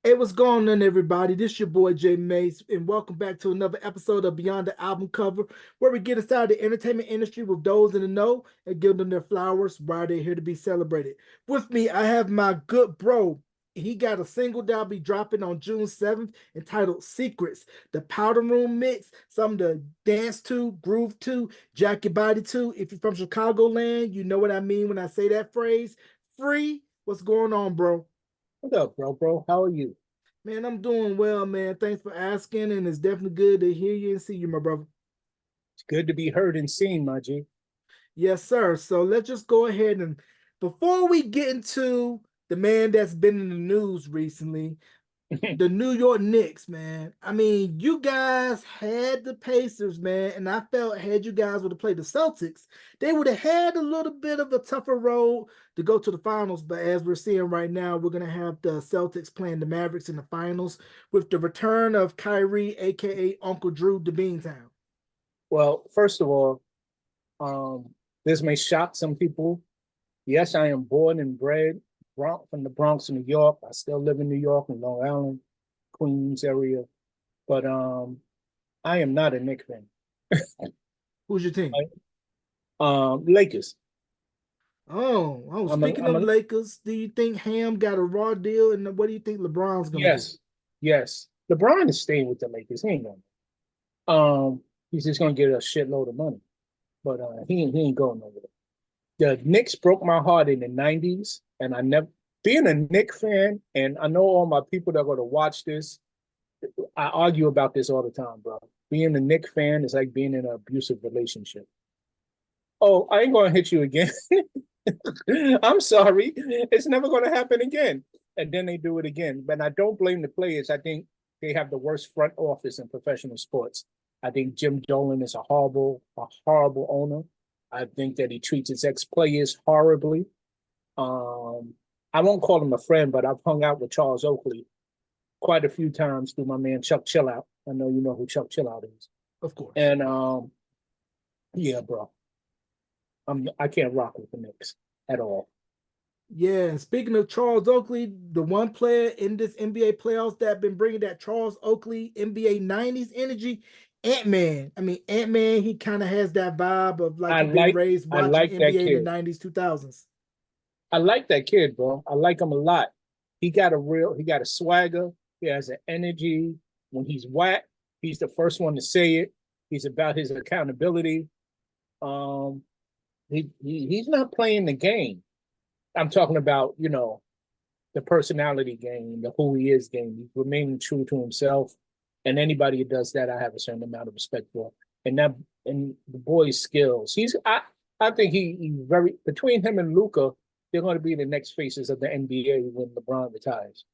Hey, what's going on, everybody? This your boy Jay Mace, and welcome back to another episode of Beyond the Album Cover, where we get inside the entertainment industry with those in the know and give them their flowers while they're here to be celebrated. With me, I have my good bro. He got a single that'll be dropping on June 7th entitled Secrets, the Powder Room Mix, something to dance to, groove to, jack your body to. If you're from Chicagoland, you know what I mean when I say that phrase. Free, what's going on, bro? What up, bro? How are you? Man, I'm doing well, man. Thanks for asking, and it's definitely good to hear you and see you, my brother. It's good to be heard and seen, my G. Yes, sir. So let's just go ahead and before we get into the man that's been in the news recently, the New York Knicks, man. I mean, you guys had the Pacers, man, and I felt had you guys would have played the Celtics, they would have had a little bit of a tougher road to go to the finals. But as we're seeing right now, we're gonna have the Celtics playing the Mavericks in the finals with the return of Kyrie, aka Uncle Drew, to Beantown. Well, first of all, um, this may shock some people. Yes, I am born and bred from the Bronx, New York. I still live in New York, in Long Island, Queens area, but I am not a Knicks fan. Who's your team? Lakers. I'm a, Speaking I'm of a Lakers, do you think Ham got a raw deal, and what do you think LeBron's gonna do? yes, yes. LeBron is staying with the Lakers. He ain't going. He's just gonna get a shitload of money, but he ain't going nowhere. The Knicks broke my heart in the 90s, and I never being a Knicks fan, and I know all my people that are going to watch this. I argue about this all the time, bro. Being a Knicks fan is like being in an abusive relationship. Oh, I ain't gonna hit you again. I'm sorry. It's never gonna happen again. And then they do it again. But I don't blame the players. I think they have the worst front office in professional sports. I think Jim Dolan is a horrible owner. I think that he treats his ex-players horribly. Um, I won't call him a friend, but I've hung out with Charles Oakley quite a few times through my man Chuck Chillout. I know you know who Chuck Chillout is. Of course. And yeah, bro, I can't rock with the Knicks at all. Yeah, and speaking of Charles Oakley, the one player in this NBA playoffs that been bringing that Charles Oakley NBA 90s energy, Ant-Man. I mean, Ant-Man, he kind of has that vibe of like I he been like raised I watching like that NBA in the kid. 90s, 2000s. I like that kid, bro. I like him a lot. He got a swagger. He has an energy. When he's whacked, he's the first one to say it. He's about his accountability. Um, he's not playing the game. I'm talking about, the personality game, the who he is game. He's remaining true to himself. And anybody who does that, I have a certain amount of respect for. And that and the boy's skills. I think he very between him and Luca, they're going to be the next faces of the NBA when LeBron retires.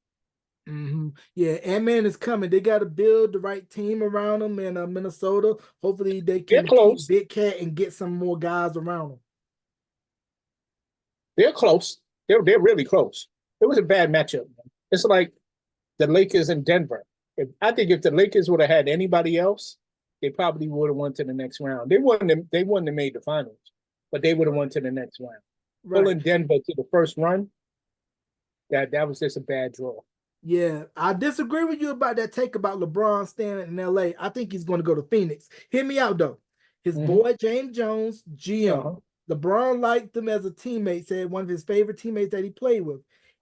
Yeah, Ant-Man is coming. They got to build the right team around him in Minnesota. Hopefully, they They're can keep close. Big Cat and get some more guys around him. They're close. They're really close. It was a bad matchup. Man. It's like the Lakers and Denver. I think if the Lakers would have had anybody else, they probably would have went to the next round. They wouldn't have made the finals, but they would have went to the next round. Right. Pulling Denver to the first run, that was just a bad draw. Yeah, I disagree with you about that take about LeBron staying in LA. I think he's going to go to Phoenix. Hear me out though. His Mm-hmm. boy James Jones, GM. Uh-huh. LeBron liked him as a teammate, said one of his favorite teammates that he played with.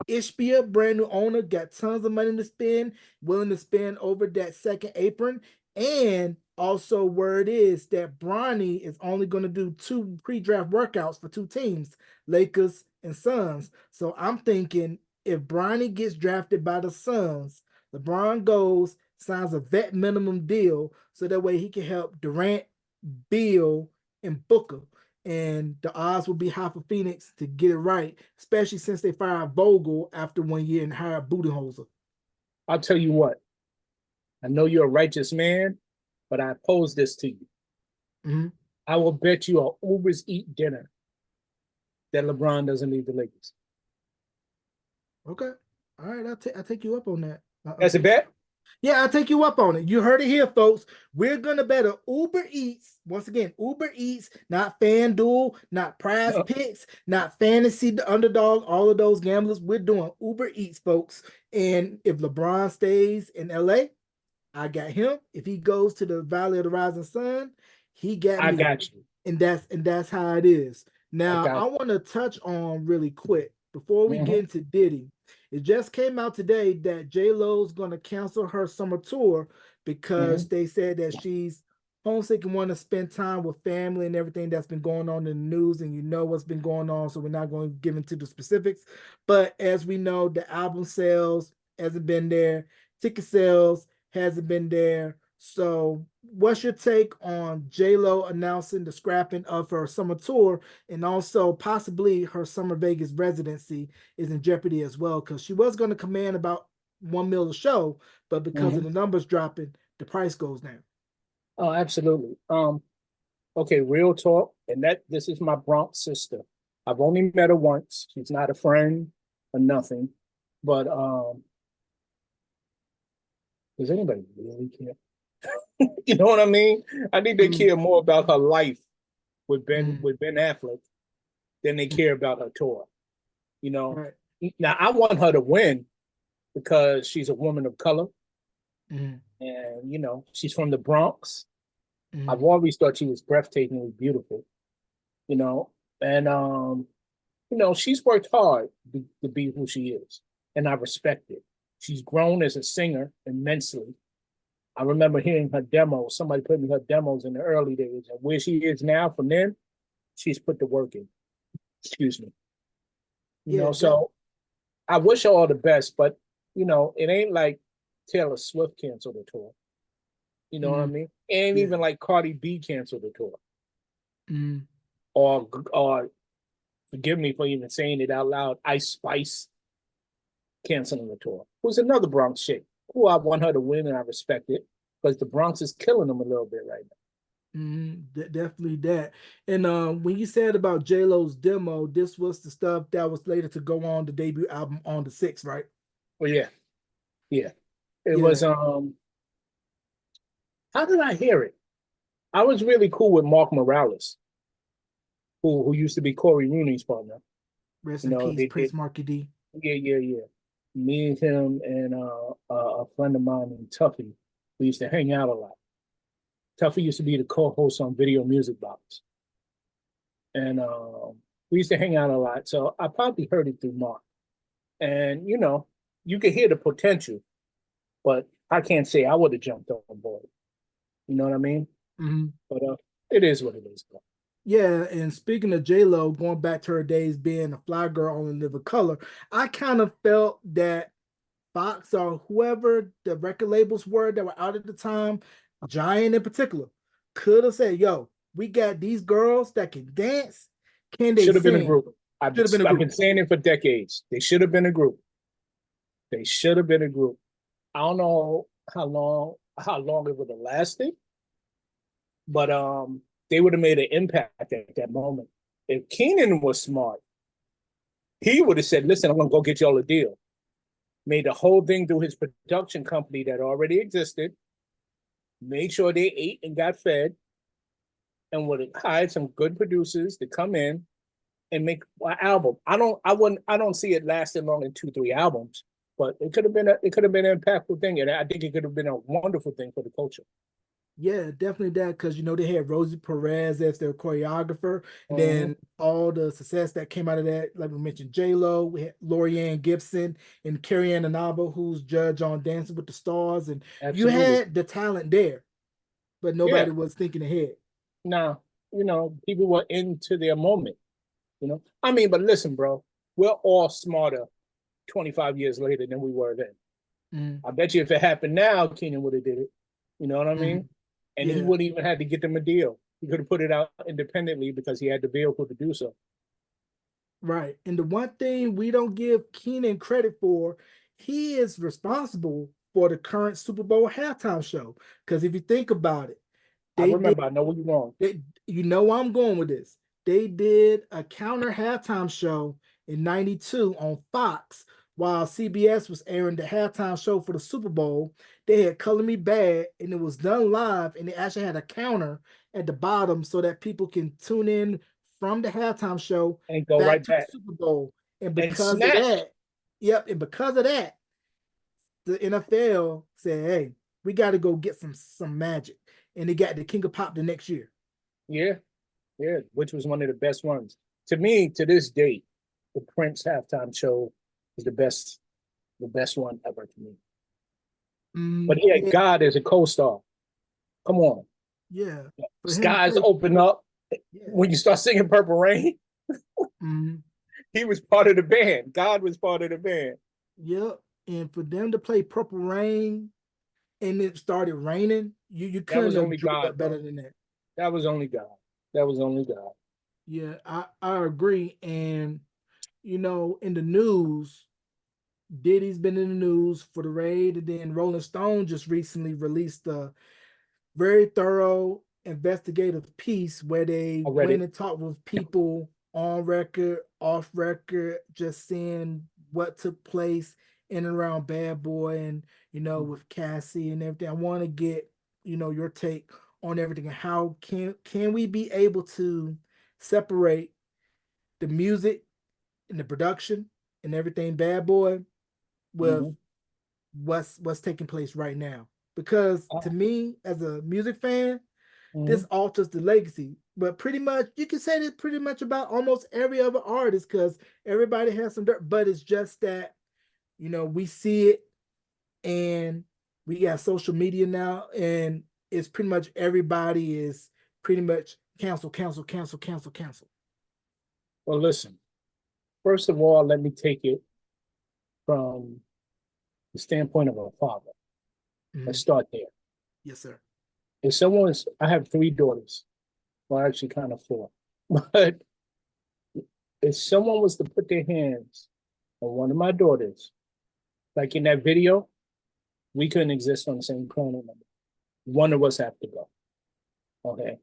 Ishbia, brand new owner, got tons of money to spend, willing to spend over that second apron. And also, word is that Bronny is only going to do two pre-draft workouts for two teams, Lakers and Suns. So I'm thinking if Bronny gets drafted by the Suns, LeBron goes, signs a vet minimum deal so that way he can help Durant, Beal, and Booker. And the odds will be high for Phoenix to get it right, especially since they fired Vogel after 1 year and hired Budenholzer. I'll tell you what. I know you're a righteous man, but I pose this to you. Mhm. I will bet you a Uber's eat dinner that LeBron doesn't leave the Lakers. Okay. All right. I'll take you up on that. I'll That's a take bet. Yeah, I'll take you up on it. You heard it here, folks. We're gonna bet a Uber Eats. Once again, Uber Eats, not FanDuel, not Prize Picks, not Fantasy the Underdog, all of those gamblers. We're doing Uber Eats, folks. And if LeBron stays in LA, I got him. If he goes to the Valley of the Rising Sun, he got I me. got you. And that's how it is. I Now, got I want to touch on really quick before we you. Hmm. get into Diddy. It just came out today that J Lo's going to cancel her summer tour because Hmm. they said that she's homesick and want to spend time with family and everything that's been going on in the news. And you know what's been going on, so we're not going to get into the specifics. But as we know, the album sales hasn't been there, ticket sales hasn't been there. So, what's your take on J Lo announcing the scrapping of her summer tour, and also possibly her summer Vegas residency is in jeopardy as well? Because she was going to command about 1 mil a show, but because of Hmm. the numbers dropping, the price goes down. Oh, absolutely. Okay, real talk, and that this is my Bronx sister. I've only met her once. She's not a friend or nothing. But does anybody really care? You know what I mean? I think they Mm, care more about her life mm, with Ben Affleck than they mm, care about her tour. You know. right. Now I want her to win because she's a woman of color, Mm, and she's from the Bronx. I've mm, always thought she was breathtakingly beautiful. You know, and she's worked hard to be who she is, and I respect it. She's grown as a singer immensely. I remember hearing her demos. Somebody put me her demos in the early days, and where she is now from then, she's put the work in. Excuse me. yeah, that. So I wish her all the best, but it ain't like Taylor Swift canceled the tour. You know what I Mm, mean? It ain't yeah. even like Cardi B canceled the tour, Mm, or forgive me for even saying it out loud. Ice Spice canceling the tour. Who's another Bronx chick who I want her to win, and I respect it because the Bronx is killing them a little bit right definitely that. And when you said about J Lo's demo, this was the stuff that was later to go on the debut album on the sixth, right? now. Well, yeah, yeah. It was Yeah. how did I hear it? I was really cool with Mark Morales, who used to be Corey Rooney's partner. Rest You in know, peace, Prince Marky D. yeah. Me and him and a friend of mine named Tuffy, we used to hang out a lot. Tuffy used to be the co-host on Video Music Box, and we used to hang out a lot. So I probably heard it through Mark, and you could hear the potential, but I can't say I would have jumped on board. You know what I mean? Mhm. But it is what it is. Bro. Yeah, and speaking of J Lo, going back to her days being a fly girl on Live a Color, I kind of felt that Fox or whoever the record labels were that were out at the time, Giant in particular, could have said, "Yo, we got these girls that can dance. Can they Should have been a sing?" group. I've Should have been a I've been group. saying it for decades. They should have been a group. They should have been a group. I don't know how long it would have lasted, but they would have made an impact at that moment. If Keenan was smart, he would have said, "Listen, I'm gonna go get y'all a deal." Made the whole thing through his production company that already existed. Made sure they ate and got fed, and would have hired some good producers to come in and make an album. I don't see it lasting long in 2, 3 albums, but it could have been an impactful thing, and I think it could have been a wonderful thing for the culture. Yeah, definitely that because they had Rosie Perez as their choreographer, and Mhm. then all the success that came out of that, like we mentioned, J Lo, we had Lorianne Gibson and Carrie Ann Inaba, who's judge on Dancing with the Stars, and you Absolutely. had the talent there, but Yeah. nobody was thinking ahead. Now, people were into their moment. I mean, but listen, bro, we're all smarter 25 years later than we were then. Mm, I bet you if it happened now, Keenan would have did it. You know what I mm, mean? And he yeah, wouldn't even have to get them a deal. He could have put it out independently because he had the vehicle to do so. right. And the one thing we don't give Keenan credit for, he is responsible for the current Super Bowl halftime show. Because if you think about it, I they did remember. I know where you're wrong. you know where I'm going with this. They did a counter halftime show in '92 on Fox while CBS was airing the halftime show for the Super Bowl, they had Color Me Bad, and it was done live, and they actually had a counter at the bottom so that people can tune in from the halftime show And go back right to the back Super Bowl. And and because of snatch. that, yep, and because of that, the NFL said, "Hey, we got to go get some magic," and they got the King of Pop the next year. Yeah, yeah, which was one of the best ones. To me, to this date, the Prince halftime show is the best one ever to me. But he had Yeah, God as a co-star. Come on. yeah. For him to Skies play, open up yeah, when you start singing Purple Rain. mm, He was part of the band. God was part of the band. yep. And for them to play Purple Rain and it started raining, you That couldn't was have only drew God, up better bro. than that. That was only God. That was only God. Yeah, I agree. And in the news, Diddy's been in the news for the raid, and then Rolling Stone just recently released a very thorough investigative piece where they I read went it. and talked with people on record, off record, just seeing what took place in and around Bad Boy and with Cassie and everything. I want to get your take on everything and how can we be able to separate the music and the production and everything Bad Boy with Mm-hmm. what's taking place right now, because to me as a music fan, Mm-hmm. this alters the legacy. But pretty much you can say that pretty much about almost every other artist, because everybody has some dirt, but it's just that we see it, and we got social media now, and it's pretty much everybody is pretty much cancel, cancel, cancel, cancel, cancel. Well, listen. First of all, let me take it from the standpoint of a father. Let's Mhm. start there. Yes, sir. If someone's, I have three daughters. Well, actually, kind of four. But if someone was to put their hands on one of my daughters, like in that video, we couldn't exist on the same planet. One of us have to go. Okay.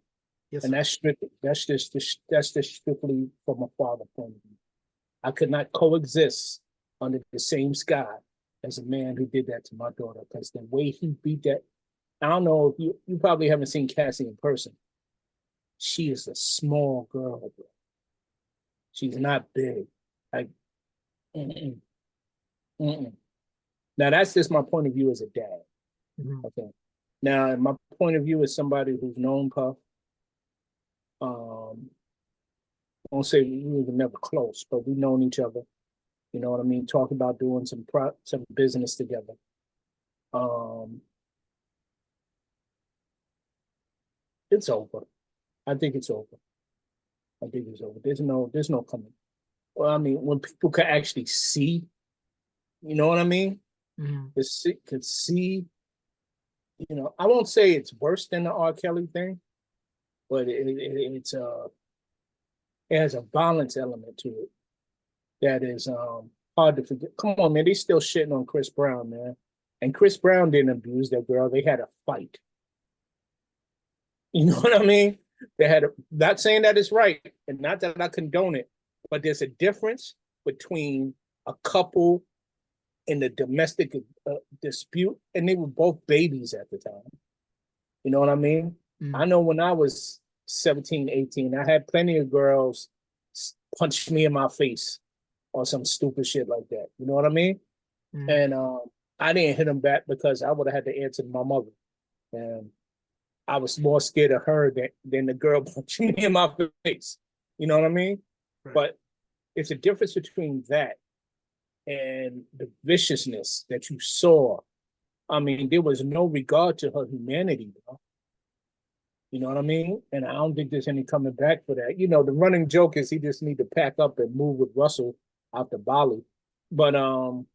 Yes, And sir. that's just strictly from a father point of view. I could not coexist under the same sky as a man who did that to my daughter, because the way he beat that, I don't know if you probably haven't seen Cassie in person. She is a small girl, bro. She's not big. Like, mm-mm, mm-mm. Now that's just my point of view as a dad. Mhm. Okay. Now my point of view as somebody who's known Puff, um, I won't say we were never close, but we've known each other. You know what I mean? Talk about doing some business together. Um, it's over. I think it's over. I think it's over. There's no coming. Well, I mean, when people could actually see, you know what I mean? Mhm. Could see, I won't say it's worse than the R. Kelly thing, but it has a violence element to it that is hard to forget. Come on, man, they still shitting on Chris Brown, man. And Chris Brown didn't abuse that girl. They had a fight. You know what I mean? Not saying that it's right, and not that I condone it, but there's a difference between a couple in the domestic dispute, and they were both babies at the time. You know what I mean? I Mhm. know when I was 17, 18, I had plenty of girls punch me in my face or some stupid shit like that. You know what I mean? Mhm. And I didn't hit them back because I would have had to answer to my mother. And I was more scared of her than the girl punching me in my face. You know what I mean? Right. But it's a difference between that and the viciousness that you saw. I mean, there was no regard to her humanity, bro. You know what I mean? And I don't think there's any coming back for that. The running joke is he just need to pack up and move with Russell out to Bali. But I'm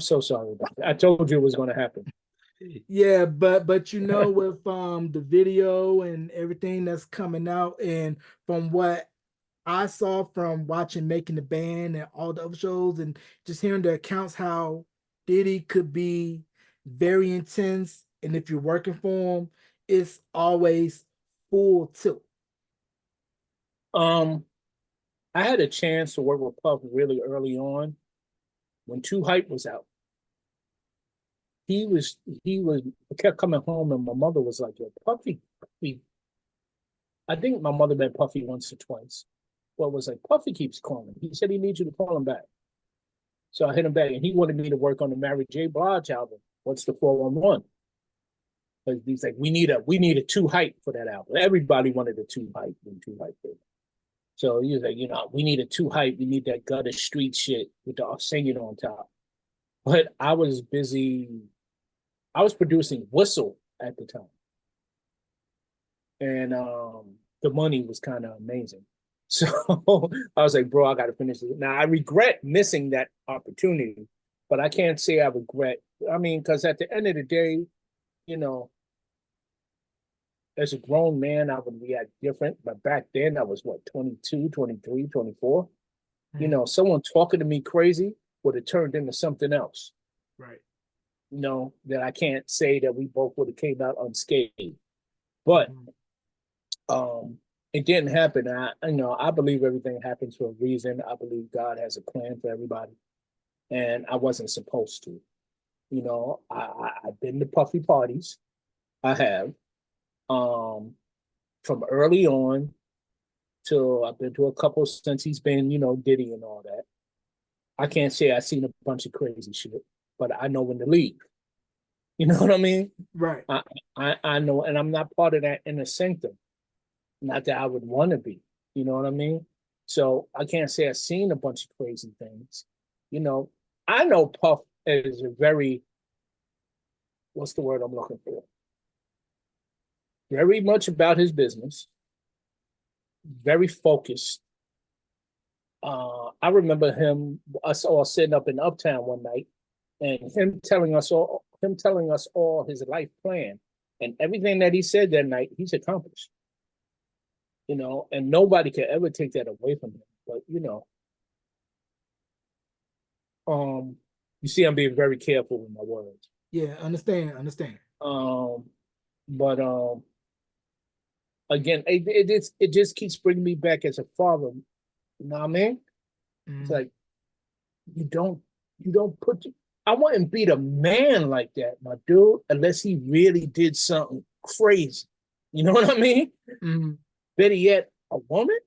so sorry about that. I told you it was going to happen. Yeah, but with the video and everything that's coming out, and from what I saw from watching Making the Band and all the other shows, and just hearing the accounts how Diddy could be very intense, and if you're working for him, it's always full tilt. Um, I had a chance to work with Puff really early on when Too Hype was out. He was I kept coming home and my mother was like, yo, Puffy. I think my mother met Puffy once or twice. Well, was like, Puffy keeps calling. He said he needs you to call him back. So I hit him back and he wanted me to work on the Mary J. Blige album. What's the 411? But he's like, we need a Too Hype for that album. Everybody wanted a Too Hype when Too Hype did. So he was like, we need a Too Hype. We need that gutter street shit with the singing on top. But I was busy. I was producing Whistle at the time, and the money was kind of amazing. So I was like, bro, I got to finish it. Now I regret missing that opportunity, but I can't say I regret. I mean, because at the end of the day, you know, as a grown man, I would react different. But back then, I was what, 22, 23, 24. Someone talking to me crazy would have turned into something else. Right. That I can't say that we both would have came out unscathed. But it didn't happen. I believe everything happens for a reason. I believe God has a plan for everybody. And I wasn't supposed to. I've been to Puffy parties. I have. From early on till I've been to a couple since he's been, Diddy and all that. I can't say I've seen a bunch of crazy shit, but I know when to leave. You know what I mean? Right. I know, and I'm not part of that inner sanctum. Not that I would want to be. You know what I mean? So I can't say I've seen a bunch of crazy things. I know Puff is a very, what's the word I'm looking for? Very much about his business, very focused. I remember us all sitting up in Uptown one night, and him telling us all his life plan, and everything that he said that night, he's accomplished. And nobody can ever take that away from him. But you see, I'm being very careful with my words. Yeah, understand. But again, it just keeps bringing me back as a father. You know what I mean? It's like you don't put. I wouldn't beat a man like that, my dude, unless he really did something crazy. You know what I mean? Better yet, a woman.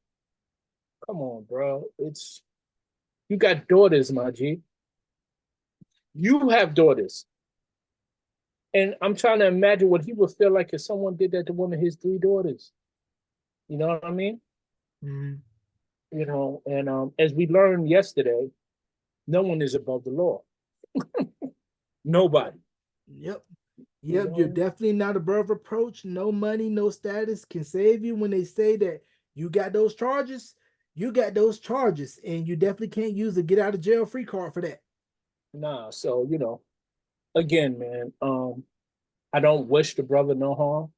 Come on, bro. You got daughters, my G. You have daughters. And I'm trying to imagine what he would feel like if someone did that to one of his 3 daughters. You know what I mean? And as we learned yesterday, no one is above the law. Nobody. Yep. You're definitely not above reproach. No money, no status can save you. When they say that you got those charges, you got those charges, and you definitely can't use a get out of jail free card for that. Nah, so again, man, I don't wish the brother no harm.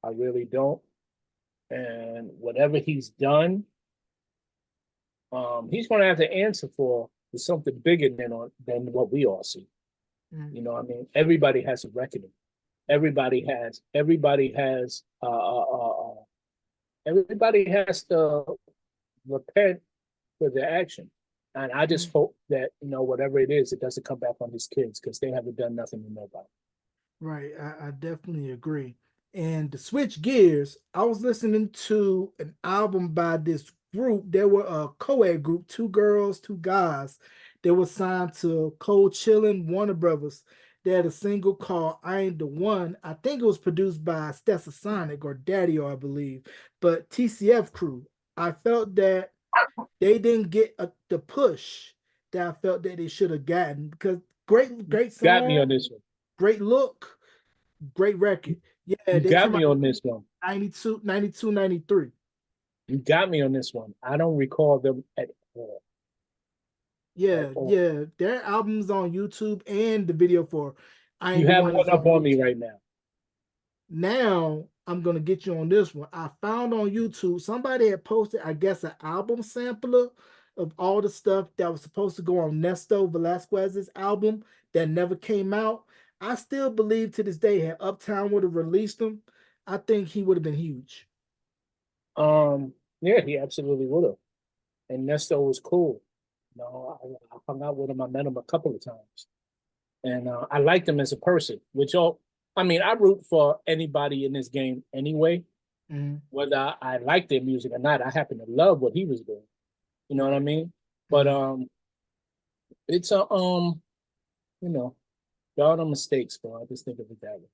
I really don't. And whatever he's done, he's going to have to answer for something bigger than what we all see. You know what I mean? Everybody has a reckoning. Everybody has to repent for their action. And I just hope that, whatever it is, it doesn't come back on his kids because they haven't done nothing to nobody. Right. I definitely agree. And to switch gears, I was listening to an album by this group. They were a co-ed group, 2 girls, 2 guys. They were signed to Cold Chillin' Warner Brothers. They had a single called I Ain't the One. I think it was produced by Stetsasonic or Daddy, I believe. But TCF Crew, I felt that they didn't get the push that I felt that they should have gotten because great song, got me on this one. Great look, great record. Yeah, you they got me on this one. 92, 92, 93. You got me on this one. I don't recall them at all. Yeah, their albums on YouTube and the video for I Ain't You the have One up on me right now. Now I'm gonna get you on this one. I found on YouTube somebody had posted, I guess, an album sampler of all the stuff that was supposed to go on Nesto Velasquez's album that never came out. I still believe to this day, had Uptown would have released them, I think he would have been huge. Yeah, he absolutely would have. and Nesto was cool. You know, I hung out with him. I met him a couple of times, and I liked him as a person. I mean, I root for anybody in this game anyway, Mhm. whether I like their music or not. I happen to love what he was doing. You know what I mean? But Mhm. it's you know, there are no mistakes, bro. I just think of it that way.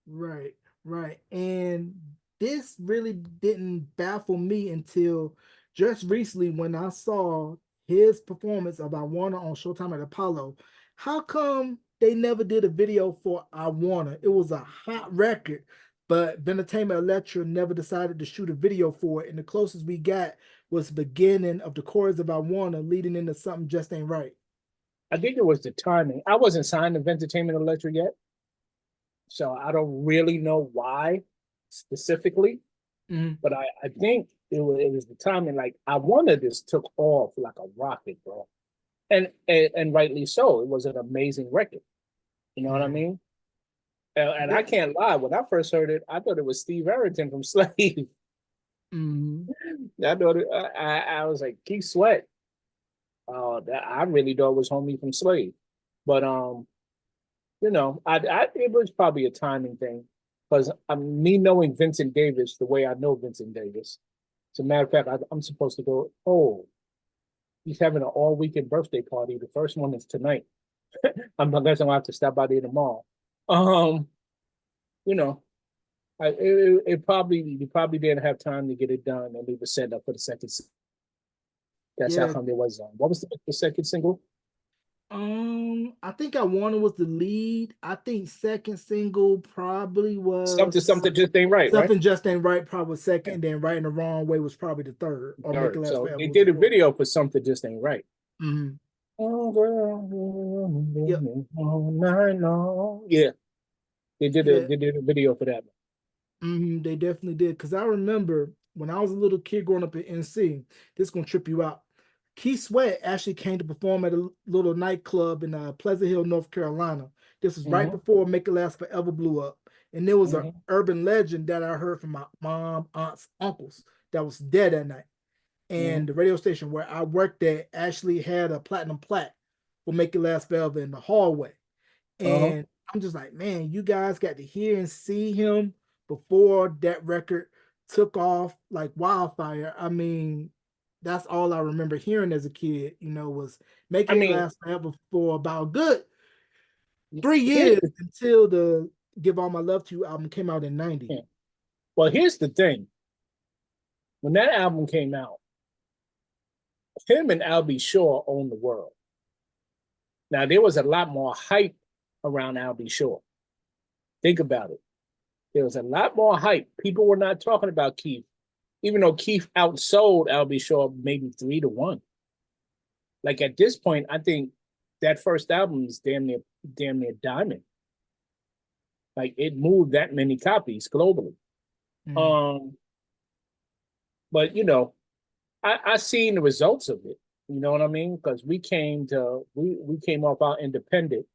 Right, right. And this really didn't baffle me until just recently when I saw his performance of I Wanna on Showtime at Apollo. How come they never did a video for I Wanna? It was a hot record, but Entertainment Electra never decided to shoot a video for it. And the closest we got was the beginning of the chorus of I Wanna leading into Something Just Ain't Right. I think it was the timing. I wasn't signed to Entertainment Electric yet, so I don't really know why specifically. Mhm. But I think it was the timing. Like I wanted this took off like a rocket, bro, and rightly so. It was an amazing record. You know what I Mhm. mean? And I can't lie. When I first heard it, I thought it was Steve Arrington from Slave. Mhm. I thought I was like Keith Sweat. That I really thought was homie from Slave, but you know, I it was probably a timing thing because me knowing Vincent Davis the way I know Vincent Davis. As a matter of fact, I'm supposed to go. Oh, he's having an all weekend birthday party. The first one is tonight. I guess I'm gonna have to stop by there tomorrow. Um, you know, it probably you probably didn't have time to get it done, and leave a set up for the second. That's how Yeah, come there was what was the second single? I think I Wanna was the lead. I think second single probably was Something just ain't right, right? Something Just Ain't Right, probably was second, Yeah, and then Right in the Wrong Way was probably the third, or Make It third. Last So Forever they was the did a fourth. video for something just ain't right. Hmm. Oh, Yep. girl, all night long. Yeah, Yeah. they did a video for that. They definitely did. Because I remember when I was a little kid growing up in NC, this is gonna trip you out. Keith Sweat actually came to perform at a little nightclub in Pleasant Hill, North Carolina. This was right Mm-hmm, before Make It Last Forever blew up. And there was an mm-hmm, urban legend that I heard from my mom, aunts, uncles that was dead that night. mm-hmm, And the radio station where I worked at actually had a platinum plaque for Make It Last Forever in the hallway. uh-huh. And I'm just like, man, you guys got to hear and see him before that record took off like wildfire. I mean, that's all I remember hearing as a kid, was Make I It mean, Last Forever for about a good 3 years here's until the Give All My Love to You album came out in 90. yeah. Well, here's the thing. When that album came out, him and Albie Shore owned the world. Now there was a lot more hype around Albie Shore. Think about it. There was a lot more hype. People were not talking about Keith, even though Keith outsold Albie Shore maybe 3-1. Like at this point, I think that first album is damn near diamond. Like it moved that many copies globally. Mm. Um, but you know, I seen the results of it. You know what I mean? Because we came off our independent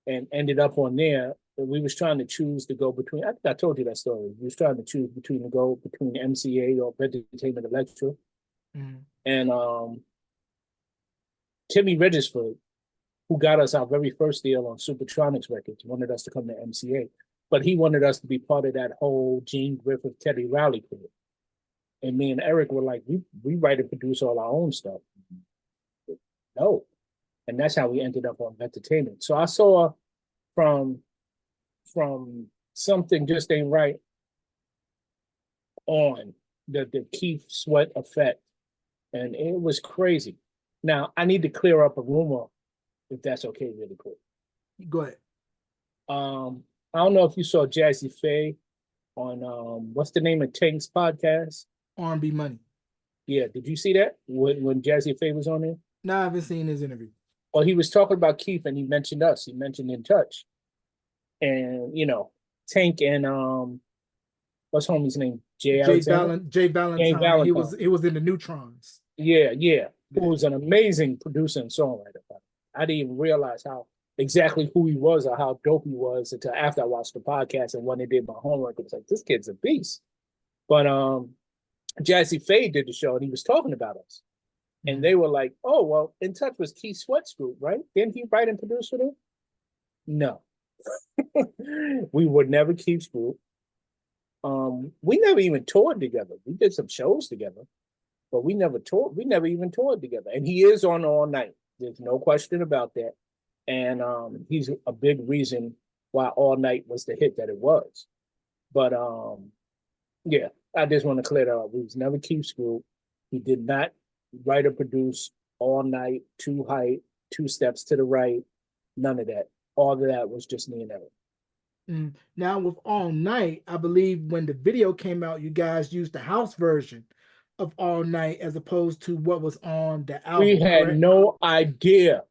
and ended up on there. And we was trying to choose to go between. I think I told you that story. We was trying to choose between MCA or Entertainment Electra, Mm. and Timmy Regisford, who got us our very first deal on Supertronics Records, wanted us to come to MCA, but he wanted us to be part of that whole Gene Griffith, Teddy Riley crew. And me and Eric were like, we write and produce all our own stuff. No. And that's how we ended up on entertainment. So I saw from from something just ain't right on the Keith Sweat effect. And it was crazy. Now I need to clear up a rumor if that's okay, really quick. Go ahead. I don't know if you saw Jazzy Faye on what's the name of Tank's podcast? R&B Money. Yeah, did you see that when Jazzy Faye was on there? No, I haven't seen his interview. Well, he was talking about Keith and he mentioned us. He mentioned In Touch. And you know, Tank and what's homie's name? Jay Alexander? Jay Jay Valentine. He Valentine. was he was in the Neutrons. Yeah, yeah. Who Yeah. was an amazing producer and songwriter. I didn't even realize how exactly who he was or how dope he was until after I watched the podcast and when I did my homework. It was like, this kid's a beast. But Jazzy Faye did the show and he was talking about us. And they were like, oh, well, In Touch was Keith Sweat's group, right? Didn't he write and produce for them? No. We were never Keith's group. We never even toured together. We did some shows together, but we never toured. We never even toured together. And he is on All Night. There's no question about that. And he's a big reason why All Night was the hit that it was. But yeah, I just want to clear that up. We was never Keith's group. He did not write or produce All Night, Too Hype, Two Steps to the Right, none of that. All of that was just me and Eric. Now with All Night, I believe when the video came out, you guys used the house version of All Night as opposed to what was on the album. We had correct? no idea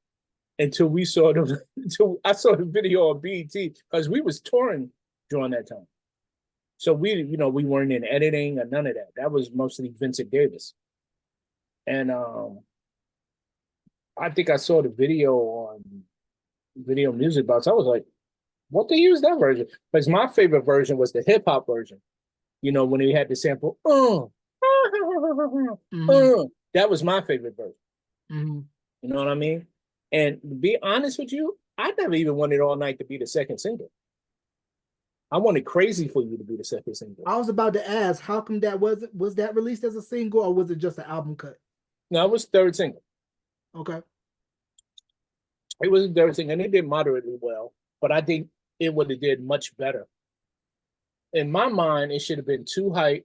until we saw the until I saw the video on BET because we was touring during that time. So we weren't in editing or none of that. That was mostly Vincent Davis. And I think I saw the video on Video Music Box. I was like, what they use that version? Because my favorite version was the hip hop version. When they had the sample, that was my favorite version. You know what I mean? And to be honest with you, I never even wanted All Night to be the second single. I wanted Crazy for You to be the second single. I was about to ask, how come that was that released as a single or was it just an album cut? No, it was third single. Okay. It was a third single, and it did moderately well, but I think it would have did much better. In my mind, it should have been Too Hype,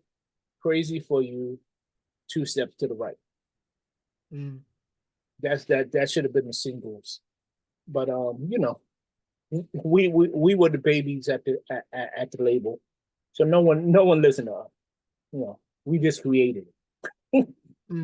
Crazy for You, Two Steps to the Right. That should have been the singles. But we were the babies at the label, so no one listened to us. We just created it.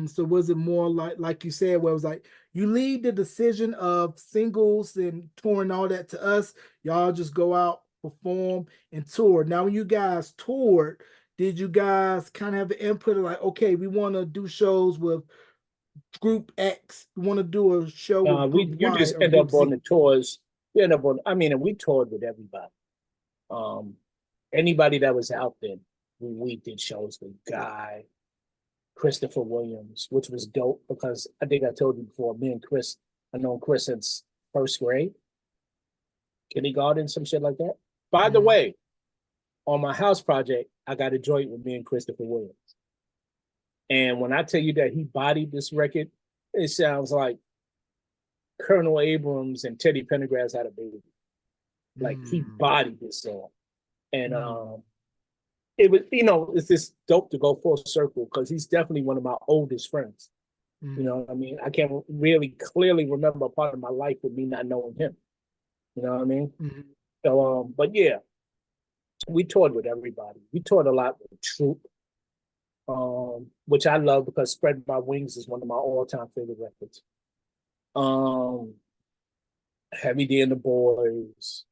So was it more like you said, where it was like you leave the decision of singles and touring all that to us, y'all just go out, perform, and tour. Now when you guys toured, did you guys kind of have the input of like, okay, we want to do shows with group X, we want to do a show with group you Y just or end group up on Z? the tours. You end up on, and we toured with everybody. Anybody that was out there, we did shows with Guy, Christopher Williams, which was dope because I think I told you before, me and Chris, I known Chris since first grade, kindergarten, some shit like that. By the way, on my house project, I got a joint with me and Christopher Williams. And when I tell you that he bodied this record, it sounds like Colonel Abrams and Teddy Pendergrass had a baby. Like he bodied this song. And it was, it's just dope to go full circle because he's definitely one of my oldest friends. You know what I mean? I can't really clearly remember a part of my life with me not knowing him. You know what I mean? So, but yeah, we toured with everybody. We toured a lot with Troop, which I love because Spread My Wings is one of my all-time favorite records. Heavy D and the Boys,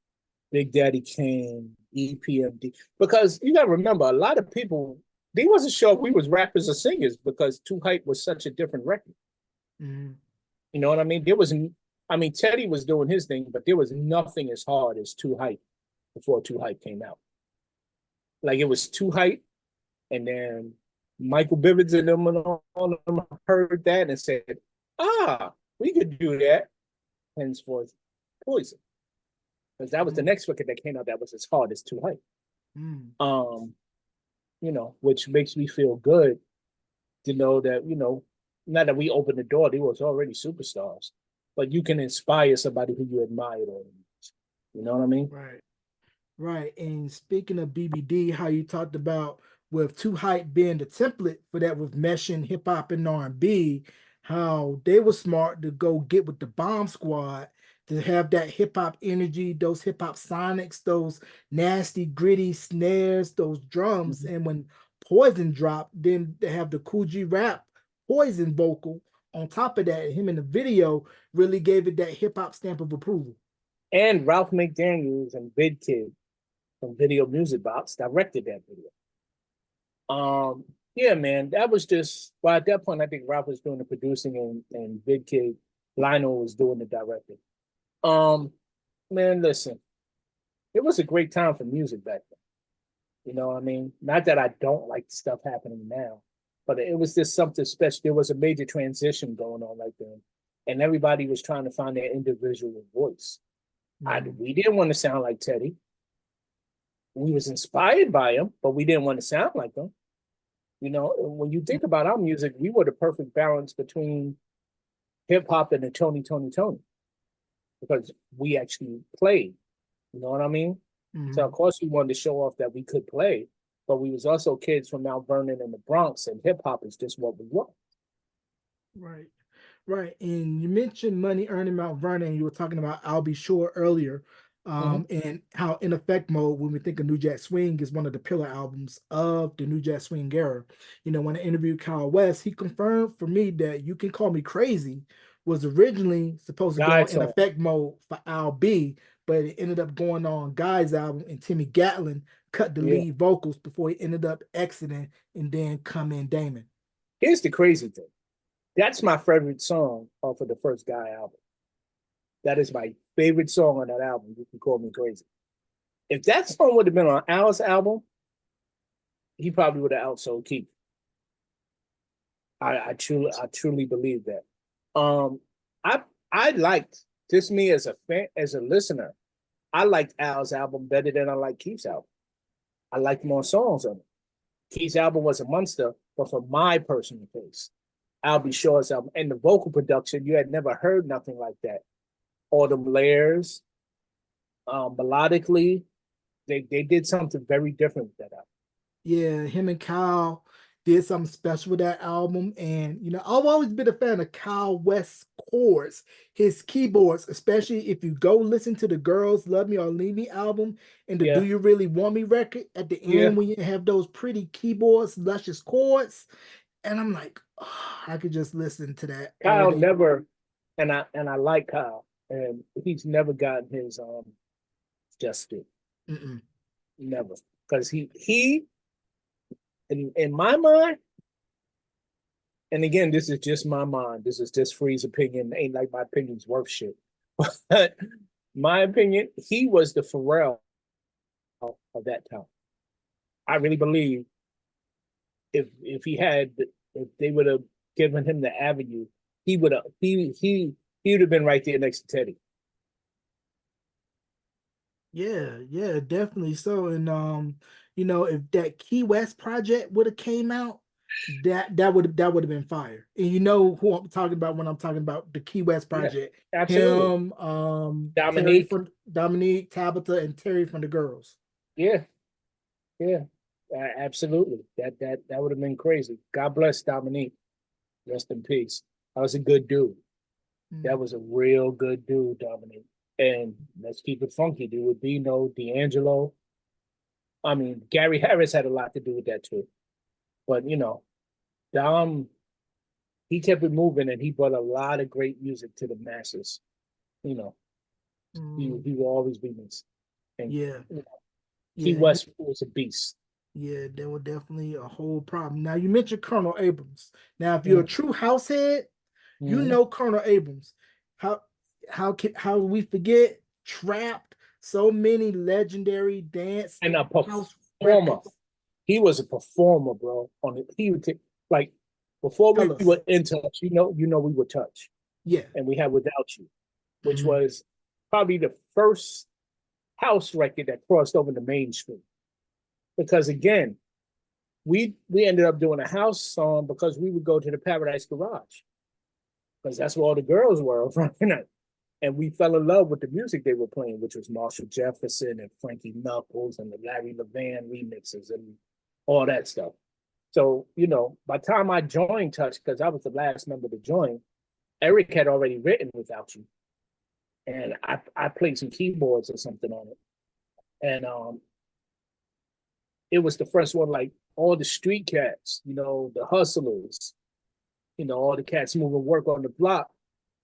Big Daddy Kane, EPMD. Because you gotta remember, a lot of people, they wasn't sure if we was rappers or singers because Too Hype was such a different record. You know what I mean? Teddy was doing his thing, but there was nothing as hard as Too Hype before Too Hype came out. Like it was Too Hype, and then Michael Bivins and them heard that and said, we could do that. Henceforth, Poison. Because that was the next record that came out that was as hard as Too Hype. Which makes me feel good to know that, not that we opened the door, they was already superstars, but you can inspire somebody who you admired already. You know what I mean? Right. And speaking of BBD, how you talked about with Too Hype being the template for that with meshing hip hop and R&B, how they were smart to go get with the Bomb Squad to have that hip hop energy, those hip hop sonics, those nasty, gritty snares, those drums. And when Poison dropped, then they have the Kool G Rap Poison vocal on top of that. Him in the video really gave it that hip hop stamp of approval. And Ralph McDaniels and Big Kid from Video Music Box directed that video. Yeah, man, that was just, well, at that point, I think Ralph was doing the producing and Big Kid, Lionel was doing the directing. Man, listen, it was a great time for music back then. You know what I mean? Not that I don't like the stuff happening now, but it was just something special. There was a major transition going on right then, and everybody was trying to find their individual voice. We didn't want to sound like Teddy. We was inspired by him, but we didn't want to sound like him. You know, when you think about our music, we were the perfect balance between hip hop and the Tony, because we actually played. You know what I mean? So of course we wanted to show off that we could play, but we was also kids from Mount Vernon and the Bronx, and hip hop is just what we want. Right. Right. And you mentioned Money Earning Mount Vernon. You were talking about I'll Be Sure earlier. And how In Effect Mode, when we think of New Jack Swing, is one of the pillar albums of the New Jack Swing era. You know, when I interviewed Kyle West, he confirmed for me that You Can Call Me Crazy was originally supposed to go on In Effect Mode for Al B, but it ended up going on Guy's album, and Timmy Gatlin cut the lead vocals before he ended up exiting, and then come in Damon. Here's the crazy thing. That's my favorite song off of the first Guy album. That is my favorite song on that album. You Can Call Me Crazy. If that song would have been on Al's album, he probably would have outsold Keith. I truly believe that. I liked, just me as a fan, as a listener, I liked Al's album better than I liked Keith's album. I liked more songs on it. Keith's album was a monster, but for my personal taste, I'll Be Sure's album and the vocal production, you had never heard nothing like that. All them layers, melodically, they did something very different with that album. Yeah, him and Kyle did something special with that album. And, you know, I've always been a fan of Kyle West's chords, his keyboards, especially if you go listen to the Girls Love Me or Leave Me album and the Do You Really Want Me record at the end when you have those pretty keyboards, luscious chords. And I'm like, oh, I could just listen to that. Kyle never, and I like Kyle, and he's never gotten his just due. Never. Because he in my mind, and again, this is just my mind, this is just Free's opinion, ain't like my opinion's worth shit. But my opinion, he was the Pharrell of that time. I really believe if they would have given him the avenue, he would have been right there next to Teddy. Yeah, definitely so. And you know, if that Key West project would have came out, that would have been fire. And you know who I'm talking about when I'm talking about the Key West project. Yeah, absolutely. Him, Dominique, Tabitha, and Terry from the Girls. Yeah. Absolutely. That would have been crazy. God bless Dominique. Rest in peace. That was a good dude. That was a real good dude, Dominique. And let's keep it funky, dude. With Dino, D'Angelo. I mean, Gary Harris had a lot to do with that too. But you know, Dom, he kept it moving, and he brought a lot of great music to the masses. You know, he will always be missed. And, Key West was a beast. Yeah, there was definitely a whole problem. Now, you mentioned Colonel Abrams. Now, if you're a true house head, you know Colonel Abrams. How we forget Trapped, so many legendary dance and a performer. He was a performer, bro. He would take, like, before we were in Touch, you know we were Touch. Yeah. And we had Without You, which was probably the first house record that crossed over the mainstream. Because again, we ended up doing a house song because we would go to the Paradise Garage. Because that's where all the girls were on Friday night. And we fell in love with the music they were playing, which was Marshall Jefferson and Frankie Knuckles and the Larry Levan remixes and all that stuff. So, you know, by the time I joined Touch, because I was the last member to join, Eric had already written Without You. And I played some keyboards or something on it. And it was the first one, like all the street cats, you know, the hustlers, you know, all the cats moving work on the block,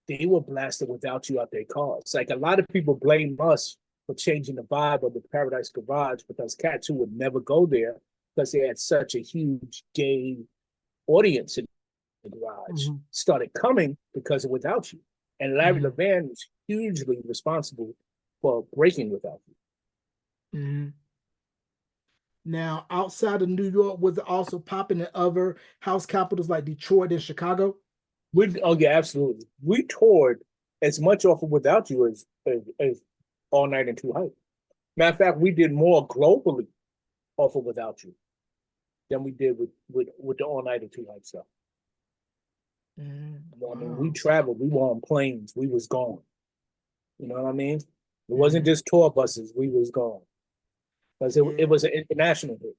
they were blasted Without You out their cars. Like, a lot of people blame us for changing the vibe of the Paradise Garage because cats who would never go there because they had such a huge gay audience in the garage started coming because of Without You. And Larry Levan was hugely responsible for breaking Without You. Now, outside of New York, was it also popping in other house capitals like Detroit and Chicago? Oh yeah, absolutely. We toured as much off of Without You as All Night and Too Hype. Matter of fact, we did more globally off of Without You than we did with the All Night and Too Hype stuff. I mean, we Wow. traveled, we were on planes, we was gone. You know what I mean? It wasn't Mhm. just tour buses, we was gone. Because it Yeah. was an international hit,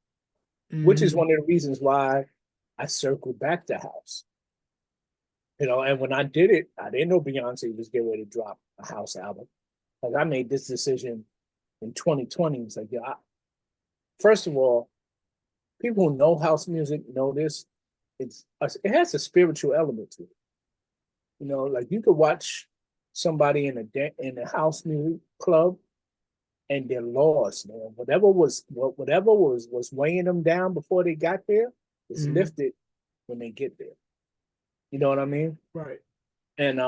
which is Mhm. one of the reasons why I circled back to house. And when I did it, I didn't know Beyonce was getting ready to drop a house album. Like I made this decision in 2020. It's like, yeah, first of all, people who know house music know this. It has a spiritual element to it. Like you could watch somebody in a house music club and they're lost, man. Whatever was weighing them down before they got there is Mhm. lifted when they get there. You know what I mean? Right. And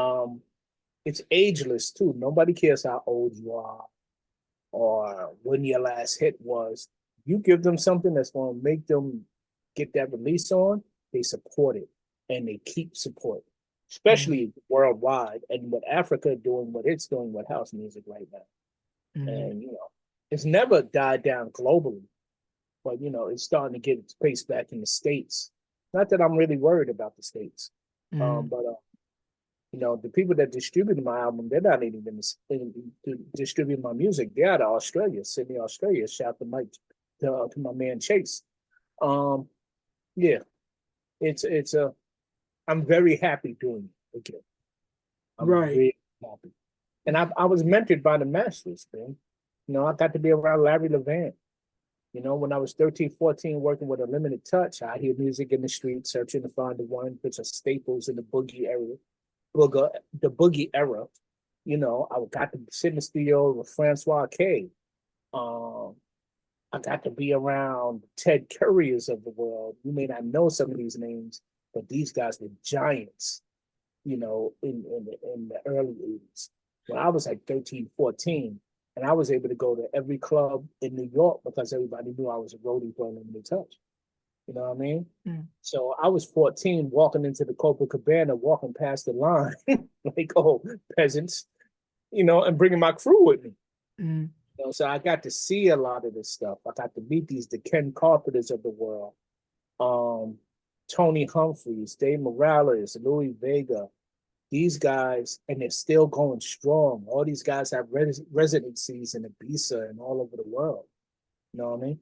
it's ageless too. Nobody cares how old you are or when your last hit was. You give them something that's going to make them get that release on, they support it and they keep supporting, Mhm. especially worldwide. And with Africa doing what it's doing with house music right now. Mhm. And, it's never died down globally, but, it's starting to get its pace back in the States. Not that I'm really worried about the States, Mhm. but the people that distributed my album, they're not even to distribute my music. They're out of Australia, Sydney, Australia. Shout to Mike, to my man Chase. Um, yeah, it's a. I'm very happy doing it again. I'm Right. really happy, and I was mentored by the masters, man. I got to be around Larry Levan. When I was 13, 14, working with a limited touch, I hear music in the street, searching to find the one which are staples in the boogie era. I got to sit in the studio with Francois K. Um, I got to be around Ted Curriers of the world. You may not know some of these names, but these guys were giants, in the early 80s. When I was like 13, 14, and I was able to go to every club in New York because everybody knew I was a roadie for Limited Touch. You know what I mean? Mhm. So I was 14 walking into the Copacabana, walking past the line like, oh, peasants, and bringing my crew with me. Mhm. So I got to see a lot of this stuff. I got to meet the Ken Carpenters of the world, um, Tony Humphries, Dave Morales, Louis Vega, these guys, and they're still going strong. All these guys have residencies in Ibiza and all over the world. You know what I mean?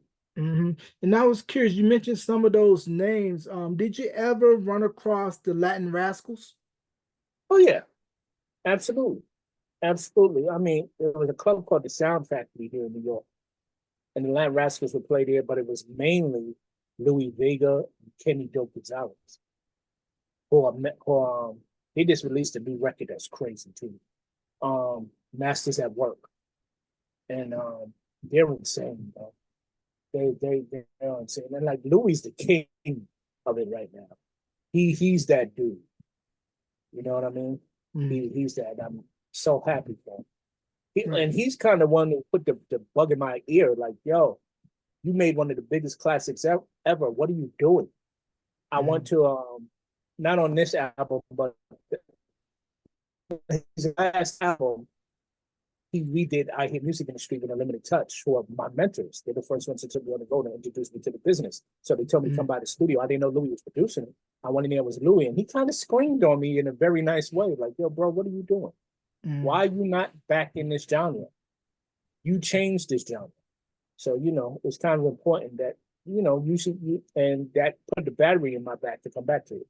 And I was curious, you mentioned some of those names. Did you ever run across the Latin Rascals? Oh yeah, absolutely, absolutely. I mean, there was a club called the Sound Factory here in New York, and the Latin Rascals would play there, but it was mainly Louis Vega and Kenny Dope Gonzalez. Or they just released a new record that's crazy too. Masters at Work, and they're insane, bro. They're insane, and like Louis the king of it right now. He's that dude. You know what I mean? Mm, He's that. I'm so happy for him. right. And he's kind of one who put the bug in my ear, like, yo, you made one of the biggest classics ever. What are you doing? I want Mm, to not on this album, but his last album, he redid I Hear Music in the Street with a Limited Touch, who are my mentors. They're the first ones that took me on the road and introduced me to the business. So they told me to come mm, by the studio. I didn't know Louis was producing it. I went in there, it was Louis, and he kind of screamed on me in a very nice way, like, yo, bro, what are you doing? mm. Why are you not back in this genre? You changed this genre. So, it's kind of important that, and that put the battery in my back to come back to it.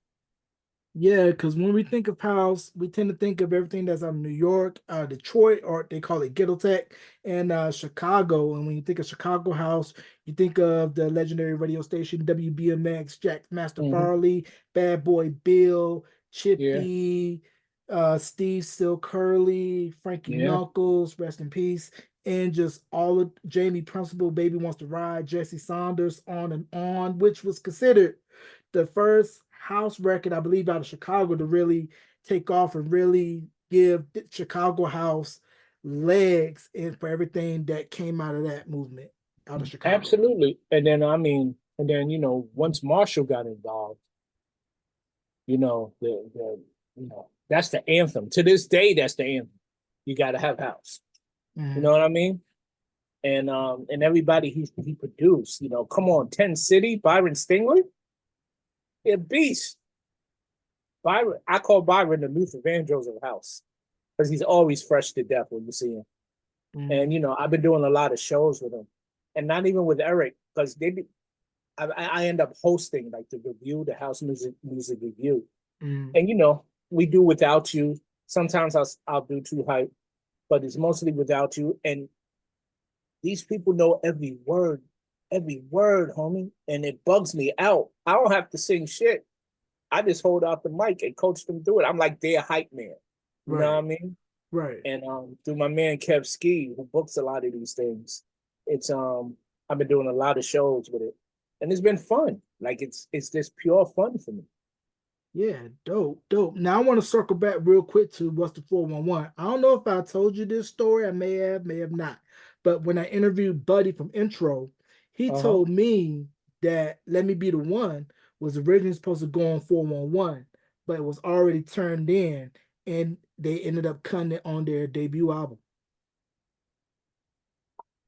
Yeah, because when we think of house, we tend to think of everything that's out of New York, Detroit, or they call it Ghetto Tech, and Chicago. And when you think of Chicago house, you think of the legendary radio station WBMX, Jack Master Mm-hmm. Farley, Bad Boy Bill, Yeah, Chippy, Steve Still Curly, Frankie yeah. Knuckles, rest in peace, and just all of Jamie Principle, Baby Wants to Ride, Jesse Saunders, on and on, which was considered the first house record, I believe, out of Chicago to really take off and really give Chicago house legs and for everything that came out of that movement. out of Chicago. Absolutely. And then I mean, and then once Marshall got involved, the that's the anthem. To this day, that's the anthem. You gotta have house. You know what I mean? And everybody he produced, come on, 10 City, Byron Stingler, a beast. Byron, I call Byron the Luther Vandross of house because he's always fresh to death when you see him. And I've been doing a lot of shows with him, and not even with Eric because I end up hosting like the review, the house music review, and we do Without You. Sometimes I'll do Too Hype, but it's mostly Without You. And these people know every word, homie, and it bugs me out. I don't have to sing shit. I just hold out the mic and coach them through it. I'm like their hype man. You know what I mean? Right. And through my man Kev Ski, who books a lot of these things, it's I've been doing a lot of shows with it, and it's been fun. Like it's just pure fun for me. Yeah, dope. Now I want to circle back real quick to what's the 411. I don't know if I told you this story. I may have not. But when I interviewed Buddy from Intro, he told me that Let Me Be the One was originally supposed to go on 411, but it was already turned in, and they ended up cutting it on their debut album.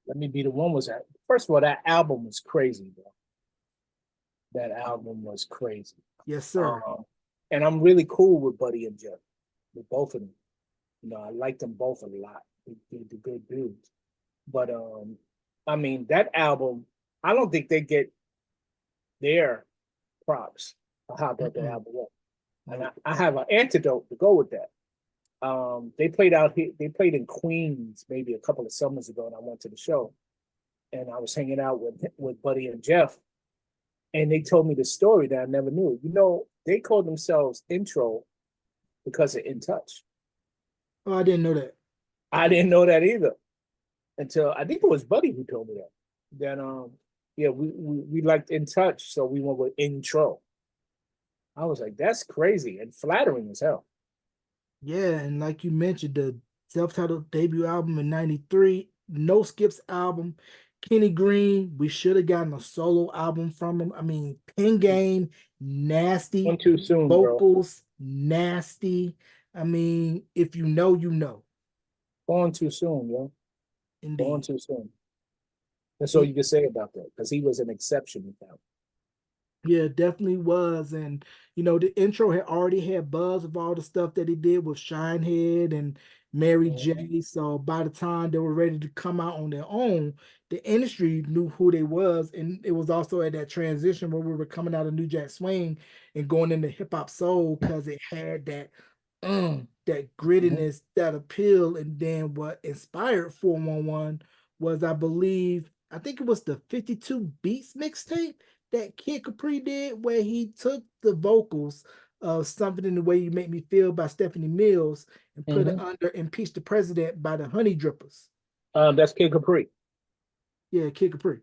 Let Me Be the One was that. First of all, that album was crazy, bro. That album was crazy. Yes, sir. And I'm really cool with Buddy and Jeff, with both of them. I like them both a lot. They're good dudes. But I mean, that album, I don't think they get their props for how good the album was. And I have an antidote to go with that. They played out here. They played in Queens maybe a couple of summers ago, and I went to the show, and I was hanging out with Buddy and Jeff, and they told me the story that I never knew. They called themselves Intro because of In Touch. Oh, I didn't know that. I didn't know that either until I think it was Buddy who told me that. Then yeah, we liked In Touch, so we went with Intro. I was like, that's crazy and flattering as hell. Yeah, and like you mentioned, the self-titled debut album in '93, No Skips album, Kenny Green, we should have gotten a solo album from him. I mean, Pen Game, nasty. One too soon, vocals, bro. Nasty. I mean, if you know, you know. Born too soon, yo. Indeed. Born too soon. That's all you can say about that, because he was an exception without. Yeah, definitely was. And the intro had already had buzz of all the stuff that he did with Shinehead and Mary J. So by the time they were ready to come out on their own, the industry knew who they was. And it was also at that transition where we were coming out of New Jack Swing and going into hip hop soul, because it had that grittiness, that appeal. And then what inspired 411 was, I think it was the 52 Beats mixtape that Kid Capri did, where he took the vocals of Something in the Way You Make Me Feel by Stephanie Mills and put it under Impeach the President by the Honey Drippers. That's Kid Capri. Yeah, Kid Capri.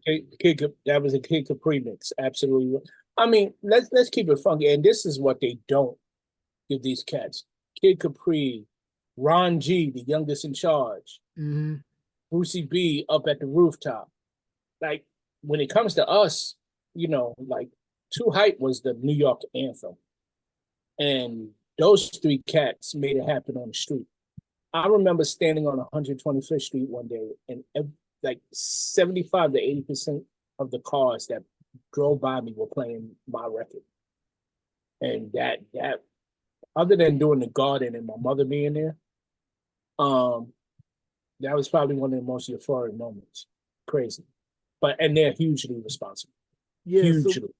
That was a Kid Capri mix. Absolutely. I mean, let's keep it funky. And this is what they don't give these cats. Kid Capri, Ron G, the youngest in charge, Brucey B up at the rooftop. Like, when it comes to us, like Too Hype was the New York anthem. And those three cats made it happen on the street. I remember standing on 125th Street one day, and like 75 to 80% of the cars that drove by me were playing my record. And that other than doing the garden and my mother being there, that was probably one of the most euphoric moments. Crazy. And they're hugely responsible. Yeah, hugely.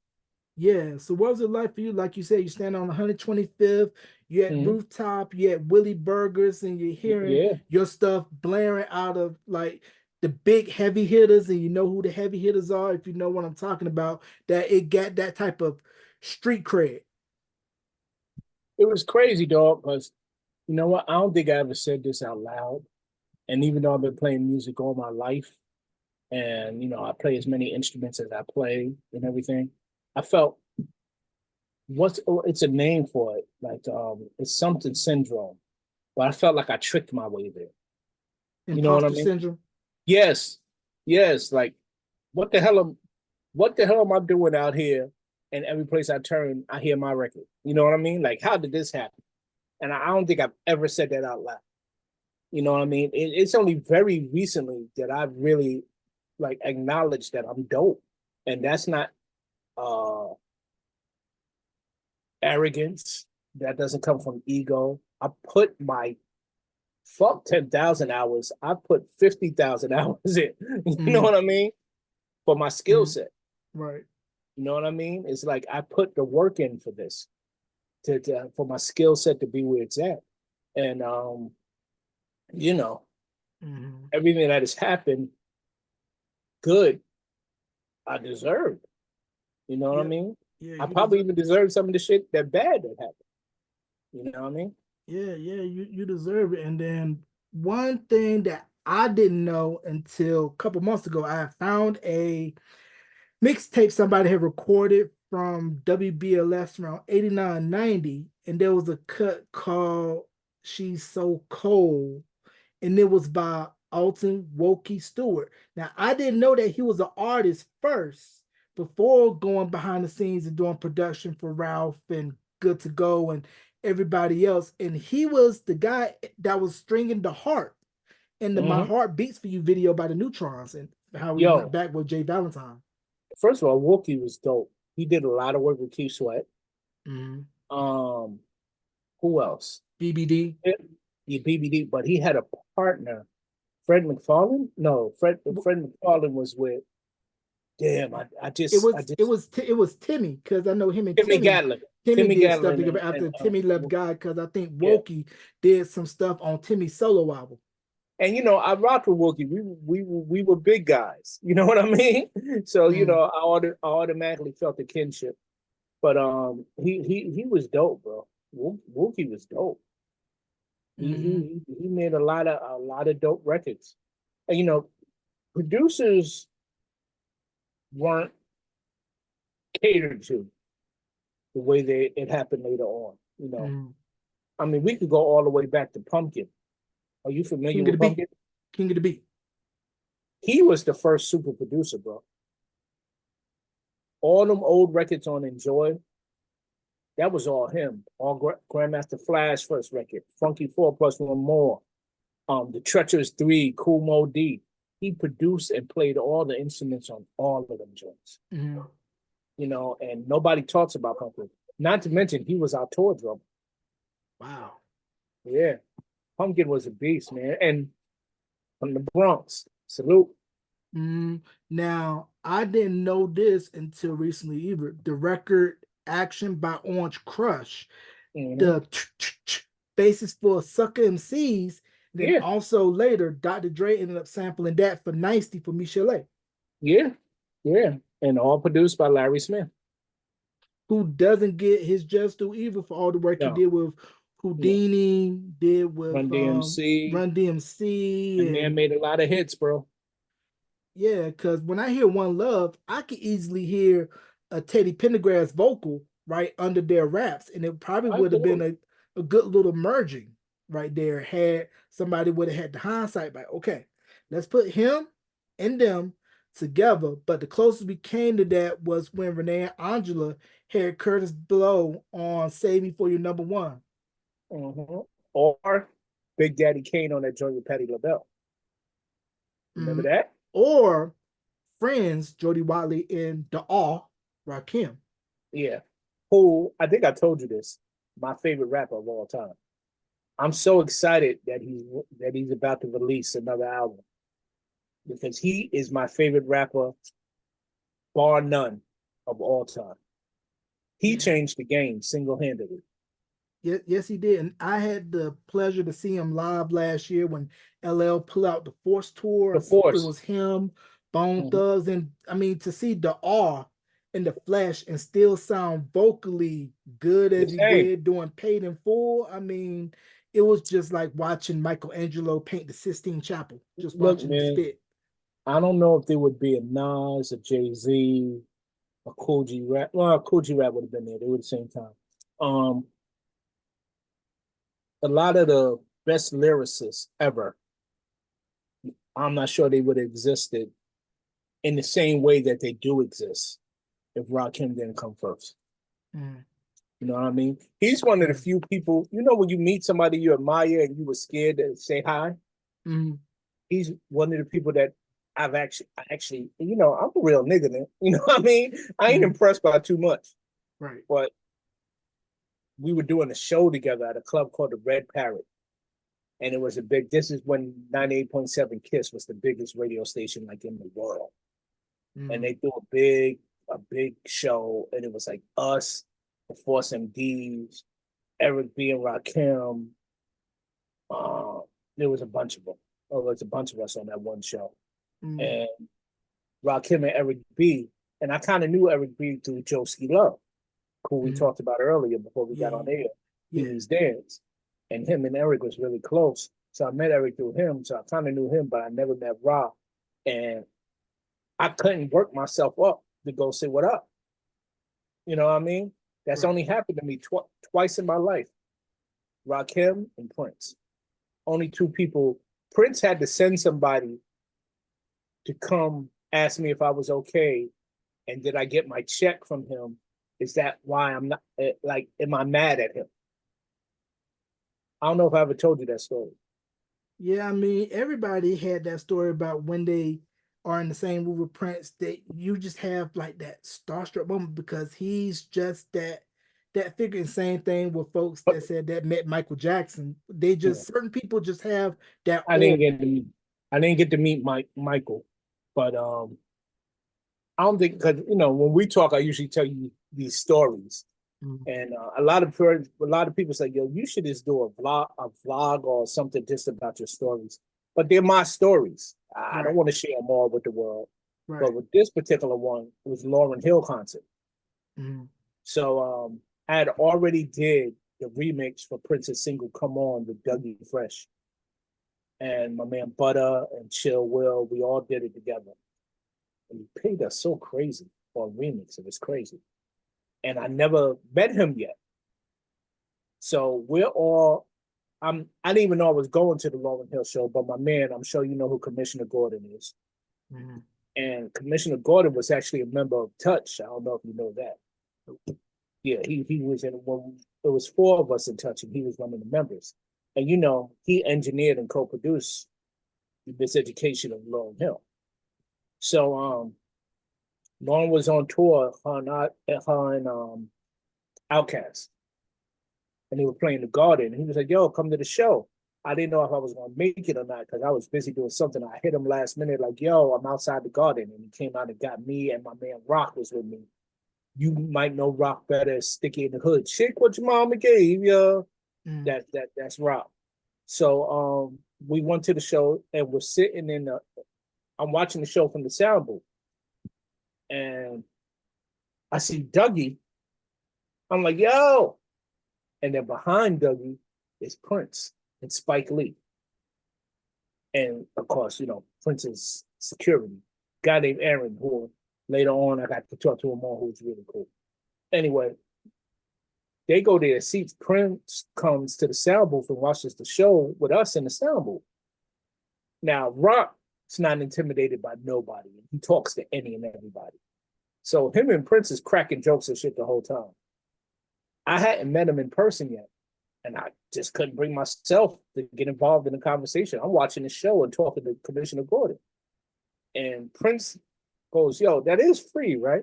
So what was it like for you? Like you said, you stand on 125th, you're at rooftop, you're at Willie Burgers, and you're hearing your stuff blaring out of like the big heavy hitters, and you know who the heavy hitters are, if you know what I'm talking about, that it got that type of street cred. It was crazy, dog, because you know what? I don't think I ever said this out loud. And even though I've been playing music all my life, and I play as many instruments as I play and everything, I felt it's a name for it, like it's something syndrome, but I felt like I tricked my way there. Imposter syndrome. Yes, like what the hell am I doing out here? And every place I turn, I hear my record. You know what I mean? Like, how did this happen? And I don't think I've ever said that out loud. You know what I mean? It's only very recently that I've really like acknowledged that I'm dope. And that's not uh arrogance. That doesn't come from ego. I put my fuck 10,000 hours. I put 50,000 hours in. You know Mm, what I mean? For my skill mm, set. right. You know what I mean? It's like I put the work in for this for my skill set to be where it's at. And you know, Mm, everything that has happened good, I deserved. You know what I yeah. mean? Yeah. I You probably deserve. even deserve some of the shit that bad that happened. You know what I mean? Yeah. Yeah. You deserve it. And then one thing that I didn't know until a couple months ago, I found a mixtape somebody had recorded from WBLS around 89, 90, and there was a cut called She's So Cold, and it was by Alton Wokey Stewart. Now, I didn't know that he was an artist first before going behind the scenes and doing production for Ralph and Good to Go and everybody else. And he was the guy that was stringing the heart in the My Mm-hmm. Heart Beats for You video by the Neutrons and how he went Yo, back with Jay Valentine. first of all, Wookie was dope. He did a lot of work with Keith Sweat. Mhm. Um, who else? BBD. Yeah, BBD, but he had a partner, Fred McFarlane. No, Fred McFarlane was with. Damn, It I was it just was it was Timmy because I know him and Timmy Timmy. Gatlin, Timmy Timmy did stuff Gatlin, together and after Timmy left God because I think yeah. Wokey did some stuff on Timmy's solo album. And you know, I rocked with Wookie. We were big guys. You know what I mean? So you Mm, know, I automatically felt the kinship. But he was dope, bro. Wookie was dope. mm, He made a lot of dope records. And you know, producers weren't catered to the way it happened later on. You know, mm. I mean, we could go all the way back to Pumpkin. Are you familiar King of the with Beat. Pumpkin? King of the Beat. He was the first super producer, bro. All them old records on Enjoy, that was all him. All Grandmaster Flash first record, Funky 4 plus one more, the Treacherous 3, Cool Mo D. He produced and played all the instruments on all of them joints. Mm. You know, and nobody talks about Pumpkin. Not to mention he was our tour drummer. Wow. Yeah. Pumpkin was a beast, man. And from the Bronx. Salute. Mm. Now I didn't know this until recently either. The record Action by Orange Crush, Mm-hmm. the basis for Sucker MCs. Then Yeah, also later, Dr. Dre ended up sampling that for Nicety for Michelle, yeah, yeah. And all produced by Larry Smith. who doesn't get his just due either for all the work he No, did with no. Houdini, did with Run DMC. Run DMC, And man and made a lot of hits, bro. yeah, because when I hear One Love, I could easily hear a Teddy Pendergrass vocal right under their raps, and it probably would have been Absolutely. a good little merging right there had somebody would have had the hindsight by okay, let's put him and them together. But the closest we came to that was when Renee and Angela had Curtis Blow on Save Me for Your Number One. Mm-hmm. Or Big Daddy Kane on that joint with Patti LaBelle. Remember Mhm. that? Or Friends, Jody Watley and the Awe, Rakim. Yeah. Who I think I told you this. My favorite rapper of all time. I'm so excited that he's about to release another album because he is my favorite rapper, bar none, of all time. He Yeah. changed the game single handedly. Yes, yes, he did. And I had the pleasure to see him live last year when LL pulled out the Force tour. The It Force. was him, Bone Mm-hmm. Thugs, and I mean to see the awe in the flesh and still sound vocally good The as he same. did doing Paid in Full. I mean, it was just like watching Michelangelo paint the Sistine Chapel, just Look, watching him man, spit. I don't know if there would be a Nas, a Jay Z, a Cool G Rap. Well, Cool G Rap would have been there. They were the same time. Um, a lot of the best lyricists ever. I'm not sure they would have existed in the same way that they do exist if Rakim didn't come first. Mm. You know what I mean? He's one of the few people, you know, when you meet somebody you admire and you were scared to say hi, Mm. he's one of the people that actually, you know, I'm a real nigga, man. You know what I mean? I ain't impressed by too much. Right. But we were doing a show together at a club called the Red Parrot. And it was this is when 98.7 Kiss was the biggest radio station like in the world. And they threw a big show, and it was like us, the Force MDs, Eric B and Rakim. There was a bunch of them. Oh, there was a bunch of us on that one show. And Rakim and Eric B. And I kind of knew Eric B through Joe Ski Love, who we talked about earlier before we got on air. He was dance. And him and Eric was really close. So I met Eric through him. So I kind of knew him, but I never met Rock. And I couldn't work myself up to go say what up. You know what I mean? That's only happened to me twice in my life. Rakim and Prince. Only two people. Prince had to send somebody to come ask me if I was okay. And did I get my check from him? Is that why I'm not, like, am I mad at him? I don't know if I ever told you that story. Yeah, I mean, everybody had that story about when they are in the same room with Prince, that you just have like that starstruck moment because he's just that figure. And same thing with folks that said that met Michael Jackson. They just certain people just have that. I didn't get to meet Michael, but I don't think, because you know, when we talk, I usually tell you these stories. And a lot of people say, "Yo, you should just do a vlog or something just about your stories." But they're my stories. I don't want to share them all with the world. But with this particular one, it was Lauryn Hill concert. So I had already did the remix for Prince's single "Come On" with Dougie Fresh, and my man Butter and Chill Will. We all did it together, and he paid us so crazy for a remix. It was crazy. And I never met him yet. So I didn't even know I was going to the Lauryn Hill show, but my man, I'm sure you know who Commissioner Gordon is. And Commissioner Gordon was actually a member of Touch. I don't know if you know that. Yeah, he was in when there was 4 of us in Touch, and he was one of the members. And you know, he engineered and co-produced the Miseducation of Lauryn Hill. So Lauren was on tour, her and Outkast, and they were playing the Garden. And he was like, "Yo, come to the show." I didn't know if I was gonna make it or not because I was busy doing something. I hit him last minute, like, "Yo, I'm outside the Garden," and he came out and got me, and my man Rock was with me. You might know Rock better as Sticky in the Hood. Shake what your mama gave you. That's Rock. So we went to the show and we're sitting in the. I'm watching the show from the sound booth. And I see Dougie. I'm like, "Yo." And then behind Dougie is Prince and Spike Lee. And of course, you know, Prince's security, guy named Aaron, who later on I got to talk to him more, who's really cool. Anyway, they go to their seats. Prince comes to the sound booth and watches the show with us in the sound booth. Now, Rock's not intimidated by nobody. He talks to any and everybody. So him and Prince is cracking jokes and shit the whole time. I hadn't met him in person yet, and I just couldn't bring myself to get involved in the conversation. I'm watching the show and talking to Commissioner Gordon. And Prince goes, "Yo, that is free, right?"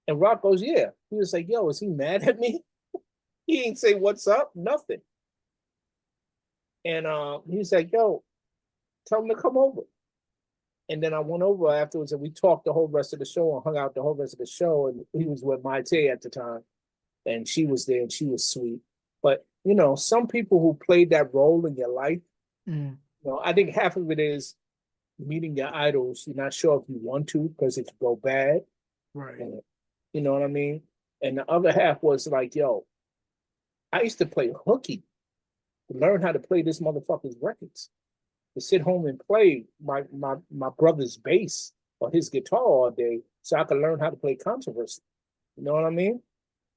And Rock goes, "Yeah." He was like, "Yo, is he mad at me?" He ain't say what's up, nothing. And he's like, "Yo, tell him to come over." And then I went over afterwards and we talked the whole rest of the show and hung out the whole rest of the show. And he was with Maite at the time. And she was there and she was sweet. But, you know, some people who played that role in your life, you know, I think half of it is meeting your idols. You're not sure if you want to because it could go bad. Right. And, you know what I mean? And the other half was like, "Yo, I used to play hooky to learn how to play this motherfucker's records. To sit home and play my brother's bass or his guitar all day so I could learn how to play Controversy." You know what I mean?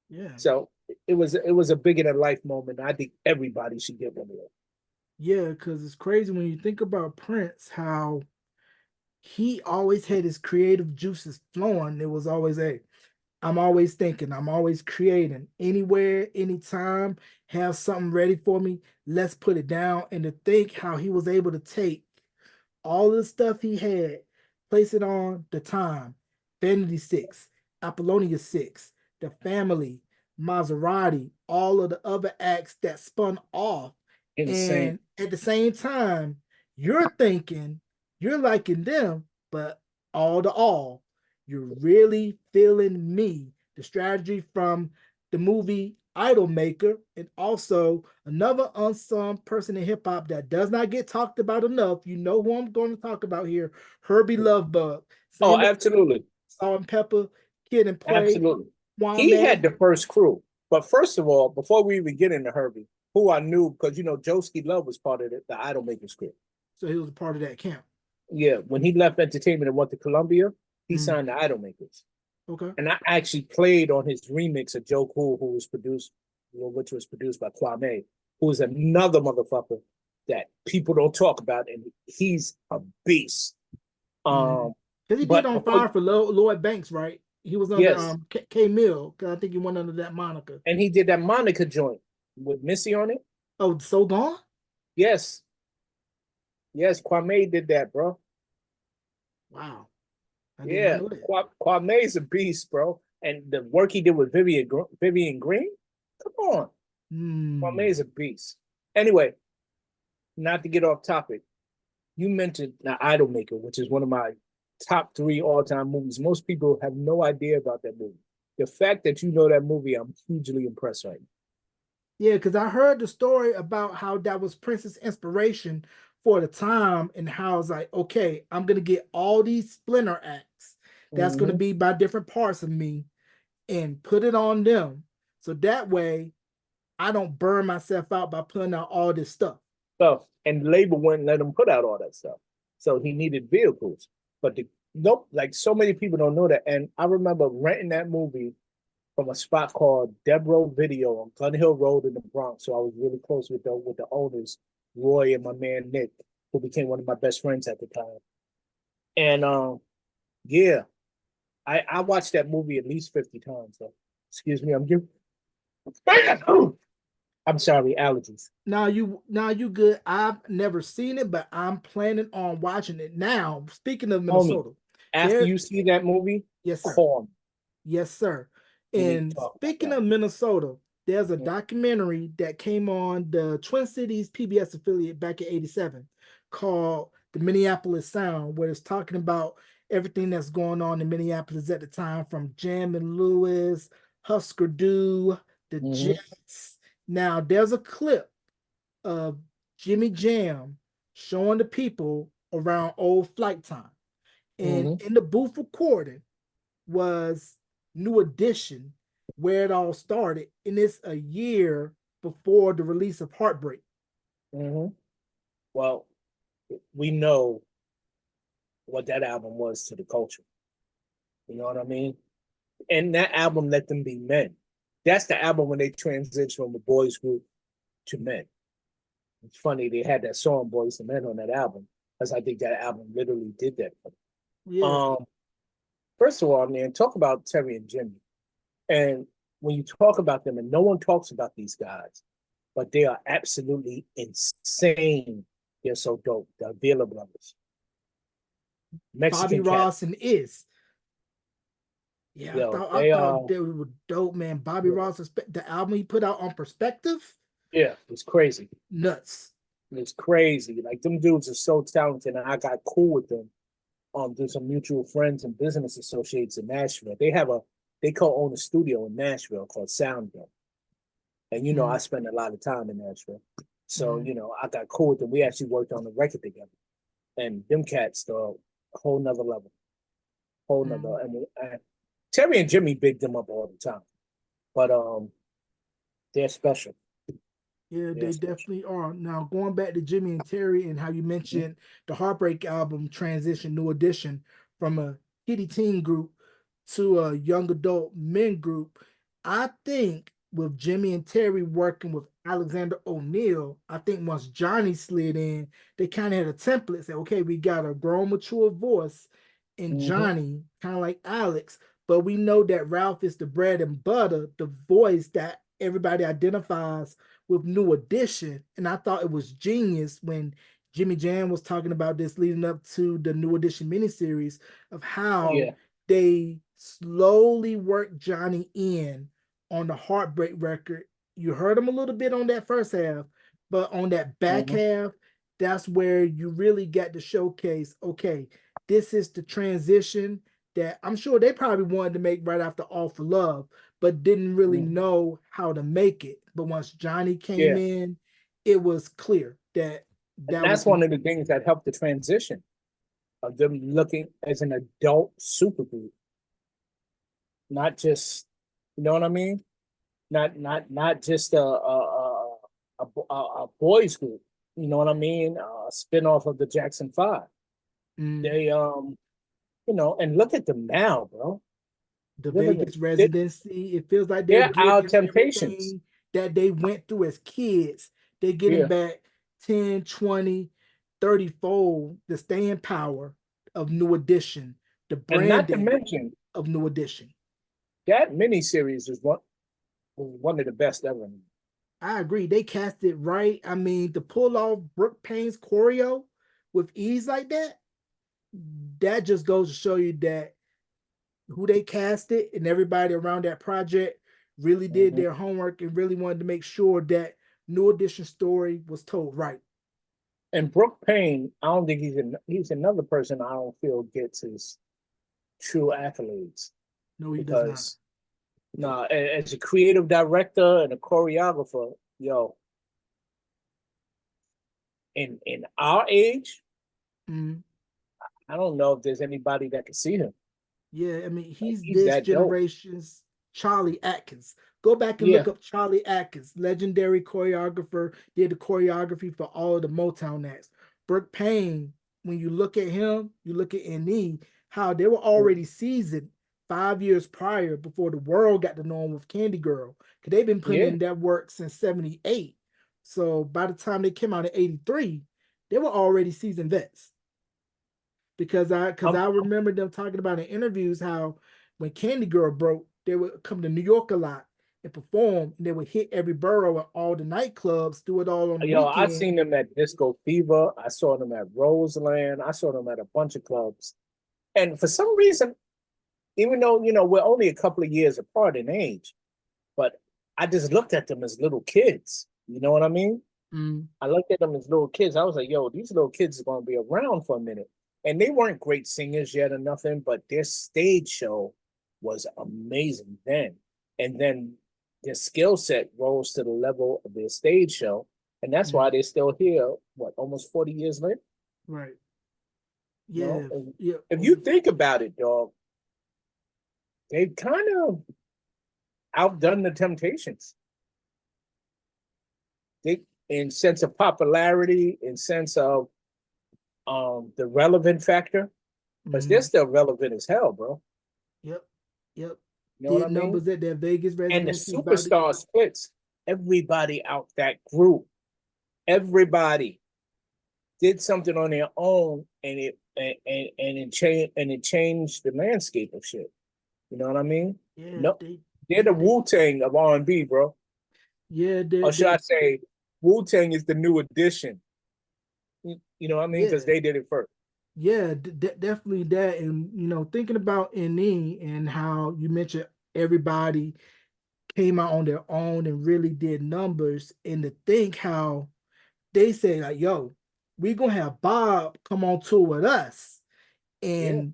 Yeah. So it was a bigger than life moment. I think everybody should get one of those. Yeah, because it's crazy when you think about Prince, how, he always had his creative juices flowing. It was always a I'm always thinking, I'm always creating anywhere, anytime, have something ready for me. Let's put it down. And to think how he was able to take all the stuff he had, place it on the time, Vanity Six, Apollonia Six, The Family, Maserati, all of the other acts that spun off. Insane. And at the same time, you're thinking, you're liking them, but all, you're really feeling me. The strategy from the movie Idolmaker, and also another unsung person in hip hop that does not get talked about enough. You know who I'm going to talk about here, Herbie Lovebug. Oh, Same absolutely. Salt and Pepper, Kid and Play, Absolutely. He had Kwame. the first crew. But first of all, before we even get into Herbie, who I knew, because Joski Love was part of the Idol Making script. So he was a part of that camp. Yeah, when he left entertainment and went to Columbia, he Mm. signed the Idol Makers. Okay. And I actually played on his remix of Joe Cool, which was produced by Kwame, who is another motherfucker that people don't talk about, and he's a beast. Because he did But on fire for Lloyd Banks, right? He was under yes, K Mill, because I think he went under that moniker. and he did that Monica joint with Missy on it. Oh, So Gone? Yes, yes, Kwame did that, bro. Wow. I did Yeah, not know that. Kwame's a beast, bro. And the work he did with Vivian Green, come on, Kwame's a beast. Anyway, not to get off topic, you mentioned The Idolmaker, which is one of my top 3 all-time movies. Most people have no idea about that movie. The fact that you know that movie, I'm hugely impressed right now. Yeah, because I heard the story about how that was Prince's inspiration for the time, and how it's like, okay, I'm gonna get all these splinter acts that's gonna be by different parts of me and put it on them. So that way I don't burn myself out by putting out all this stuff. And the label wouldn't let him put out all that stuff. So he needed vehicles. But nope, like so many people don't know that. And I remember renting that movie from a spot called Debro Video on Gun Hill Road in the Bronx. So I was really close with the owners, Roy and my man Nick, who became one of my best friends at the time. And yeah, I watched that movie at least 50 times. So excuse me, I'm sorry, allergies. Now you good. I've never seen it, but I'm planning on watching it now. Speaking of Minnesota, Homie, after you see that movie, yes, sir. call me. Yes, sir. And speaking of Minnesota, there's a documentary that came on the Twin Cities PBS affiliate back in '87 called The Minneapolis Sound, where it's talking about everything that's going on in Minneapolis at the time, from Jam and Lewis, Husker Du, the Jets. Now, there's a clip of Jimmy Jam showing the people around old Flight Time. And in the booth recording was New Edition, where it all started, and it's a year before the release of Heartbreak. Well, we know what that album was to the culture. You know what I mean? And that album let them be men. That's the album when they transitioned from a boys group to men. It's funny they had that song "Boys and Men" on that album, because I think that album literally did that for them. Yeah. First of all, man, talk about Terry and Jimmy. And when you talk about them, and no one talks about these guys, but they are absolutely insane. They're so dope. The Avila Brothers. Mexican Bobby Ross and Is. Yeah, I thought they were dope, man. Bobby Ross, the album he put out on Perspective. Yeah, it's crazy. Nuts. It's crazy. Like, them dudes are so talented, and I got cool with them. There's some mutual friends and business associates in Nashville. They co-own a studio in Nashville called Soundgarden. And I spend a lot of time in Nashville. So, I got cool with them. We actually worked on a record together. And them cats, though, a whole nother level. And Terry and Jimmy big them up all the time. But they're special. Yeah, they definitely are. Now, going back to Jimmy and Terry and how you mentioned the Heartbreak album transition, New Edition, from a kiddie teen group to a young adult men group, I think with Jimmy and Terry working with Alexander O'Neal, I think once Johnny slid in, they kind of had a template. Say, okay, we got a grown, mature voice in Hmm. Johnny, kind of like Alex, but we know that Ralph is the bread and butter, the voice that everybody identifies with New Edition. And I thought it was genius when Jimmy Jam was talking about this leading up to the New Edition miniseries of how Yeah, they slowly worked Johnny in on the Heartbreak record. You heard him a little bit on that first half, but on that back hmm, half, that's where you really got to showcase, okay, this is the transition that I'm sure they probably wanted to make right after All for Love, but didn't really hmm, know how to make it. But once Johnny came yeah. in, it was clear that And that was that's one of the things that helped the transition of them looking as an adult supergroup, not just, you know what I mean? Not just a boys group. You know what I mean? A spinoff of the Jackson Five. mm, They and look at them now, bro. the Look at them. Vegas residency. It feels like they're They're our getting temptations. everything that they went through as kids. They're getting Yeah, back 10, 20, 30 fold the staying power of New Edition, the and not to branding mention of New Edition. that miniseries is one of the best ever. I agree. They cast it right. I mean, to pull off Brooke Payne's choreo with ease like that, that just goes to show you that who they casted and everybody around that project really did Mhm. their homework and really wanted to make sure that New Edition story was told right. And Brooke Payne, I don't think he's another person I don't feel gets his true accolades No, he does not. because nah, as a creative director and a choreographer, yo, in our age, Mm, I don't know if there's anybody that can see him. yeah, I mean, Like he's he's this that dope. generation's Charlie Atkins. Go back and look Yeah, up Charlie Atkins, legendary choreographer, did the choreography for all of the Motown acts. Brooke Payne, when you look at him, you look at NE, how they were already seasoned 5 years prior before the world got to know him with Candy Girl. Because they've been putting yeah. in that work since 78. So by the time they came out in 83, they were already seasoned vets because I'm I remember them talking about in interviews how when Candy Girl broke, they would come to New York a lot and perform, and they would hit every borough and all the nightclubs, do it all on the Yo, I weekend. seen them at Disco Fever. I saw them at Roseland. I saw them at a bunch of clubs. And for some reason, even though we're only a couple of years apart in age, but I just looked at them as little kids. You know what I mean? Mm, I looked at them as little kids. I was like, yo, these little kids are going to be around for a minute. And they weren't great singers yet or nothing, but their stage show was amazing then. And then their skill set rose to the level of their stage show. And that's why mm, they're still here, what, almost 40 years later? right. You know? Yeah. And Yeah. if you think about it, dog, they've kind of outdone the Temptations. They, in sense of popularity, in sense of the relevant factor, because they're Mm, still relevant as hell, bro. yep. Yep. You know what I Did mean? numbers at their Vegas And the residency about it. superstar splits. Everybody out that group, everybody did something on their own, and it changed the landscape of shit. You know what I mean? Yeah. No, they're the They Wu Tang of R&B, bro. yeah, Or should I say, Wu Tang is the New Edition. You know what I mean? Because yeah. they did it first. Yeah, definitely that. And thinking about NE and how you mentioned everybody came out on their own and really did numbers, and to think how they say like, "Yo, we gonna have Bob come on tour with us," Yeah, and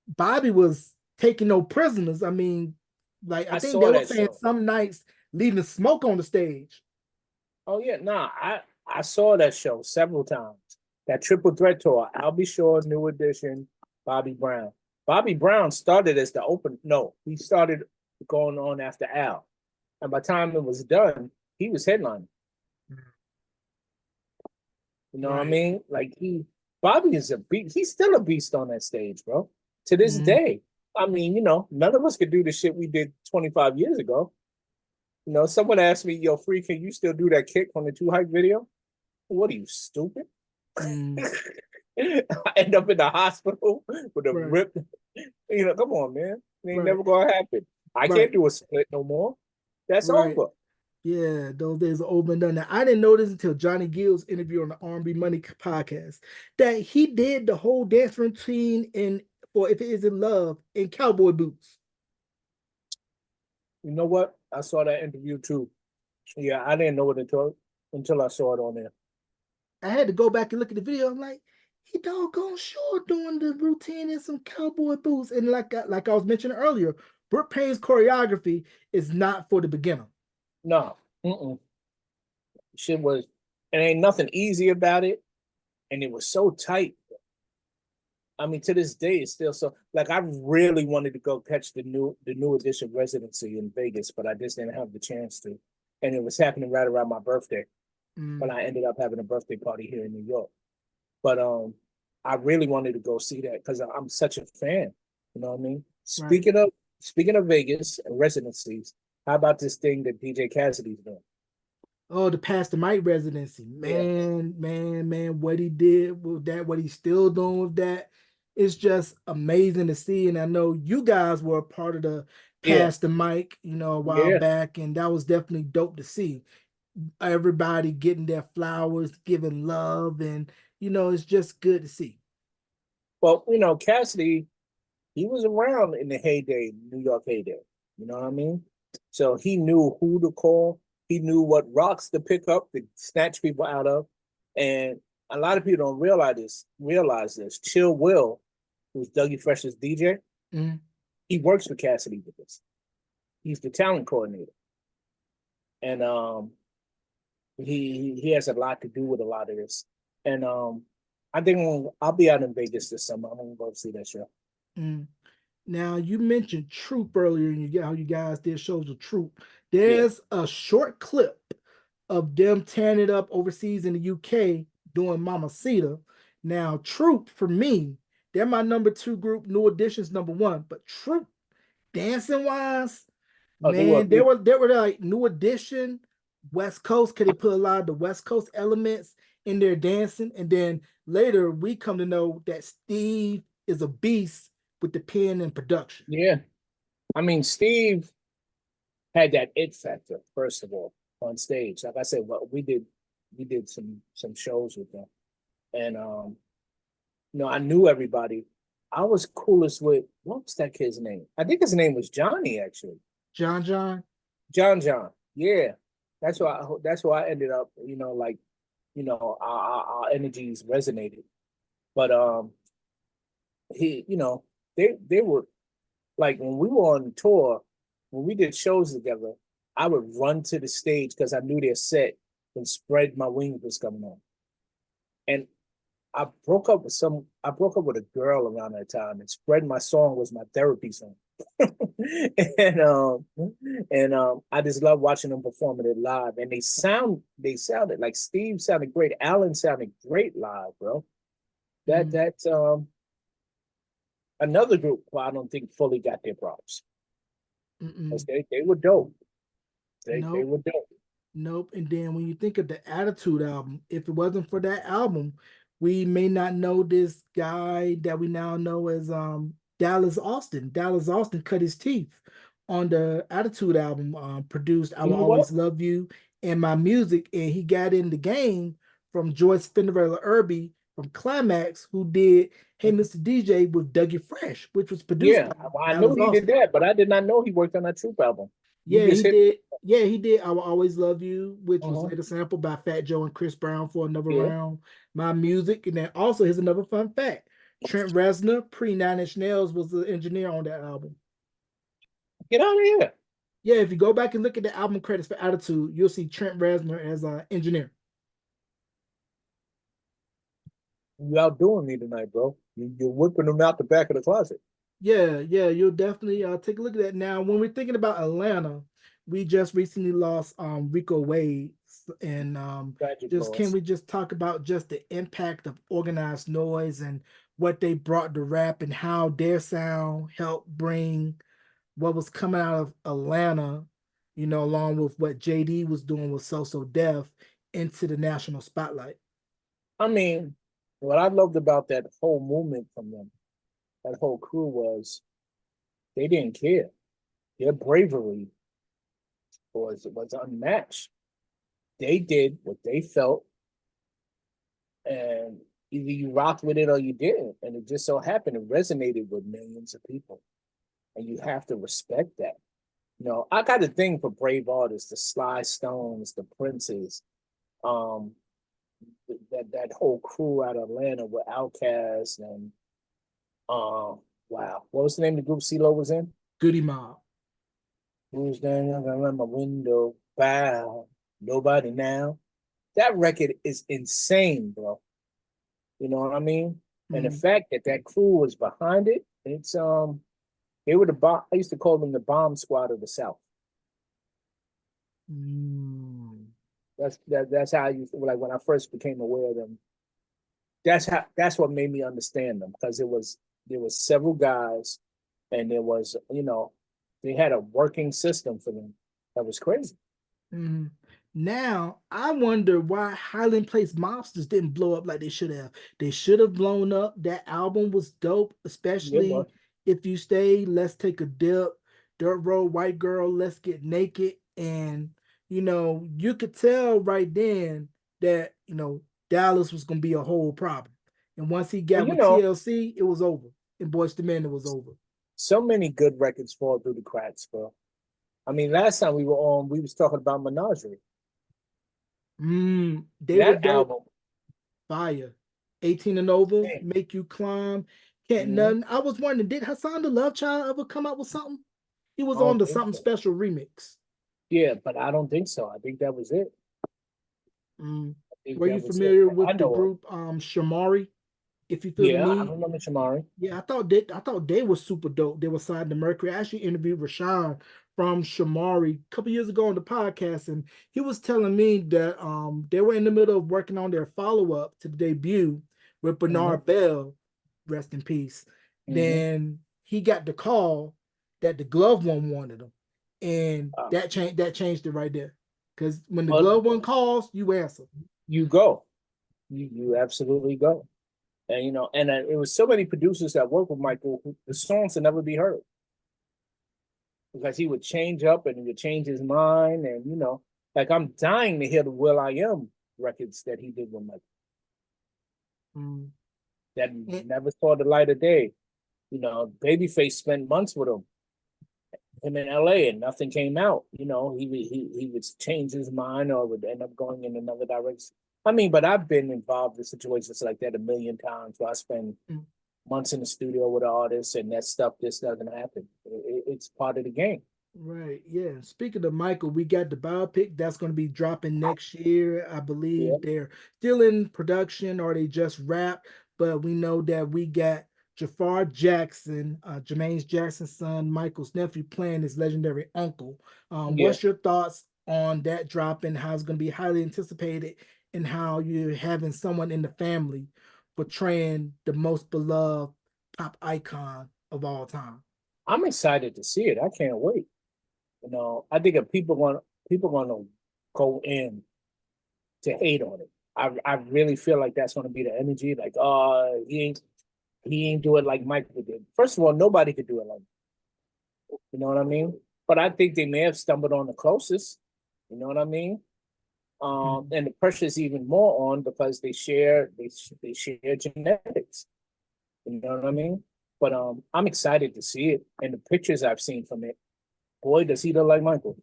Bobby was taking no prisoners. I mean, like I I think they saw were that saying show. some nights leaving smoke on the stage. Oh yeah, nah, I saw that show several times. That triple threat tour. Albie Shore, New Edition, Bobby Brown. Bobby Brown started as the open. No, he started going on after Al, and by the time it was done, he was headlining. You know what I Right. mean? Like Bobby is a beast. He's still a beast on that stage, bro. To this Mhm. day. I mean, none of us could do the shit we did 25 years ago. You know, someone asked me, "Yo, Free, can you still do that kick on the Two Hype video?" What are you, stupid? Mm, I end up in the hospital with a right, rip. You know, come on, man. It ain't right, never gonna happen. I right, can't do a split no more. That's right. over. Yeah, those days are over and done. Now, I didn't know this until Johnny Gill's interview on the R&B Money podcast that he did the whole dance routine in for If It Isn't Love in cowboy boots. You know what? I saw that interview too. Yeah, I didn't know it until I saw it on there. I had to go back and look at the video. I'm like, he doggone sure doing the routine in some cowboy boots. And like I was mentioning earlier, Brooke Payne's choreography is not for the beginner. No, mm-mm. Shit was, and ain't nothing easy about it, and it was so tight. I mean, to this day, it's still so. Like, I really wanted to go catch the new edition residency in Vegas, but I just didn't have the chance to, and it was happening right around my birthday. But Mm, I ended up having a birthday party here in New York. But I really wanted to go see that because I'm such a fan. You know what I mean? right. Speaking of Vegas and residencies, how about this thing that DJ Cassidy's doing? Oh, the Pastor Mike residency. Yeah, Man, what he did with that, what he's still doing with that, it's just amazing to see. And I know you guys were a part of the yeah, Pastor Mike, a while yeah. back, and that was definitely dope to see. Everybody getting their flowers, giving love, and it's just good to see. Well, Cassidy, he was around in the heyday, New York heyday. You know what I mean? So he knew who to call. He knew what rocks to pick up to snatch people out of. And a lot of people don't realize this. Chill Will, who's Dougie Fresh's DJ, Mm, he works for Cassidy with this. He's the talent coordinator. And he has a lot to do with a lot of this. And I think I'll be out in Vegas this summer. I'm gonna go see that show. mm. Now you mentioned Troop earlier, and how you guys did shows with Troop. Yeah. There's a short clip of them tearing it up overseas in the UK doing Mamacita. Now Troop for me, they're my number two group. New Edition's number one, but Troop dancing wise, Oh, they were man, they were like New Edition, West Coast. Could they put a lot of the West Coast elements in their dancing? And then later we come to know that Steve is a beast with the pen and production. yeah. I mean, Steve had that it factor, first of all, on stage. Like I said, what we did some shows with them. And I knew everybody. I was coolest with what was that kid's name? I think his name was Johnny, actually. John. John. Yeah. That's why I ended up, like, our energies resonated. But he, they were like when we were on tour, when we did shows together, I would run to the stage because I knew their set and Spread My Wings was coming on. And I broke up with a girl around that time, and Spread My Song was my therapy song. and I just love watching them performing it live. And they sounded like Steve sounded great. Alan sounded great live, bro. That Mm, that another group who I don't think fully got their props. Because mm-mm. they were dope. They Nope. were dope. Nope. And then when you think of the Attitude album, if it wasn't for that album, we may not know this guy that we now know as Dallas Austin. Dallas Austin cut his teeth on the Attitude album, produced I You Will know what? Always Love You and My Music, and he got in the game from Joyce Cinderella Irby from Climax, who did Hey Mr. DJ with Dougie Fresh, which was produced Yeah, by well, I know Dallas he did Austin. that, but I did not know he worked on that Troop album. You Yeah, just he hit. did. Yeah, he did. I Will Always Love You, which was Uh-huh. later sampled by Fat Joe and Chris Brown for Another Yeah, Round. My Music. And then also, here's another fun fact: Trent Reznor, pre Nine Inch Nails, was the engineer on that album. get out of here. Yeah, if you go back and look at the album credits for Attitude, you'll see Trent Reznor as an engineer. You outdoing me tonight, bro. You're whipping them out the back of the closet. Yeah, you'll definitely take a look at that. Now, when we're thinking about Atlanta, we just recently lost Rico Wade, and Tragic just can loss. we just talk about just the impact of organized noise and what they brought to rap and how their sound helped bring what was coming out of Atlanta along with what JD was doing with So So Def into the national spotlight. I mean, what I loved about that whole movement from them, that whole crew was they didn't care. Their bravery was unmatched. They did what they felt, and either you rocked with it or you didn't. And it just so happened it resonated with millions of people. And you have to respect that. I got a thing for brave artists, the Sly Stones, the Princes, um, that whole crew out of Atlanta with Outkast and wow, what was the name of the group CeeLo was in? Goody Mob. Who's there? Around my window, bow, nobody now. That record is insane, bro. You know what I mean? And the Mm, fact that that crew was behind it, it's they were the bomb. I used to call them the bomb squad of the South. mm, That's how I used to, like when I first became aware of them. That's what made me understand them because there was several guys and there was they had a working system for them that was crazy. mm. Now I wonder why Highland Place Mobsters didn't blow up like they should have. They should have blown up. That album was dope, Yeah, especially well, if you stay. Let's take a dip. Dirt Road White Girl. Let's get naked. And you could tell right then that Dallas was gonna be a whole problem. And once he well, got with TLC, it was over. And Boyz II Men, it was over. so many good records fall through the cracks, bro. I mean, last time we were on, we was talking about Menagerie. They were That dope. album, Fire. 18 and over, man. make you climb. Can't Mhm. nothing. I was wondering, did Hassan the Love Child ever come out with something? He I was on don't the think something so. special remix. Yeah, but I don't think so. I think that was it. Mm. I think Were that you was it. familiar I with the know of. group Shamari? If you feel the Yeah, I need. remember Shamari. Yeah, I thought they were super dope. They were signed to Mercury. I actually interviewed Rashawn from Shamari a couple years ago on the podcast, and he was telling me that they were in the middle of working on their follow-up to the debut with Hmm. Bernard Bell, rest in peace. Hmm. Then he got the call that the Glove One wanted him, and Uh, that changed it right there. Because when the but Glove One calls, you answer. you go. You absolutely go. And it was so many producers that worked with Michael who the songs would never be heard because he would change up and he would change his mind. And like I'm dying to hear the Will I Am records that he did with Michael Mm. that And, never saw the light of day. Babyface spent months with him in LA and nothing came out. He would change his mind or would end up going in another direction. I mean, but I've been involved in situations like that a million times where I spend mm. months in the studio with an artist and that stuff just doesn't happen. It's part of the game. Right. Yeah. Speaking of Michael, we got the biopic that's going to be dropping next year. I Yeah. believe they're still in production or they just wrapped, but we know that we got Jafar Jackson, Jermaine Jackson's son, Michael's nephew, playing his legendary uncle. Yeah. What's your thoughts on that drop and how it's going to be highly anticipated and how you're having someone in the family portraying the most beloved pop icon of all time? I'm excited to see it. I can't wait. I think if people gonna go in to hate on it. I really feel like that's gonna be the energy. Like, he ain't do it like Michael did. First of all, nobody could do it like you know what I mean? But I think they may have stumbled on the closest. You know what I mean? Mhm. And the pressure is even more on because they share genetics. You know what I mean? But I'm excited to see it, and the pictures I've seen from it. Boy, does he look like Michael?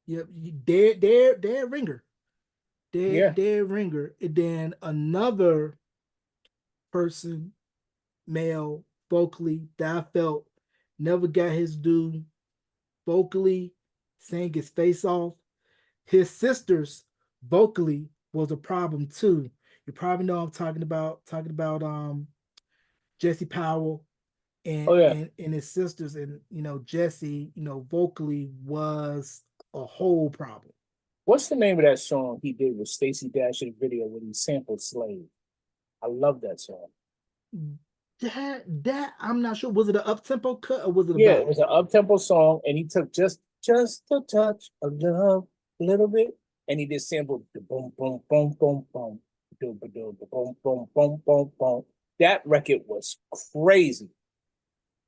Yep, they're ringer. Yeah. They're ringer. And then another person, male, vocally, that I felt never got his due vocally, sang his face off. His sisters vocally was a problem too. You probably know I'm talking about Jesse Powell and Oh yeah. and and his sisters, and Jesse, vocally was a whole problem. What's the name of that song he did with Stacey Dash in the video when he sampled Slave? I love that song. That I'm not sure. Was it an up tempo cut or was it a Yeah, it ballad? was an up tempo song, and he took just just a touch of love, a little bit. And he did sample the boom, boom, boom, boom, boom, boom, boom, boom, boom, boom, boom, boom. That record was crazy.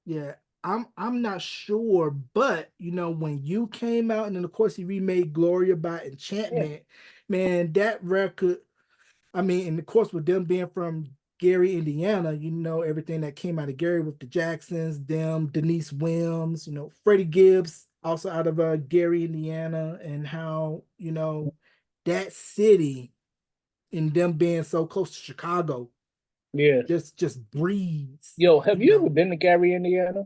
Yeah, I'm not sure, but you know, when you came out and then of course he remade Gloria by Yeah, Enchantment, man, that record, I mean, and of course with them being from Gary, Indiana, you know, everything that came out of Gary with the Jacksons, them, Denise Williams, you know, Freddie Gibbs, also out of Gary, Indiana, and how, you know, that city and them being so close to Chicago yeah. just breathes, Yo, have you you ever know. been to Gary, Indiana?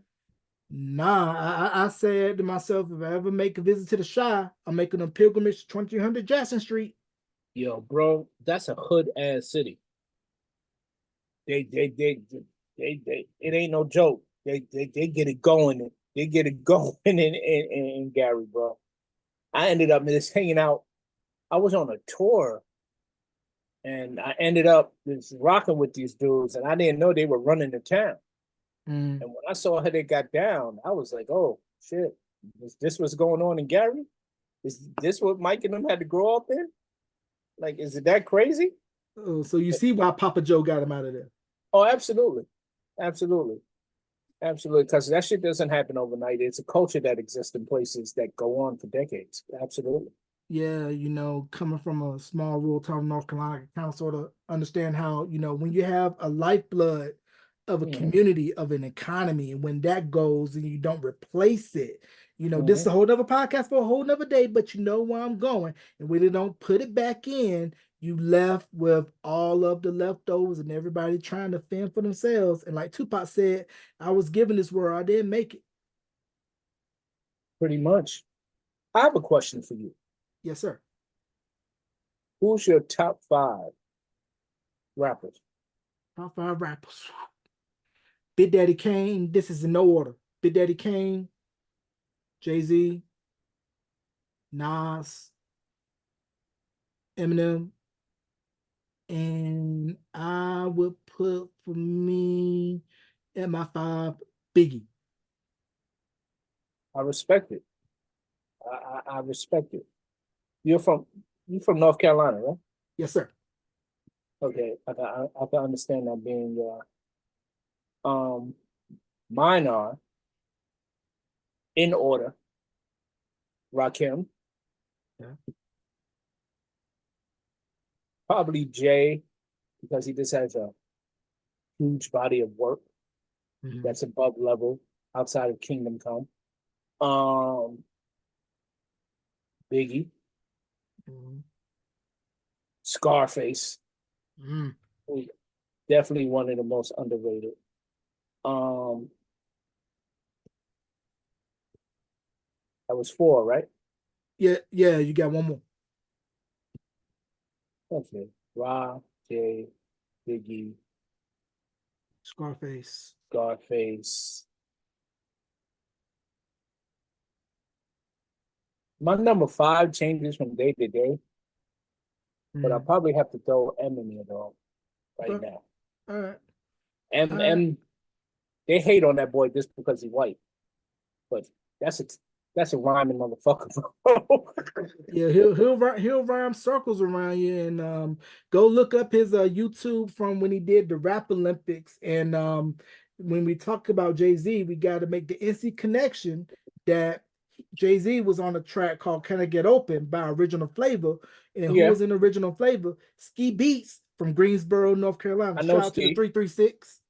Nah, I said to myself, if I ever make a visit to the Shy, I'm making a pilgrimage to 2300 Jackson Street. Yo, bro, that's a hood ass city. They, they, they, it ain't no joke. They get it going. They get it going in Gary, bro. I ended up just hanging out. I was on a tour and I ended up just rocking with these dudes, and I didn't know they were running the town. Mm. And when I saw how they got down, I was like, "Oh shit, is this what's going on in Gary? Is this what Mike and them had to grow up in? Like, is it that crazy?" Oh, so you see why Papa Joe got him out of there. Oh, absolutely, absolutely, absolutely. Because that shit doesn't happen overnight. It's a culture that exists in places that go on for decades. Absolutely. Yeah, you know, coming from a small rural town in North Carolina, I can kind of sort of understand how, you know, when you have a lifeblood of a Mm-hmm. community, of an economy, and when that goes and you don't replace it, you know, this is Mm-hmm. a whole nother podcast for a whole nother day, but you know where I'm going. And when they don't put it back in, you left with all of the leftovers and everybody trying to fend for themselves. And like Tupac said, I was given this world, I didn't make it. Pretty much. I have a question for you. Yes, sir. Who's your top five rappers? Top five rappers. Big Daddy Kane, this is in no order. Big Daddy Kane, Jay-Z, Nas, Eminem, and I would put for me at my five, Biggie. I respect it. I respect it. You're from you from North Carolina, right? Yes, sir. Okay, I can understand that being your mine are in order. Rakim, Yeah. probably Jay, because he just has a huge body of work Mhm. that's above level outside of Kingdom Come. Um, Biggie, Mhm. Scarface, Mhm. definitely one of the most underrated. Um, that was four, right? Yeah, yeah, you got one more. Okay, Ra, Jay, Biggie, Scarface. Scarface. My number five changes from day to day, but I Mm. probably have to throw M in there though right Okay. now. All right. All M right. M they hate on that boy just because he's white, but that's a that's a rhyming motherfucker, bro. Yeah, he'll rhyme circles around you and go look up his YouTube from when he did the Rap Olympics and when we talk about Jay-Z, we got to make the instant connection that Jay-Z was on a track called Can I Get Open by Original Flavor, and who Yeah, was in Original Flavor? Ski Beats from Greensboro, North Carolina. I know Shout out to the Ski. 336.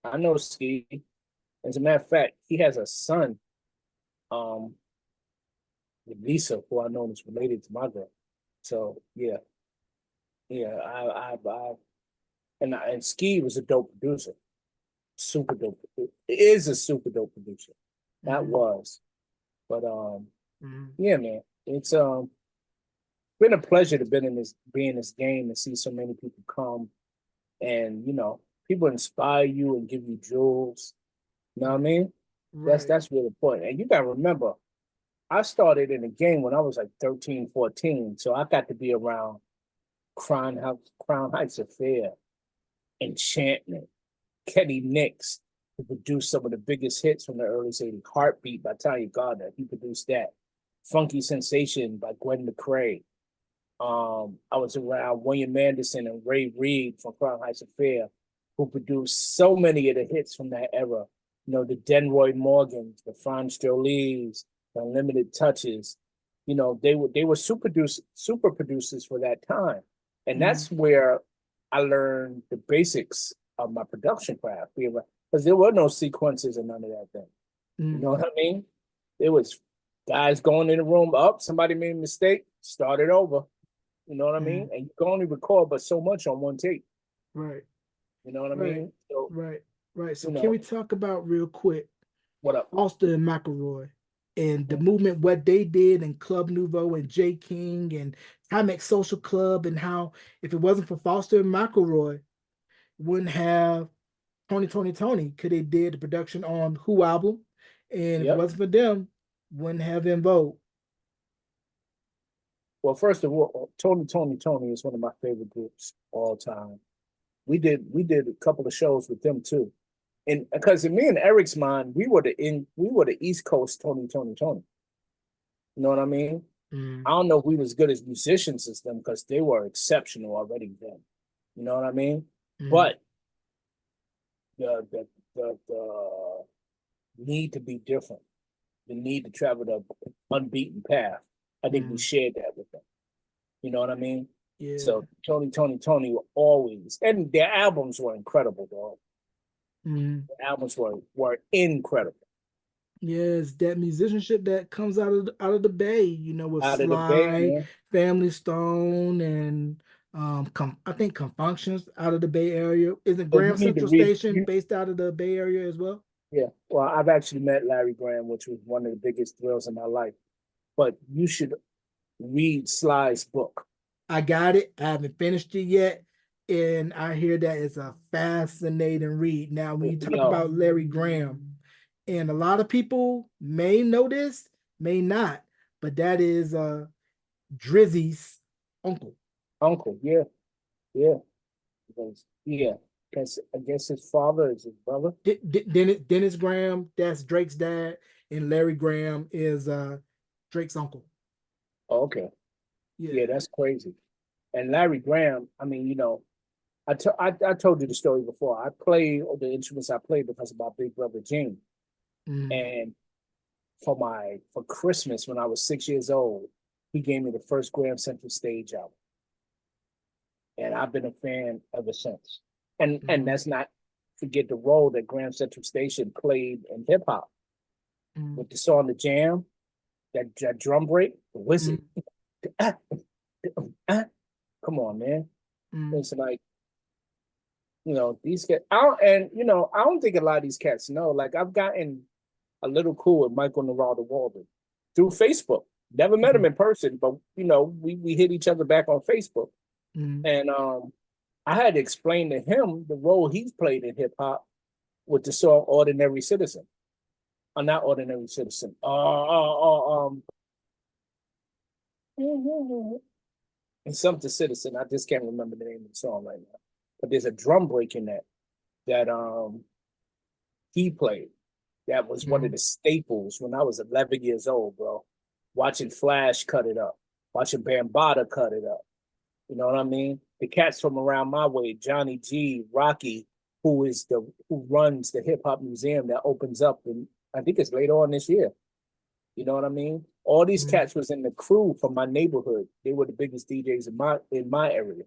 I know Ski. As a matter of fact, he has a son, um, with Lisa, who I know is related to my girl. So yeah, yeah, and Ski was a dope producer, super dope. Is a super dope producer. That Mm-hmm. was, but Mm-hmm. yeah, man, it's been a pleasure to be in this game and see so many people come and people inspire you and give you jewels. You know what I mean? Right. That's really important. And you gotta remember, I started in the game when I was like 13, 14. So I got to be around Crown Heights Affair, Enchantment, Kenny Nicks, He produced some of the biggest hits from the early 80s. Heartbeat by Tanya Gardner. He produced that. Funky Sensation by Gwen McCrae. I was around William Anderson and Ray Reid from Crown Heights Affair, who produced so many of the hits from that era. You know, the Denroy Morgans, the Franz Jolies, the Unlimited Touches. You know, they were super producers for that time. And that's where I learned the basics of my production craft. Because there were no sequences and none of that thing. You know what I mean? It was guys going in the room, somebody made a mistake, start it over. You know what I mean? And you can only record but so much on one tape. Right. You know what I mean? So, right. So can we talk about real quick what up? Foster and McElroy and the movement, what they did in Club Nouveau and J. King and Timex Social Club, and how if it wasn't for Foster and McElroy, wouldn't have Tony, because they did the production on Who album, and if it wasn't for them, wouldn't have En Vogue. Well, first of all, Tony is one of my favorite groups all time. We did a couple of shows with them too, and because in me and Eric's mind, we were the East Coast Tony. You know what I mean? I don't know if we was good as musicians as them because they were exceptional already then. You know what I mean? But the need to be different, the need to travel the unbeaten path, I think we shared that with them. You know what I mean? Yeah. So Tony were always, and their albums were incredible, dog. The albums were incredible. Yes, that musicianship that comes out of the Bay, you know, with Sly, Family Stone, and I think Confunctions out of the Bay Area. Isn't Graham Central Station based out of the Bay Area as well? Yeah. Well, I've actually met Larry Graham, which was one of the biggest thrills in my life. But you should read Sly's book. I got it. I haven't finished it yet. And I hear that it's a fascinating read. Now, when you talk about Larry Graham, and a lot of people may know this, may not, but that is Drizzy's uncle. Yeah. Because I guess his father is his brother. Dennis Graham, that's Drake's dad, and Larry Graham is Drake's uncle. Oh, okay. Yeah, that's crazy. And Larry Graham, I mean, you know, I told you the story before. I play the instruments I play because of my big brother Gene. And for Christmas when I was 6 years old, he gave me the first Graham Central Stage album. And I've been a fan ever since. And that's not forget the role that Graham Central Station played in hip hop. With the song The Jam, that drum break, the whistle. Come on, man. It's like, you know, these cats, I don't think a lot of these cats know. Like, I've gotten a little cool with Michael Narada Walden through Facebook. Never met him in person, but you know, we hit each other back on Facebook. And I had to explain to him the role he's played in hip hop with the song Ordinary Citizen. Not Ordinary Citizen. And something Citizen. I just can't remember the name of the song right now. But there's a drum break in that he played. That was one of the staples when I was 11 years old, bro. Watching Flash cut it up, watching Bambaataa cut it up. You know what I mean? The cats from around my way, Johnny G, Rocky, who runs the hip hop museum that opens up, and I think it's later on this year. You know what I mean? All these cats was in the crew from my neighborhood. They were the biggest DJs in my area.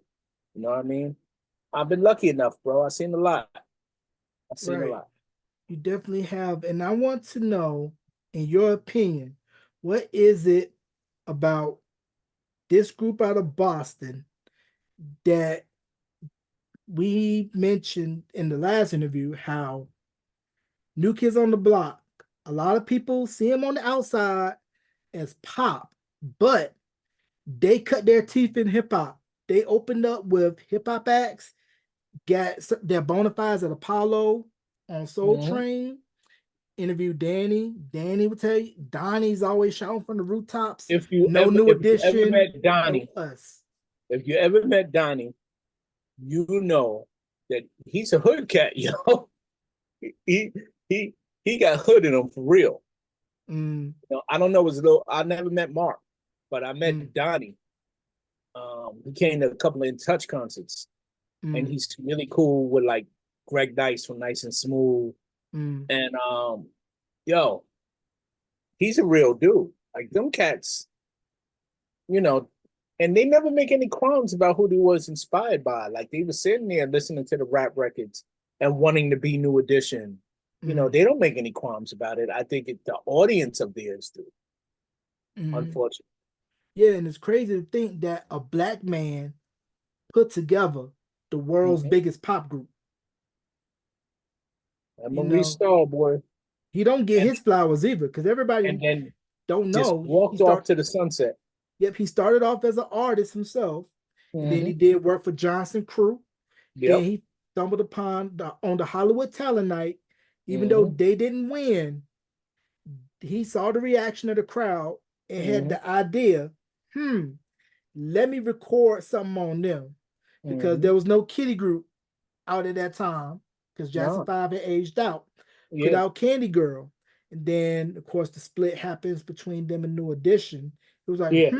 You know what I mean? I've been lucky enough, bro. I've seen a lot. A lot. You definitely have. And I want to know, in your opinion, what is it about this group out of Boston that we mentioned in the last interview, how New Kids on the Block, a lot of people see them on the outside as pop, but they cut their teeth in hip hop. They opened up with hip hop acts, got their bona fides at Apollo, on Soul Train, interviewed Danny. Danny would tell you, Donnie's always shouting from the rooftops. If you ever met Donnie, if you ever met Donnie, you know that he's a hood cat, yo. he he he got hood in him for real. Mm, I don't know his little. I never met Mark, but I mm, met Donnie. He came to a couple of In Touch concerts, and mm, he's really cool with like Greg Nice from Nice and Smooth, mm, and yo, he's a real dude. Like them cats, you know, and they never make any qualms about who they was inspired by. Like they were sitting there listening to the rap records and wanting to be New Edition. mm, They don't make any qualms about it. I think the audience of theirs do, mm. unfortunately. Yeah, and it's crazy to think that a black man put together the world's Mm-hmm. biggest pop group. And You Maurice know, Starr, boy, he don't get and his flowers either, because everybody then don't just know he walked off start. to the sunset. Yep, he started off as an artist himself, and then he Mm-hmm. did work for Johnson Crew. Then Yep. he stumbled upon on the Hollywood Talent Night. Even though Mm-hmm. they didn't win, he saw the reaction of the crowd and had Mm-hmm. the idea, hmm, let me record something on them, because Mm-hmm. there was no kiddie group out at that time because Jackson No. 5 had aged out. Put Yeah. out Candy Girl. And then, of course, the split happens between them and New Edition. It was like, Yeah.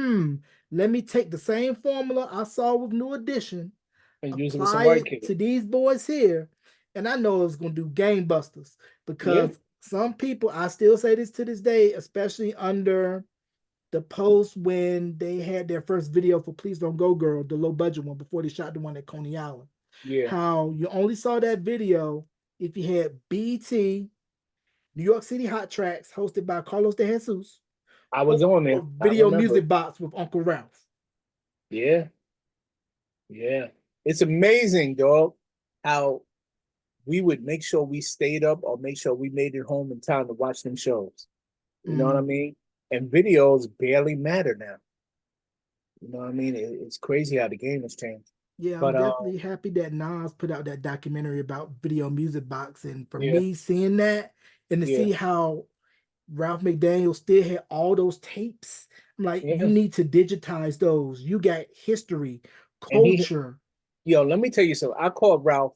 let me take the same formula I saw with New Edition, And use it with some apply white it kids. to these boys here. And I know it's going to do gangbusters, Yeah. because some people, I still say this to this day, especially under the post when they had their first video for Please Don't Go Girl, the low budget one, before they shot the one at Coney Island. Yeah. How you only saw that video if you had BT, New York City Hot Tracks, hosted by Carlos De Jesus, I was or, on there. or I Video remember. Music Box with Uncle Ralph. Yeah. Yeah. It's amazing, dog, how we would make sure we stayed up or make sure we made it home in time to watch them shows. You know what I Mm. mean? And videos barely matter now. You know what I mean? It's crazy how the game has changed. Yeah, I'm But definitely happy that Nas put out that documentary about Video Music Box. And for yeah, me, seeing that and to yeah, see how Ralph McDaniel still had all those tapes, I'm like, you yeah. need to digitize those. You got history, And he, culture. yo, let me tell you something. I called Ralph.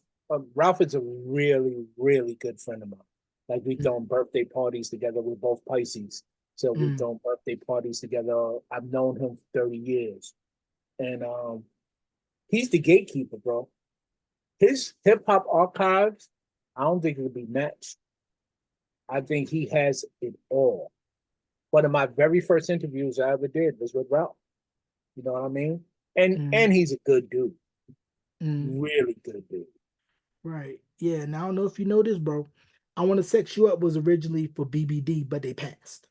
Ralph is a really, really good friend of mine. Like we've Mm, done birthday parties together. We're both Pisces, so we've mm, done birthday parties together. I've known him for 30 years, and he's the gatekeeper, bro. His hip hop archives, I don't think it'll be matched. I think he has it all. One of my very first interviews I ever did was with Ralph. You know what I mean? And mm, he's a good dude, mm. really good dude. Right. Yeah. Now I don't know if you know this, bro. I Want to Sex You Up was originally for BBD, but they passed.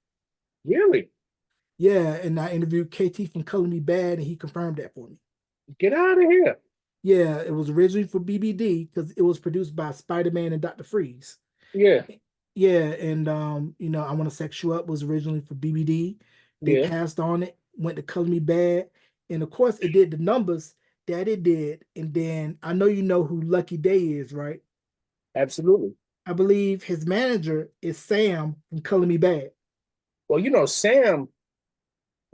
Really, Yeah, and I interviewed KT from Color Me Bad, and he confirmed that for me. get out of here. Yeah, it was originally for BBD because it was produced by Spider Man and Dr. Freeze. Yeah, Yeah, and I Want to Sex You Up was originally for BBD. They yeah, passed on it, went to Color Me Bad, and of course it did the numbers that it did. And then I know you know who Lucky Day is, right? absolutely. I believe his manager is Sam from Color Me Bad. Well, Sam,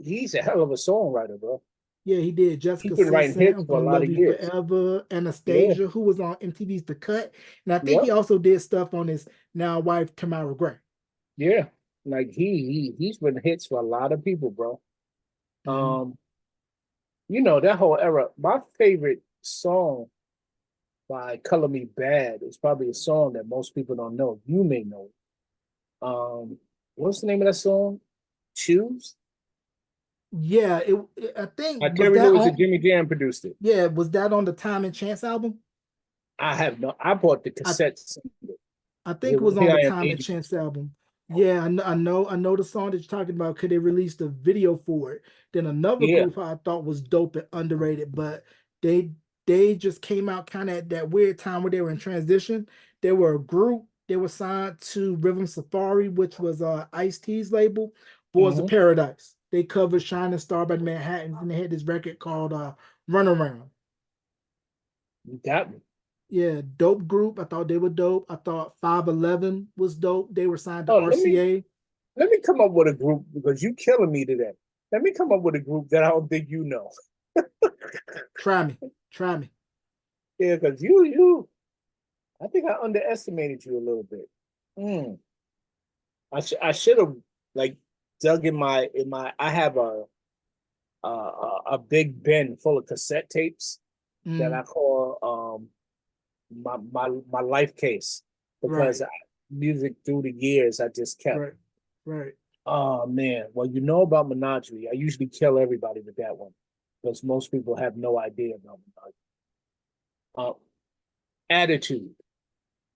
he's a hell of a songwriter, bro. Yeah, he did. He's Jessica been writing Simpson, hits I'm for a Gonna lot Love of You years. Forever, Yeah, Anastasia, who was on MTV's The Cut. And I think he yep, also did stuff on his now wife Tamara Gray. yeah. Like he's been hits for a lot of people, bro. Hmm. Um, that whole era. My favorite song by Color Me Bad is probably a song that most people don't know. You may know it. What's the name of that song? Choose. Yeah, I think was Terry that Lewis and on Jimmy Jam produced it. yeah, was that on the Time and Chance album? I have no. I bought the I cassettes. I think it was on Here the I am, Time and aging Chance myself. album. Yeah, I know the song that you're talking about because they released a video for it. Then another Yeah. group I thought was dope and underrated, but they they just came out kind of at that weird time where they were in transition. They were a group. They were signed to Rhythm Safari, which was Ice-T's label, Boys of Mm-hmm. Paradise. They covered Shining Star by the Manhattans, and they had this record called Runaround. You got me. Yeah, dope group. I thought they were dope. I thought 511 was dope. They were signed to Oh, let me RCA. let me come up with a group because you killing me today. Let me come up with a group that I don't think you know. Try me. Try me. Yeah, because you I think think I underestimated you a little bit. I should have like dug in my. I have a big bin full of cassette tapes that I Mm, call my life case because right, music through the years I just kept. right, right. Oh man, well you know about Menagerie. I usually kill everybody with that one because most people have no idea about Menagerie. Uh, Attitude.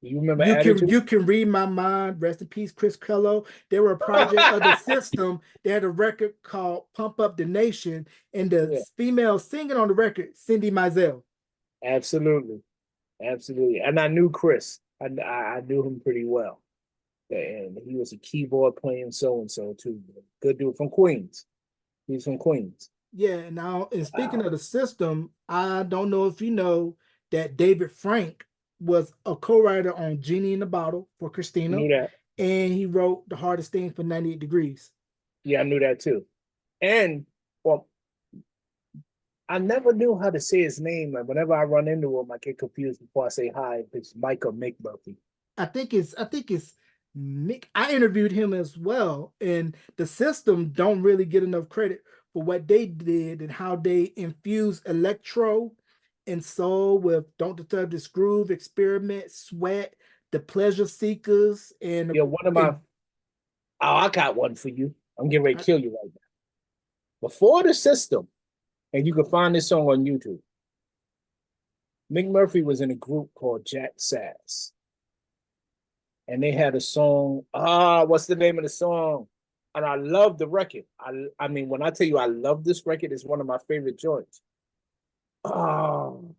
Do you remember Attitude? You can read my mind. Rest in peace, Chris Kello. They were a project of the system. They had a record called "Pump Up the Nation," and the Yeah, female singing on the record, Cindy Mizell. absolutely, absolutely. And I knew Chris. I knew him pretty well, and he was a keyboard playing so and so too. Good dude from Queens. He's from Queens. Yeah. Now, and speaking Wow, of the system, I don't know if you know that David Frank was a co-writer on "Genie in the Bottle" for I Christina, knew that. and he wrote "The Hardest Thing" for 98 Degrees. Yeah, I knew that too. And well, I never knew how to say his name. And whenever I run into him, I get confused before I say hi. If it's Mike or Mick Murphy. I think it's Mick. I interviewed him as well, and the system don't really get enough credit for what they did and how they infused electro and soul with "Don't Disturb This Groove," "Experiment," "Sweat," "The Pleasure Seekers," Yeah, one of my. and Oh, I got one for you. I'm getting ready to I, kill you right now. Before the system, and you can find this song on YouTube. Mick Murphy was in a group called Jack Sass, and they had a song. What's the name of the song? And I love the record. I mean, when I tell you I love this record, it's one of my favorite joints. Oh,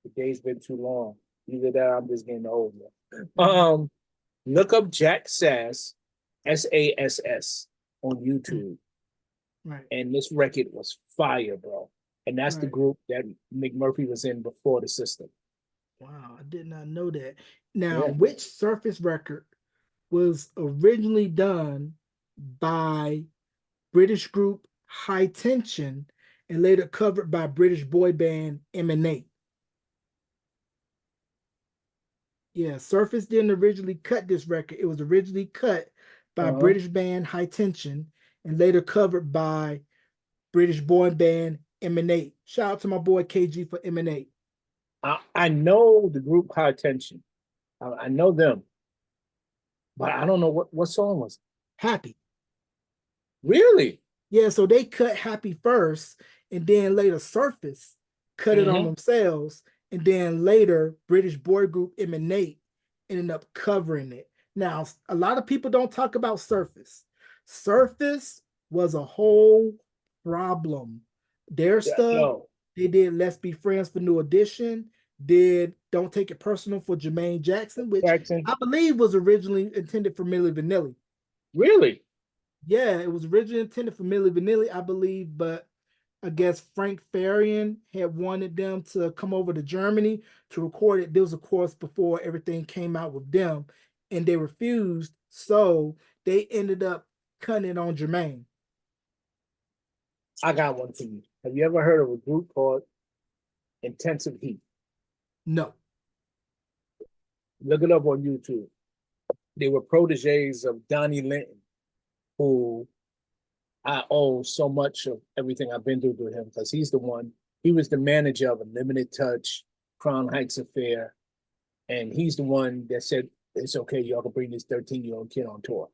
the day's been too long. Either that, or I'm just getting old. mm, Look up Jack Sass, Sass, on mm, YouTube, right, and this record was fire, bro. And that's the right. group that Mick Murphy was in before the system. Wow, I did not know that. Now, Yeah. which Surface record was originally done by British group High Tension and later covered by British boy band Emanate? Yeah, Surface didn't originally cut this record. It was originally cut by Uh-huh. British band High Tension and later covered by British boy band Emanate. Shout out to my boy KG for Emanate. I know the group High Tension. I know them, but I don't know what song was it. Happy. Really? Yeah, so they cut Happy first, and then later Surface cut it on Mm-hmm. themselves, and then later British boy group Emanate ended up covering it. Now, a lot of people don't talk about Surface. Surface was a whole problem. Their Yeah, stuff, yo, they did Let's Be Friends for New Edition, did Don't Take It Personal for Jermaine Jackson, which Jackson. I believe was originally intended for Milli Vanilli. Really? Yeah, it was originally intended for Milli Vanilli, I believe, but I guess Frank Farian had wanted them to come over to Germany to record it. There was, of course, before everything came out with them, and they refused. So they ended up cutting it on Jermaine. I got one for you. Have you ever heard of a group called Intensive Heat? No. Look it up on YouTube. They were proteges of Donnie Linton, who I owe so much of everything I've been through to him because he was the manager of Unlimited Touch, Crown Heights Affair, and he's the one that said, it's okay, y'all can bring this 13-year-old kid on tour.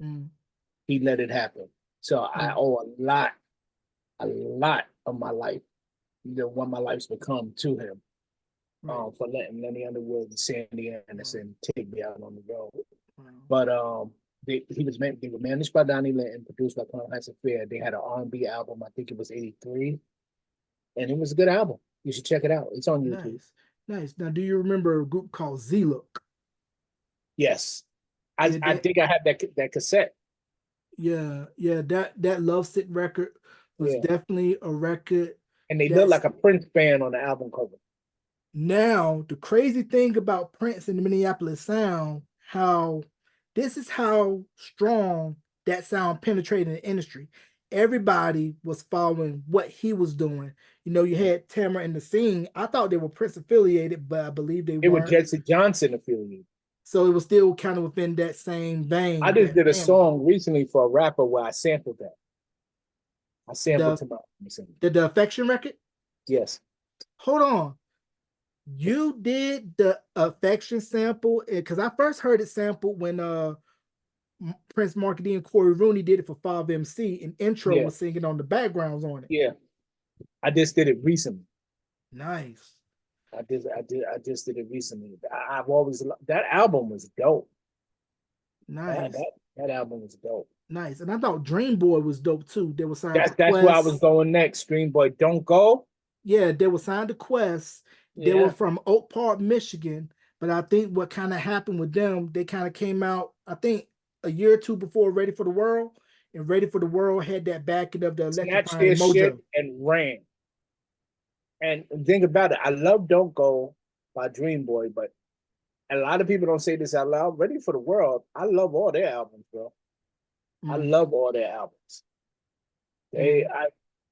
Mm, He let it happen. So I mm, owe a lot of my life, what my life's become to him, right. for letting Lenny Underwood and Sandy Wow, Anderson take me out on the road. wow. But they were managed by Donnie Linton, produced by Crown Heights Affair. They had an R&B album, I think it was '83, and it was a good album. You should check it out. It's on YouTube. Nice. Nice. Now, do you remember a group called Z Look? Yes, I Yeah, I that think I have that cassette. yeah, that Love Sick record was Yeah, definitely a record and they look that's like a Prince band on the album cover. now the crazy thing about Prince and the Minneapolis sound, how this is how strong that sound penetrated the industry. everybody was following what he was doing. You know, you had Tamara and the Scene. I thought they were Prince affiliated, but I believe they It was weren't. Jesse Johnson affiliated. So it was still kind of within that same I vein, just that did a family. song recently for a rapper where I sampled that. I sampled The to my the Affection record. yes. Hold on. You did the Affection sample because I first heard it sampled when Prince Marky D and Corey Rooney did it for 5MC, and Intro Yeah. was singing on the backgrounds on it. Yeah. I just did it recently. Nice. I just did it recently. I've always that album was dope. Nice. That album was dope. Nice. And I thought Dream Boy was dope too. They were signed to That's where I was Quest. going next. Dream Boy, Don't Go. Yeah, they were signed to Quest. They were Yeah. from Oak Park, Michigan. But I think what kind of happened with them, they kind of came out, I think, a year or two before Ready for the World. And Ready for the World had that backing of the Snatched electrifying their shit mojo. and ran. And think about it. I love Don't Go by Dream Boy, but a lot of people don't say this out loud. Ready for the World. I love all their albums, bro. I Mm, love all their albums. mm.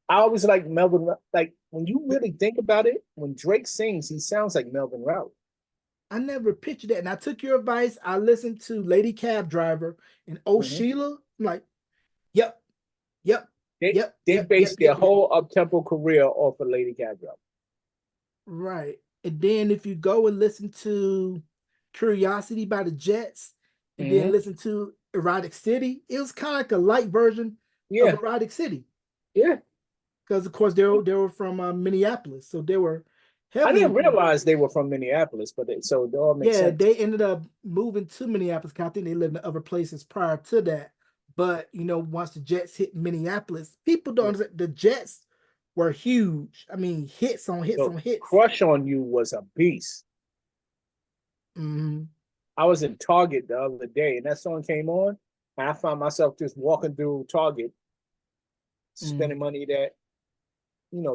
I always like Melvin. Like when you really think about it, when Drake sings, he sounds like Melvin Routh. I never pictured that. And I took your advice. I listened to Lady Cab Driver and Oh Mhm. Sheila. I'm like, yep, yep, They yep, they yep, yep, based their yep, yep. whole up tempo career off of Lady Gaga. Right. And then if you go and listen to Curiosity by the Jets and then Mm-hmm. listen to Erotic City, it was kind of like a light version of Yeah, Erotic City. yeah. Because of course they were from Minneapolis. So they were I heavily, didn't realize they were from Minneapolis, but so it all makes yeah, sense. they ended up moving to Minneapolis. 'Cause I think they lived in other places prior to that. But once the Jets hit Minneapolis, people don't Yeah. understand the Jets were huge. I mean, hits on hits So on hits. Crush on You was a beast. Hmm. I was in Target the other day, and that song came on, and I found myself just walking through Target, Hmm. spending money that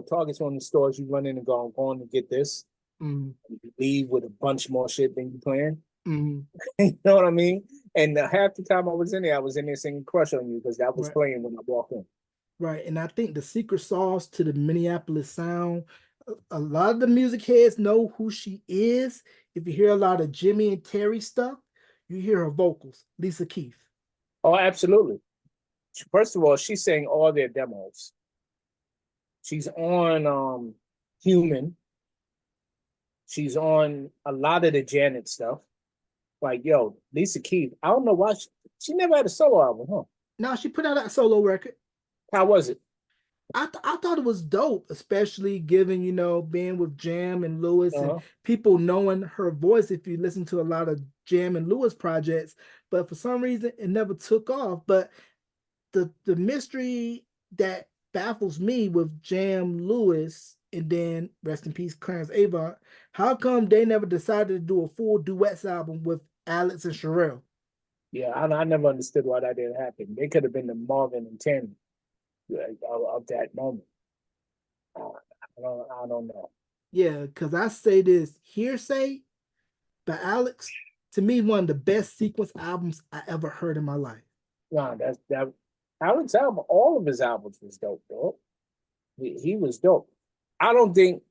Target's one of the stores you run in and go, I'm going to get this. Hmm. And you leave with a bunch more shit than you planned. Hmm. You know what I mean? And half the time I was in there singing Crush on You because that was Right. playing when I walked in. Right. And I think the secret sauce to the Minneapolis sound, a lot of the music heads know who she is. If you hear a lot of Jimmy and Terry stuff, you hear her vocals, Lisa Keith. Oh, absolutely. First of all, she sang all their demos. She's on Human. She's on a lot of the Janet stuff. Like, yo, Lisa Keith. I don't know why she never had a solo album, huh? Now she put out a solo record. How was it? I thought it was dope, especially given, being with Jam and Lewis and Uh-huh. people knowing her voice if you listen to a lot of Jam and Lewis projects. But for some reason, it never took off. But the mystery that baffles me with Jam Lewis and then rest in peace Clarence Avant, how come they never decided to do a full duets album with Alex and Sherelle? Yeah, I never understood why that didn't happen. They could have been the Marvin and Tammy of that moment. I don't know. Yeah, because I say this Hearsay by Alex, to me, one of the best sequence albums I ever heard in my life. Nah, that Alex album, all of his albums was dope, though. He was dope. I don't think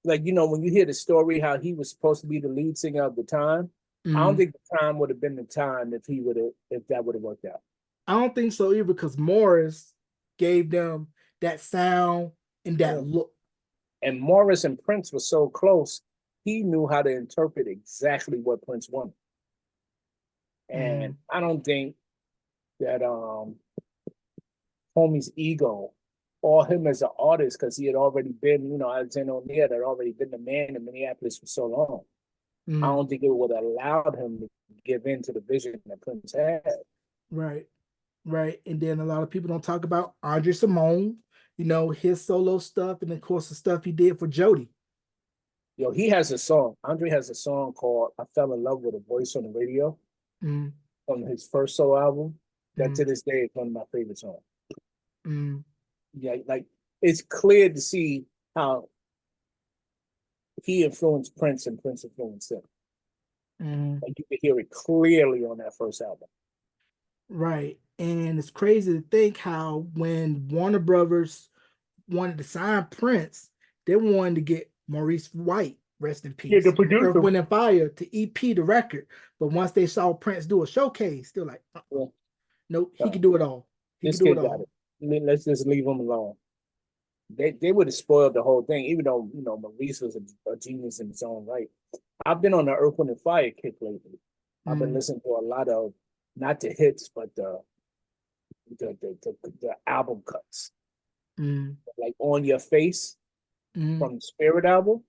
when you hear the story how he was supposed to be the lead singer of the time, I don't Mm, think the time would have been the time if that would have worked out. I don't think so either because Morris gave them that sound and that Yeah. look. And Morris and Prince were so close, he knew how to interpret exactly what Prince wanted. And Mm, I don't think that homie's ego or him as an artist, because he had already been, Alexander O'Neal had already been the man in Minneapolis for so long. I mm, don't think it would have allowed him to give in to the vision that Prince had. right, right. And then a lot of people don't talk about Andre Simone, his solo stuff, and of course the stuff he did for Jody. He has a song. Andre has a song called I Fell in Love with a Voice on the Radio Mm, from his first solo album. That to mm, this day is one of my favorite songs. mm, Yeah, like it's clear to see how he influenced Prince and Prince influenced him. mm. Like you can hear it clearly on that first album. Right. And it's crazy to think how when Warner Brothers wanted to sign Prince, they wanted to get Maurice White, rest in Yeah, the peace, from Earth, producer. Wind and Fire to EP the record. But once they saw Prince do a showcase, they're like, Yeah. nope, he No, can do it all. He can this do it kid got all. it. Let's just leave him alone. They would have spoiled the whole thing, even though Maurice was a genius in his own right. I've been on the Earth, Wind, and Fire kick lately. I've been Mm, listening to a lot of not the hits, but the album cuts, mm, like On Your Face mm, from the Spirit album,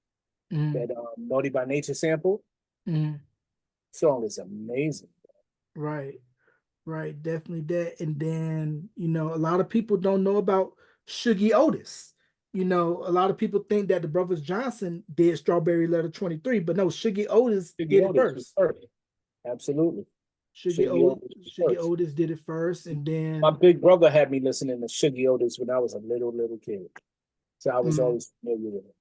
mm, that Naughty by Nature sample. mm. Song is amazing. Right, right, definitely that. And then, a lot of people don't know about Shuggy Otis. A lot of people think that the Brothers Johnson did Strawberry Letter 23, but no, Shuggy Otis Shiggy did it Otis was first. first. Absolutely. Shuggy Shiggy Otis, Otis was Shuggy first. Otis did it first, and My then big brother had me listening to Shiggy Otis when I was a little kid. So I was mm, always familiar with him.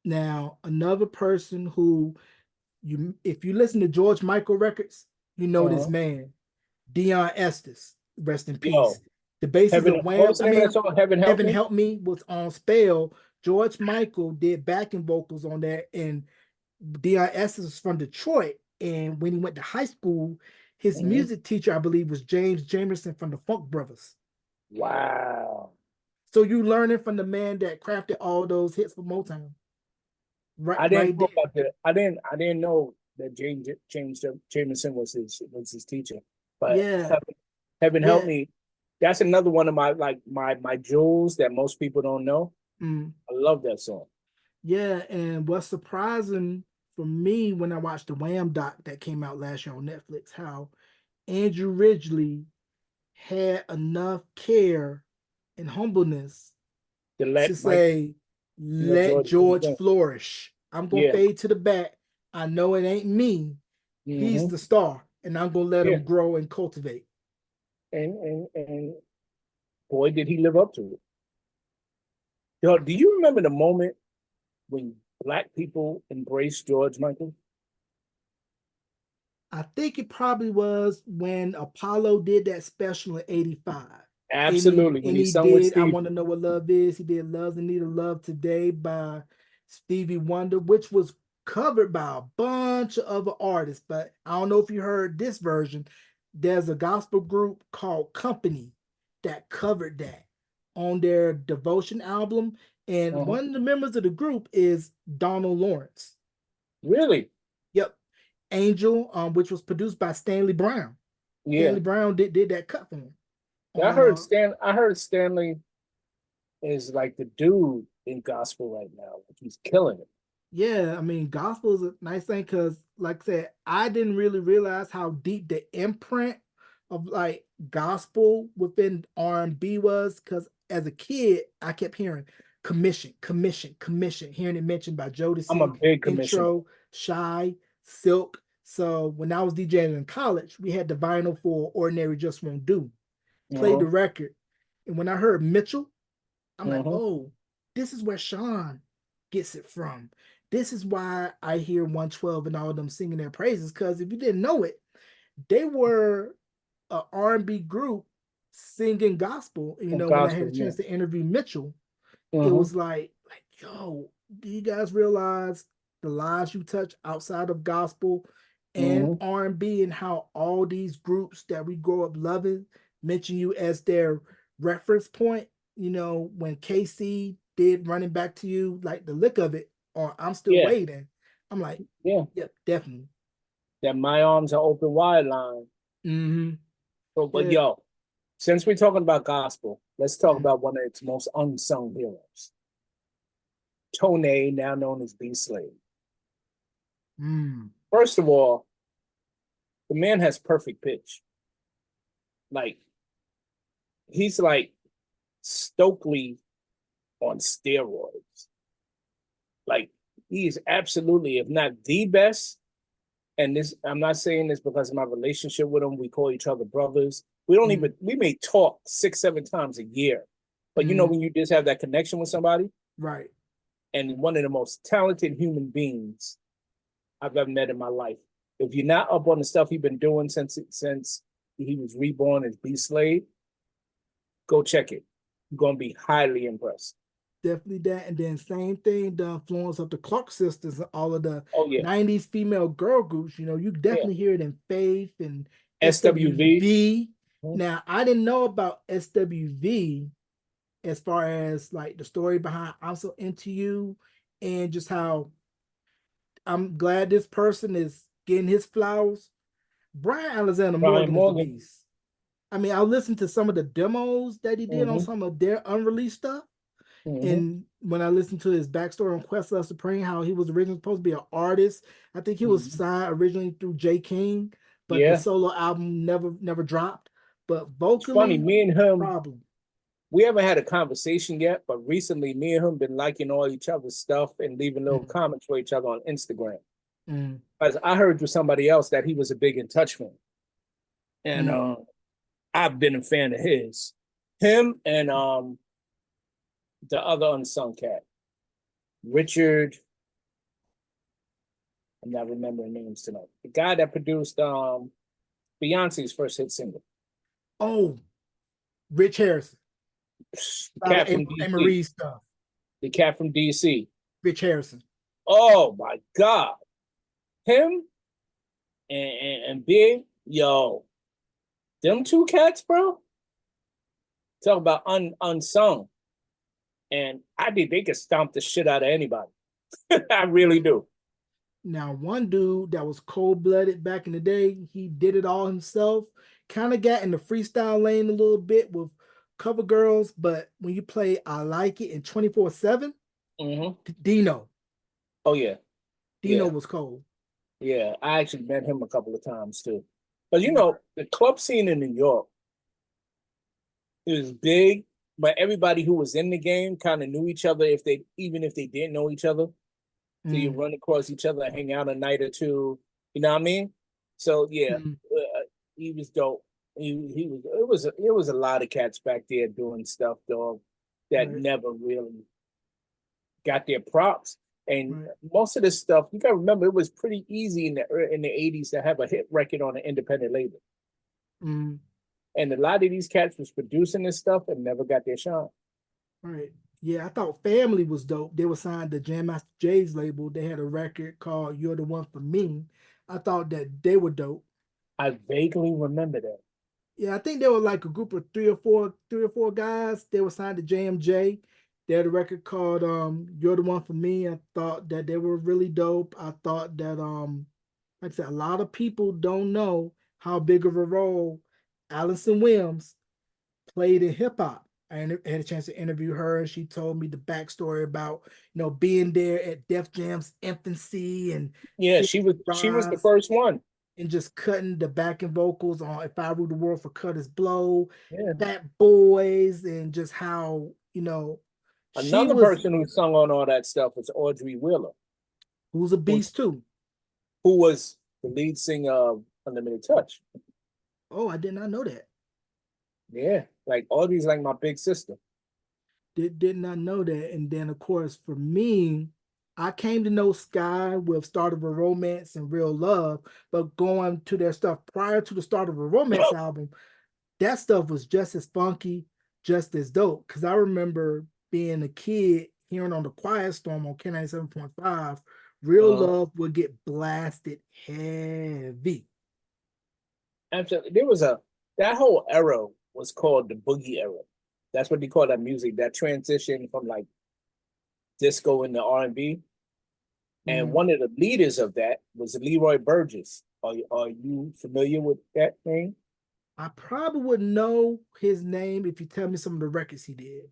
now another person who if you listen to George Michael records, you know this Uh-huh. man, Dion Estes, rest in peace. Yo, The basis Heaven, of what Wham, was the I name of that mean, song? Heaven Help Heaven Me? Help Me was on Spell. George Michael did backing vocals on that, and Dion Estes was from Detroit. And when he went to high school, his Mm-hmm. music teacher, I believe, was James Jamerson from the Funk Brothers. Wow. So you learning from the man that crafted all those hits for Motown, right, I didn't right know there. about that. I didn't know that James Jameson was his teacher. But Yeah, Heaven Help yeah. Me. That's another one of my my jewels that most people don't know. Mm. I love that song. Yeah, and what's surprising for me when I watched the Wham doc that came out last year on Netflix, how Andrew Ridgely had enough care and humbleness To to let Mike, say, let George do his George thing. flourish. I'm gonna Yeah. fade to the back. I know it ain't me. He's Mm-hmm. the star, and I'm gonna let Yeah. him grow and cultivate. And boy, did he live up to it. Yo, do you remember the moment when black people embraced George Michael? I think it probably was when Apollo did that special in '85. And he Absolutely. When and he he sung with did I Steve. Want to Know What Love Is. He did Love's in Need of Love Today by Stevie Wonder, which was covered by a bunch of other artists. But I don't know if you heard this version. There's a gospel group called Company that covered that on their Devotion album. And Uh-huh. one of the members of the group is Donald Lawrence. Really? Yep. Angel, which was produced by Stanley Brown. Yeah. Stanley Brown did that cut for him Yeah, on I heard Stanley is like the dude in gospel right now. Like he's killing it. yeah, I mean gospel is a nice thing because like I said, I didn't really realize how deep the imprint of like gospel within R&B was because as a kid I kept hearing commission, commission, commission, hearing it mentioned by I'm a Jodeci, big commissioner. intro, Shy, Silk. So when I was DJing in college, we had the vinyl for Ordinary Just Won't Do. Played Uh-huh. the record. And when I heard Mitchell, I'm like, Uh-huh. oh, this is where Sean gets it from. This is why I hear 112 and all of them singing their praises. Because if you didn't know it, they were a R&B group singing gospel. And, Of when I had gospel, a yeah. chance to interview Mitchell, it Uh-huh. was like, yo, do you guys realize the lives you touch outside of gospel and Uh-huh. R&B and how all these groups that we grow up loving mention you as their reference point? When KC did Running Back to You, like the lick of it, or I'm Still Yeah, Waiting, I'm like, yeah. yep, definitely. That my arms are open wide line. Mm-hmm. But Yeah. yo, since we're talking about gospel, let's talk Mm-hmm. about one of its most unsung heroes. Tone, now known as B Slade. Mm. First of all, the man has perfect pitch. Like he's like Stokely on steroids. Like he is absolutely, if not the best. And this, I'm not saying this because of my relationship with him. We call each other brothers. We don't Mm. even, we may talk 6, 7 times a year. But Mm. when you just have that connection with somebody, Right. and one of the most talented human beings I've ever met in my life. If you're not up on the stuff he's been doing since he was reborn as B Slade. Go check it. You're gonna be highly impressed. Definitely that. And then same thing, the influence of the Clark sisters and all of the Oh yeah, 90s female girl groups. You yeah. definitely hear it in Faith and SWV. SWV. Mhm. Now, I didn't know about SWV as far as like the story behind I'm So Into You and just how I'm glad this person is getting his flowers. Brian Alexander Brian Morgan is a Morgan. beast. I mean, I listened to some of the demos that he did on Hmm. some of their unreleased stuff. Hmm. And when I listened to his backstory on Questlove Supreme, how he was originally supposed to be an artist, I think he was Hmm. signed originally through J. King, but the Yeah. solo album never dropped. But It's funny, vocally, me and him, problem. we haven't had a conversation yet, but recently me and him been liking all each other's stuff and leaving little Mm, comments for each other on Instagram. mm, As I heard through somebody else that he was a big In Touch fan. And mm. I've been a fan of his. Him and the other unsung cat, Richard. I'm not remembering names tonight. The guy that produced Beyonce's first hit single. Oh, Rich Harrison. The A lot of cat from A. DC. Marie stuff. The cat from DC. Rich Harrison. Oh my God. Him and Big, yo, them two cats, bro. Talk about unsung. And I think they could stomp the shit out of anybody. I really do. Now, one dude that was cold blooded back in the day, he did it all himself. Kind of got in the freestyle lane a little bit with cover girls, but when you play I Like It in 24/7, Hmm. Dino. Oh yeah, Dino yeah, was cold. yeah. I actually met him a couple of times too. But you Right. know, the club scene in New York is big, but everybody who was in the game kind of knew each other if they even if they didn't know each other. So you Mm, run across each other, hang out a night or two. You know what I mean? So yeah, mm, he was dope. He was it was a lot of cats back there doing stuff, dog, that right, never really got their props. And right. most of this stuff, you gotta remember, it was pretty easy in the '80s to have a hit record on an independent label. Mm, And a lot of these cats was producing this stuff and never got their shine. right. Yeah, I thought Family was dope. They were signed to Jam Master Jay's label. They had a record called You're the One for Me. I thought that they were dope. I vaguely remember that. Yeah, I think they were like a group of three or four guys. They were signed to JMJ. They had a record called You're the One for Me. I thought that they were really dope. I thought that like I said, a lot of people don't know how big of a role Allison Williams played in hip hop. I had a chance to interview her, and she told me the backstory about being there at Def Jam's infancy and Yeah, seeing she was the rise first one. and just cutting the backing vocals on If I Rule the World for Curtis Blow, Yeah. Fat Boys, and just how she Another was person who sung on all that stuff was Audrey Wheeler, who's a who beast too. who was the lead singer of Unlimited Touch. Oh, I did not know that. Yeah, like Audrey's like my big sister. Did not know that. And then of course for me, I came to know Sky with Start of a Romance and Real Love, but going to their stuff prior to the Start of a Romance album, that stuff was just as funky, just as dope. Because I remember being a kid hearing on the Quiet Storm on K97.5, Real Uh, Love would get blasted heavy. absolutely. There was a that whole era was called the boogie era. That's what they call that music. That transition from like disco into R&B. And Mm. one of the leaders of that was Leroy Burgess. Are you familiar with that name? I probably would know his name if you tell me some of the records he did.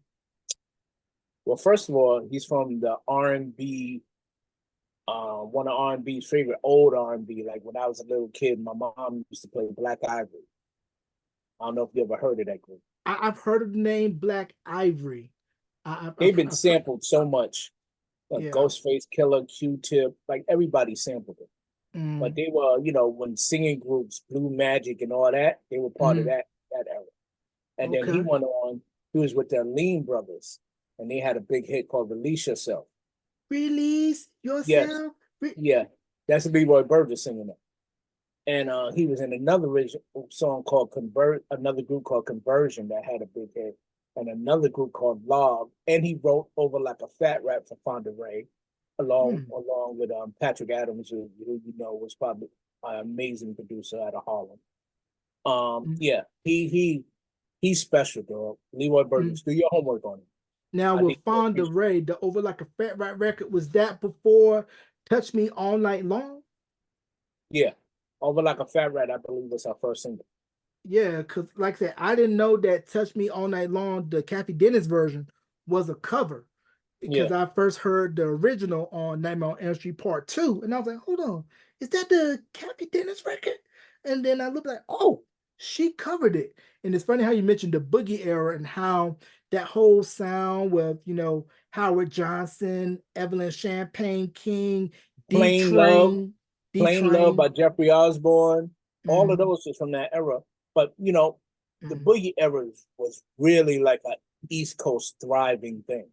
Well, first of all, he's from the R&B, one of R&B's favorite old R&B. Like when I was a little kid, my mom used to play Black Ivory. I don't know if you ever heard of that group. I've heard of the name Black Ivory. They've been I've heard, sampled so much, like yeah. Ghostface Killer, Q-Tip, like everybody sampled it. But Mm, they were, when singing groups, Blue Magic and all that, they were part of mm, that era. And then he okay. went on, he was with the Lean Brothers, and they had a big hit called Release Yourself. Release Yes, yourself. yeah, that's Leroy Burgess singing it. And he was in another song called another group called Conversion that had a big hit, and another group called Log. And he wrote over like a fat rap for Fonda Ray, along with Patrick Adams, who you know was probably an amazing producer out of Harlem. Mm, Yeah, he's special, dog. Leroy Burgess, mm. do your homework on him. Now I with think you'll Fonda appreciate it. Ray, the Over Like a Fat Rat record, was that before Touch Me All Night Long? Yeah, over like a fat rat, I believe was our first single. Yeah, because like I said, I didn't know that Touch Me All Night Long, the Kathy Dennis version, was a cover. Because Yeah, I first heard the original on Nightmare on Elm Street Part 2, and I was like, hold on, is that the Kathy Dennis record? And then I looked like, oh, she covered it. And it's funny how you mentioned the boogie era and how that whole sound with, Howard Johnson, Evelyn Champagne King, D Plain Love, Train, D Plain Love by Train. Jeffrey Osborne. All of Mm, those was from that era. But the mm, boogie era was really like a East Coast thriving thing.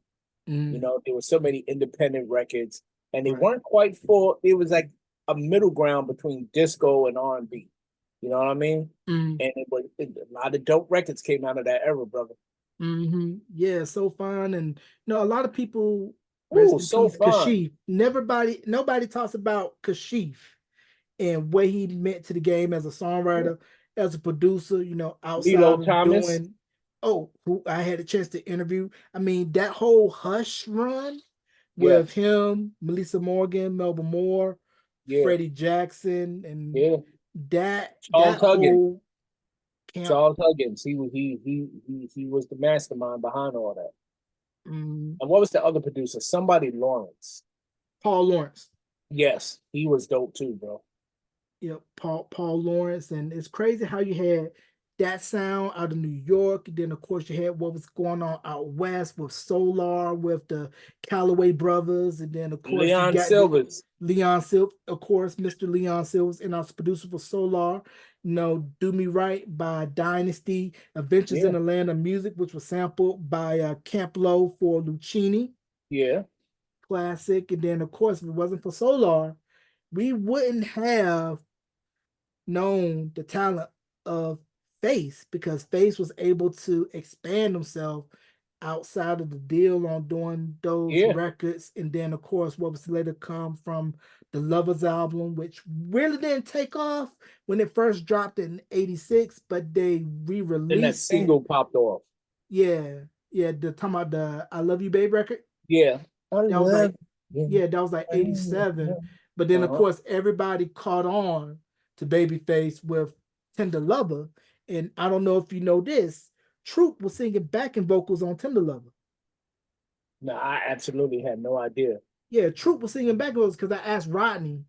mm, There were so many independent records, and they right. weren't quite full. It was like a middle ground between disco and R&B. You know what I mean? Mm. And a lot of dope records came out of that era, brother. Yeah, so fun. And a lot of people, rest Ooh, in so peace, fun. Kashif. Nobody talks about Kashif and what he meant to the game as a songwriter, as a producer, Lilo outside of Thomas. doing, who I had a chance to interview. I mean, that whole Hush run with Yes. him, Melissa Morgan, Melba Moore, Yeah. Freddie Jackson, and Yeah. that Charles Huggins. whole camp. Charles Huggins. He was the mastermind behind all that. mm, And what was the other producer? Somebody Lawrence. Paul Lawrence. Yes, he was dope too, bro. Paul Lawrence, and it's crazy how you had that sound out of New York. Then of course you had what was going on out west with Solar, with the Calloway brothers, and then of course you Leon got the Silvers. Leon Silv, of course, Mr. Leon Silvers, and our producer for Solar. Do Me Right by Dynasty, Adventures in Yeah, the Land of Music, which was sampled by Camp Low for Lucchini, yeah. classic. And then of course, if it wasn't for Solar, we wouldn't have known the talent of Face, because Face was able to expand himself outside of the deal on doing those Yeah, records. And then, of course, what was later come from the Lovers album, which really didn't take off when it first dropped in '86, but they re then that released it. single popped off. Yeah. Yeah. The talking about the I Love You Babe record. Yeah. I That was love like, you. yeah, that was like '87. But then, of Uh-huh. course, everybody caught on to Babyface with Tender Lover. And I don't know if you know this, Troop was singing backing vocals on Tender Lover. No, I absolutely had no idea. Yeah, Troop was singing backing vocals because I asked Rodney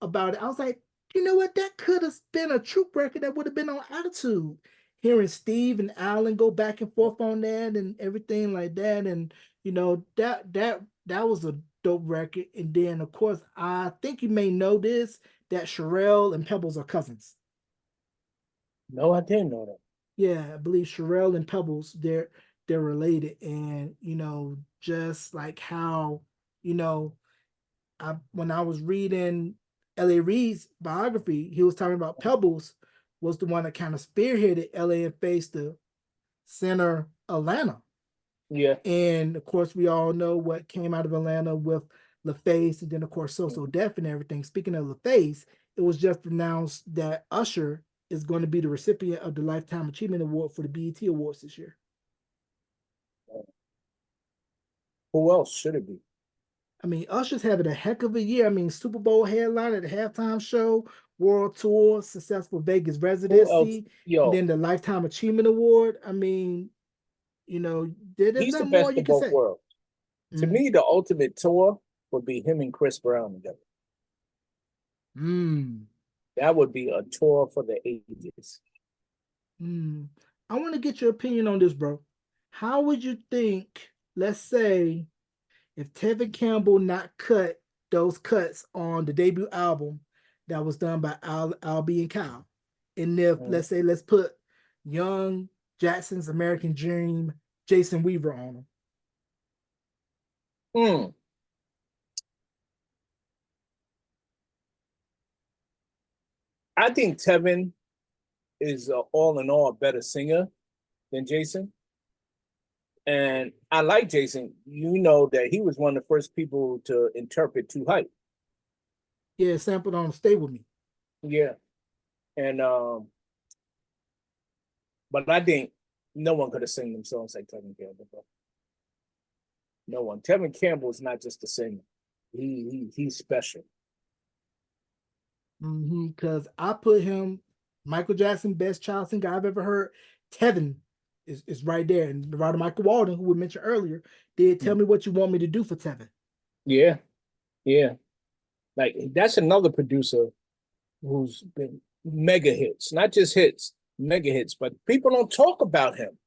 about it. I was like, you know what? That could have been a Troop record that would have been on Attitude. Hearing Steve and Alan go back and forth on that and everything like that, and that was a dope record. And then of course, I think you may know this, that Sherelle and Pebbles are cousins. No, I didn't know that. Yeah, I believe Sherelle and Pebbles, they're related. And just like how you know when I was reading L.A. Reid's biography, he was talking about Pebbles was the one that kind of spearheaded L.A. and Face to center Atlanta. Yeah. And of course, we all know what came out of Atlanta with LaFace, and then of course, So So Def and everything. Speaking of LaFace, it was just announced that Usher is going to be the recipient of the Lifetime Achievement Award for the BET Awards this year. Who else should it be? I mean, Usher's having a heck of a year. I mean, Super Bowl headliner, the halftime show, world tour, successful Vegas Who else? residency, and Yo, then the Lifetime Achievement Award. I mean, there's he's the nothing more best you of can both say. worlds. To Mm. me, the ultimate tour would be him and Chris Brown together. Mm. That would be a tour for the ages. Mm. I want to get your opinion on this, bro. How would you think, let's say, if Tevin Campbell not cut those cuts on the debut album that was done by Albie and Kyle, and if Mhm. let's put Young Jackson's American Dream, Jason Weaver on them. Mm. I think Tevin is all in all a better singer than Jason. And I like Jason. You know that he was one of the first people to interpret Too Hype. Yeah, sampled on "Stay With Me." Yeah. And but I think no one could have sung them songs like Tevin Campbell, bro. No one. Tevin Campbell is not just a singer. He's special. Because I put him, Michael Jackson, best child singer I've ever heard. Tevin is right there. And the writer Michael Walden, who we mentioned earlier, did Tell Me What You Want Me to Do for Tevin. Yeah, yeah. Like that's another producer who's been mega hits, not just hits, mega hits, but people don't talk about him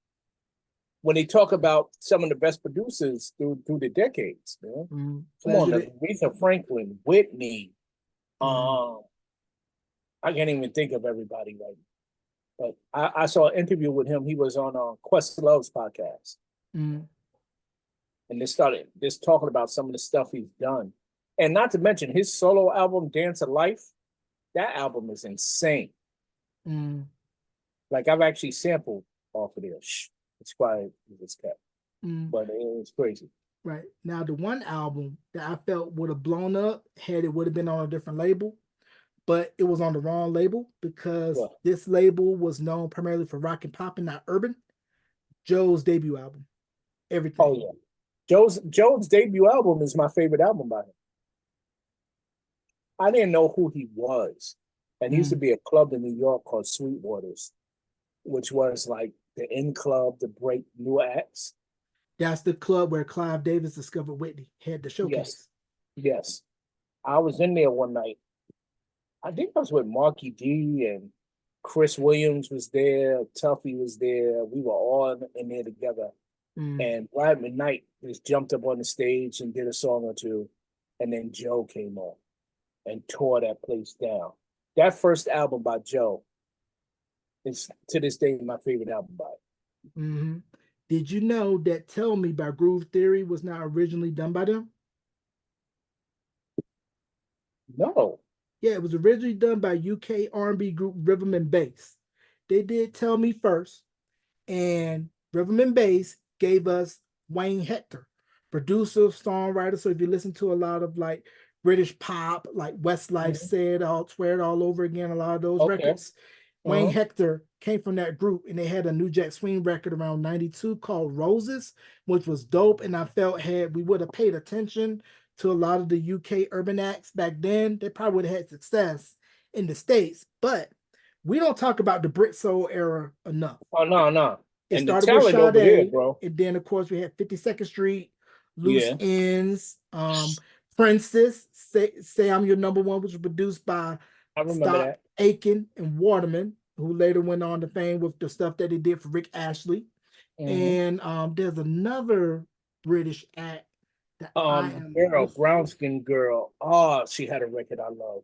when they talk about some of the best producers through the decades. Man. Come on, Aretha Franklin, Whitney. I can't even think of everybody right now. But I saw an interview with him. He was on Questlove's podcast. And they started just talking about some of the stuff he's done. And not to mention his solo album, Dance of Life, that album is insane. Like I've actually sampled off of there. It's quiet, it's kept. But it's crazy. Right. Now, the one album that I felt would have blown up had it would have been on a different label, but it was on the wrong label because this label was known primarily for rock and pop and not urban. Joe's debut album, Everything. Oh, yeah. Joe's debut album is my favorite album by him. I didn't know who he was. And he used to be a club in New York called Sweetwaters, which was like the in club to break new acts. That's the club where Clive Davis discovered Whitney, had the showcase. Yes. I was in there one night. I think I was with Marky D and Chris Williams was there, Tuffy was there. We were all in there together. And Brian McKnight just jumped up on the stage and did a song or two. And then Joe came on and tore that place down. That first album by Joe is to this day my favorite album by him. Did you know that Tell Me by Groove Theory was not originally done by them? No. Yeah, it was originally done by UK R&B group Rhythm and Bass. They did Tell Me first, and Rhythm and Bass gave us Wayne Hector, producer, songwriter. So if you listen to a lot of like British pop, like Westlife said, Swear It All Over Again, a lot of those records, Wayne Hector came from that group, and they had a New Jack Swing record around 92 called Roses, which was dope. And I felt had we would have paid attention to a lot of the UK urban acts back then, they probably would have had success in the States. But we don't talk about the Brit Soul era enough. Oh, no. It started with Sade, bro. And then, of course, we had 52nd Street, Loose Ends, Princess, Say I'm Your Number One, which was produced by Stock Aitken and Waterman, who later went on to fame with the stuff that he did for Rick Astley. And there's another British act that brown skin girl. Oh, she had a record I love.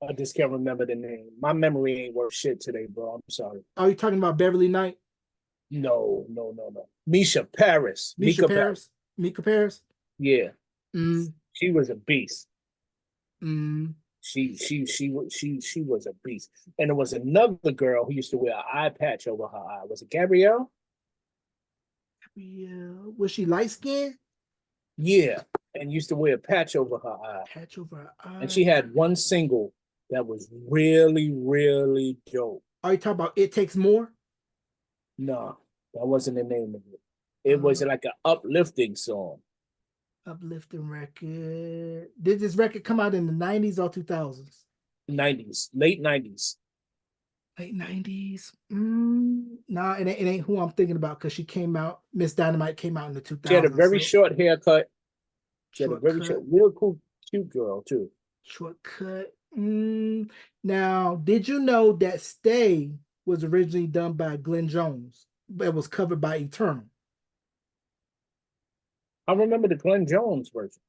I just can't remember the name. My memory ain't worth shit today, bro. I'm sorry. Are you talking about Beverly Knight? No. Misha Paris. Mika Paris. Yeah. She was a beast. She was a beast. And there was another girl who used to wear an eye patch over her eye. Was it Gabrielle? Gabrielle. Was she light skinned? Yeah. And used to wear a patch over her eye. And she had one single that was really, really dope. Are you talking about It Takes More? No, that wasn't the name of it. It was like an uplifting song. Uplifting record. Did this record come out in the 90s or 2000s? 90s, late 90s. Late 90s. Nah, it ain't who I'm thinking about because she came out. Miss Dynamite came out in the 2000s. She had a very short haircut. She had a very short, real cool, cute girl too. Shortcut. Now, did you know that Stay was originally done by Glenn Jones, but it was covered by Eternal? I remember the Glenn Jones version.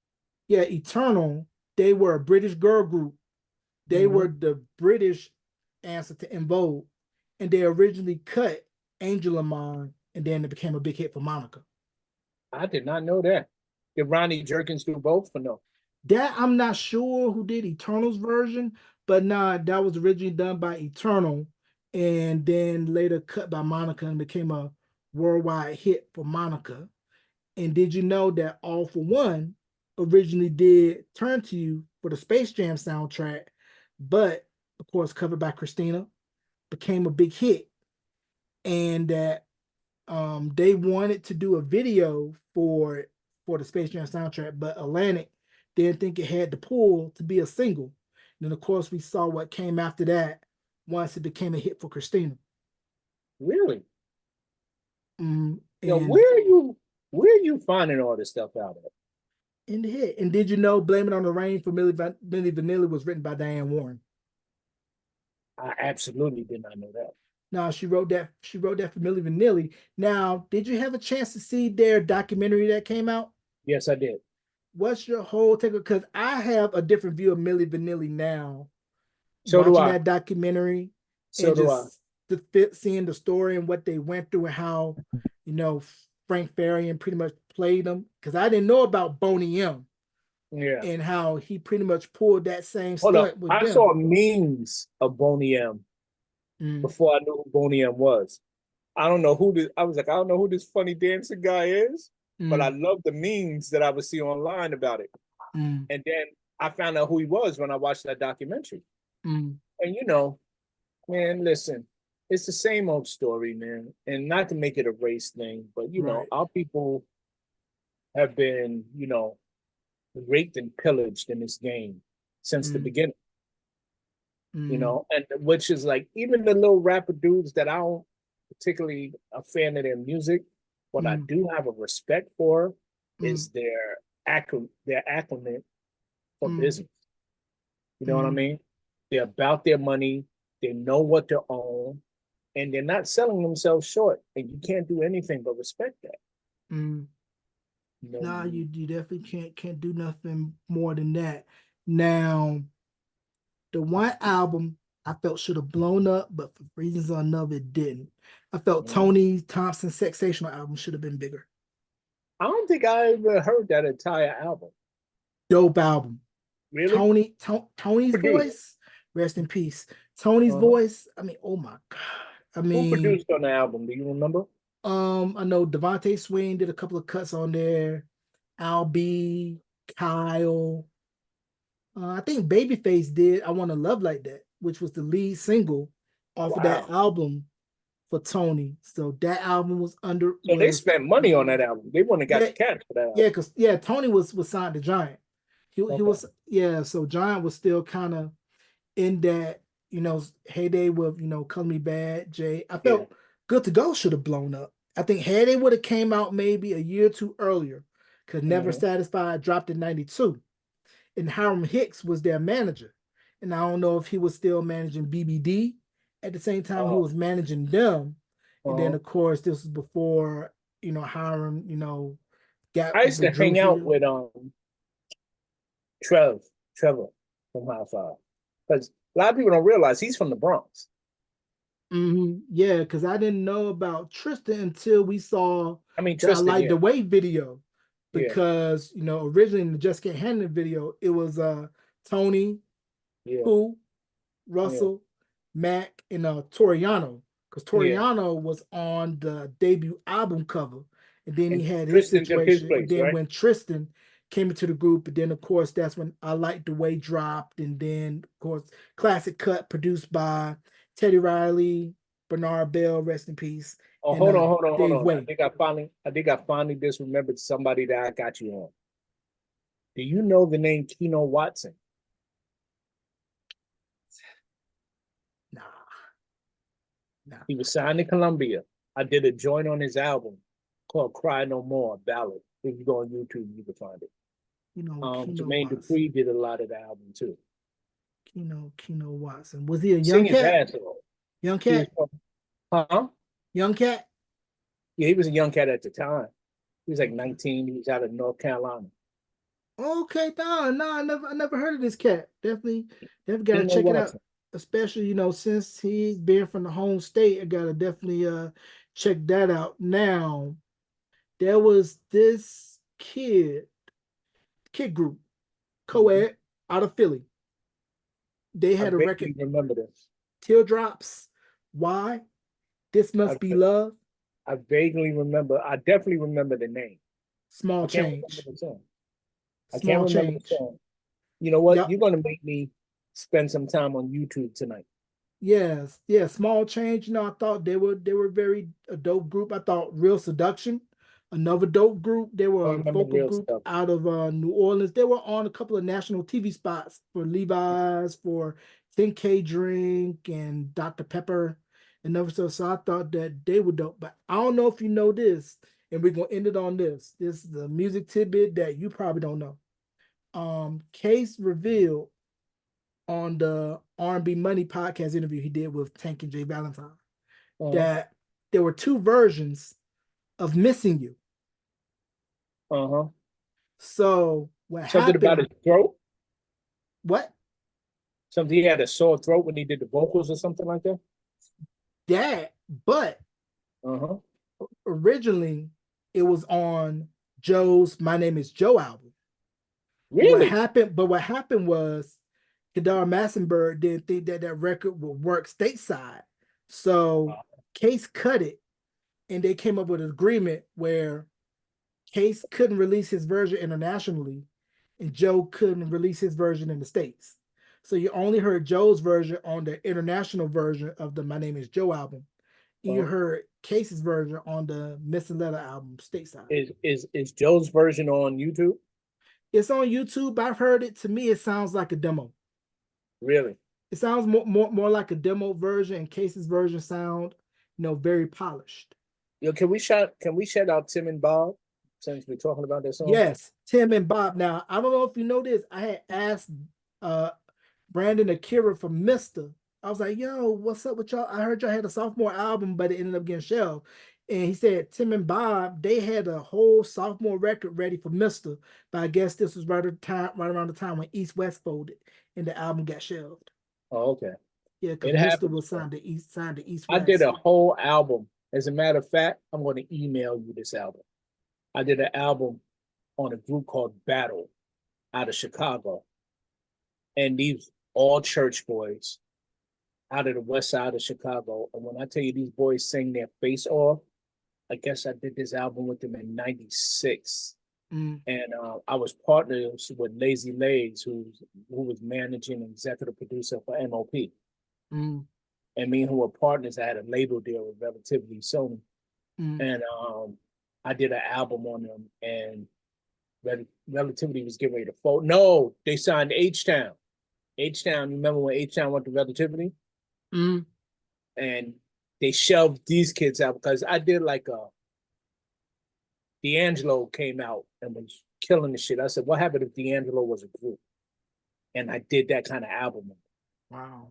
Yeah, Eternal. They were a British girl group. They were the British answer to En Vogue, and they originally cut Angel of Mine, and then it became a big hit for Monica. I did not know that. Did Ronnie Jerkins do both or no? That I'm not sure who did Eternal's version, But nah, that was originally done by Eternal, and then later cut by Monica and became a worldwide hit for Monica. And did you know that All for One originally did Turn to You for the Space Jam soundtrack, but of course covered by Christina, became a big hit, and that they wanted to do a video for the Space Jam soundtrack, but Atlantic didn't think it had the pull to be a single. And then of course we saw what came after that once it became a hit for Christina. Really? Yo, And where are you finding all this stuff out of? in the hit. And did you know Blame It on the Rain for Milli Vanilli was written by Diane Warren? I absolutely did not know that. Now she wrote that for Milli Vanilli. Now, did you have a chance to see their documentary that came out? Yes, I did. What's your whole take? Because I have a different view of Milli Vanilli now, So do watching I. that documentary So and do I. just the fit, seeing the story and what they went through and how, you know, Frank Farian pretty much played them. Because I didn't know about Boney M Yeah. and how he pretty much pulled that same Hold up. stunt with I them. saw memes of Boney M Mm, before I knew who Boney M was. I don't know who this, I was like, I don't know who this funny dancing guy is, but I mm, love the memes that I would see online about it. mm, And then I found out who he was when I watched that documentary. mm. And man, listen, it's the same old story, man. And not to make it a race thing, but Right. our people have been, raped and pillaged in this game since the Mm, beginning, mm, and which is like even the little rapper dudes that I don't particularly a fan of their music. What I mm, do have a respect for mm, is their acumen for mm, business. You know what I mm, mean? They're about their money. They know what to own, and they're not selling themselves short. And you can't do anything but respect that. mm. No, Nah, you definitely can't do nothing more than that. Now, the one album I felt should have blown up, but for reasons or another, it didn't. I felt Tony Thompson's Sexational album should have been bigger. I don't think I ever heard that entire album. Dope album. Really? Tony's Produced. voice, rest in peace. Tony's Uh-huh. voice, I mean, oh my God. I Who mean, produced on the album? Do you remember? I know Devontae Swing did a couple of cuts on there. Al B, Kyle. I think Babyface did I Want to Love Like That, which was the lead single off of that Wow. album for Tony. So that album was under So they was spent money on that album. They wouldn't have got yeah, the cash for that yeah, album. because yeah, Tony was signed to Giant. He Okay. was yeah, so Giant was still kind of in that, heyday with, Color Me Bad, Jay. I Yeah. felt Good to Go should have blown up. I think had they would have came out maybe a year or two earlier, because Never Hmm. Satisfied dropped in 92. And Hiram Hicks was their manager. And I don't know if he was still managing BBD at the same time he Oh. was managing them. And then Uh-huh. of course this was before, Hiram, got I up used to with Drew hang out Hill. with Trevor from High Five. Because a lot of people don't realize he's from the Bronx. Yeah, because I didn't know about Tristan until we saw I mean the I Tristan, Like yeah. the Way video. Yeah. Because, originally in the Just Can't Handle It video, it was Tony, Yeah. Pooh, Yeah. Russell, Mac, and Toriano. Because Yeah. Toriano was on the debut album cover. And then he And had his Tristan took his situation. And place, then right? when Tristan came into the group, and then of course that's when I Like the Way dropped. And then of course Classic Cut produced by Teddy Riley, Bernard Bell, rest in peace, Oh, and hold Dave on. Way. I think I finally just remembered somebody that I got you on. Do you know the name Keno Watson? Nah, nah. He was signed to Columbia. I did a joint on his album called Cry No More, ballad. If you go on YouTube, you can find it. Keno Jermaine Watson. Dupri did a lot of the album too. Keno Watson. Was he a young Sing his cat? ass off. Young He was cat? from, huh? Young cat? Yeah, he was a young cat at the time. He was like 19. He was out of North Carolina. Okay, no, I never heard of this cat. Definitely gotta Keno check it out. Watson. Especially, since he's been from the home state, I gotta definitely check that out. Now, there was this kid group, Mhm. co-ed out of Philly. They I had a record, vaguely remember this. Teardrops. Why? This I, must be love. I vaguely remember. I definitely remember the name. Small I can't remember change. the song. I can't Small remember the change. song. You know what? Yep. You're gonna make me spend some time on YouTube tonight. Yes. Yeah. Small change. I thought they were very a dope group. I thought Real Seduction, another dope group. They I were a remember vocal real group stuff. out of New Orleans. They were on a couple of national TV spots for Levi's, for 10K Drink and Dr. Pepper and other stuff. So I thought that they were dope. But I don't know if you know this, and we're gonna end it on this. This is the music tidbit that you probably don't know. Case revealed on the R&B Money podcast interview he did with Tank and Jay Valentine Uh-huh. that there were two versions of Missing You. Uh-huh. So what Something about happened? his throat. What Something he had a sore throat when he did the vocals or something like that. that? But Uh-huh. originally it was on Joe's "My Name Is Joe" album. Really? But what happened was Kadar Massenberg didn't think that that record would work stateside, so Case cut it, and they came up with an agreement where Case couldn't release his version internationally, and Joe couldn't release his version in the States. So you only heard Joe's version on the international version of the My Name Is Joe album. And you Uh-huh. heard Case's version on the Missing Letter album, stateside. Is Joe's version on YouTube? It's on YouTube. I've heard it. To me, it sounds like a demo. Really? It sounds more like a demo version, and Case's version sound, very polished. Yo, can we shout out Tim and Bob since we're talking about that song? Yes, Tim and Bob. Now, I don't know if you know this. I had asked uh Brandon Akira from Mister. I was like, yo, what's up with y'all? I heard y'all had a sophomore album, but it ended up getting shelved. And he said Tim and Bob, they had a whole sophomore record ready for Mister. But I guess this was right around the time when East West folded and the album got shelved. Oh, okay. Yeah, because It Mister happens. was signed to East I did West. a whole album. As a matter of fact, I'm going to email you this album. I did an album on a group called Battle out of Chicago. And these all church boys out of the west side of Chicago. And when I tell you these boys sing their face off, I guess I did this album with them in '96. Mm, And I was partners with Lazy Legs, who was managing executive producer for MOP. mm, And me and who were partners, I had a label deal with Relativity Sony. mm. And I did an album on them, and Relativity was getting ready to fold. No, they signed H-Town. H-Town, you remember when H-Town went to Relativity? Mm. And they shelved these kids out because I did like D'Angelo came out and was killing the shit. I said, what happened if D'Angelo was a group? And I did that kind of album. Wow.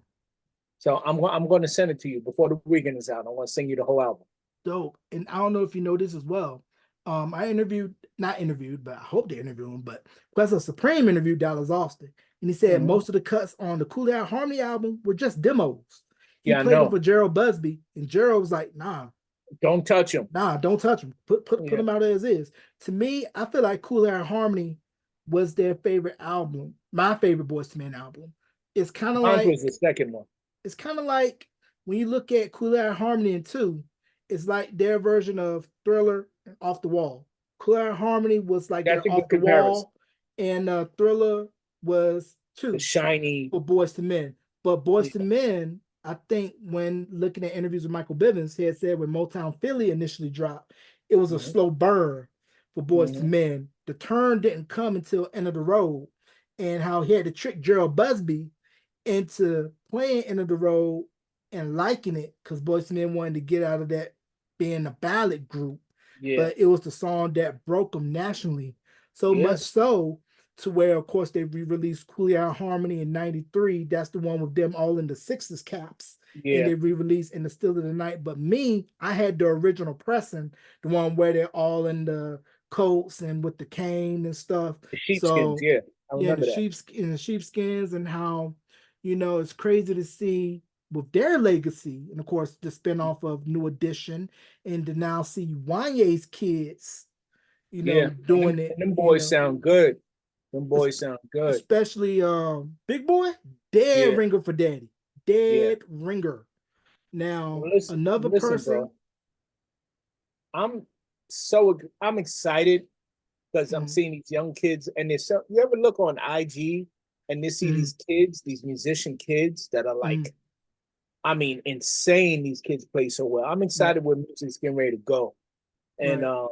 So I'm going to send it to you before the weekend is out. I want to sing you the whole album. Dope. And I don't know if you know this as well. I not interviewed, but I hope they interview him. But Quest of Supreme interviewed Dallas Austin, and he said most of the cuts on the Kool Herc Harmony album were just demos. He Yeah, I played them know. for Gerald Busby, and Gerald was like, "Nah, Don't touch him. don't touch him. Put Yeah. them out as is." To me, I feel like Kool Herc Harmony was their favorite album, my favorite Boyz II Men album. It's kind of Mine like was the second one. it's kind of like when you look at Kool Herc Harmony and Two, it's like their version of Thriller and Off the Wall. Kool Herc Harmony was like That's their a Off good the comparison. Wall, and Thriller was The Two shiny. for Boyz II Men. But Boyz II Yeah. Men, I think when looking at interviews with Michael Bivins, he had said when Motown Philly initially dropped, it was a slow burn for Boyz II Men. The turn didn't come until End of the Road, and how he had to trick Gerald Busby into playing End of the Road and liking it because Boyz II Men wanted to get out of that being a ballad group. Yeah. But it was the song that broke them nationally. So Yeah. much so to where, of course, they re-released Kool Herc Harmony in '93. That's the one with them all in the Sixers caps. And Yeah. they re-released In the Still of the Night. But me, I had the original pressing, the one where they're all in the coats and with the cane and stuff. The sheepskins. Yeah. I Yeah, remember that. the sheepskins, and how, it's crazy to see with their legacy, and of course the spinoff of New Edition, and to now see Wanye's kids, Yeah. doing it. Them boys sound good. Them boys sound good. Especially Big Boy. Dead Yeah, ringer for Daddy. yeah. Dead ringer. Now, Well, listen, another listen, person. bro. I'm excited because I'm Mm, seeing these young kids, and there's so you ever look on IG and you see mm, these kids, these musician kids that are mm, like, I mean, insane. These kids play so well. I'm right, excited where music's getting ready to go, and right.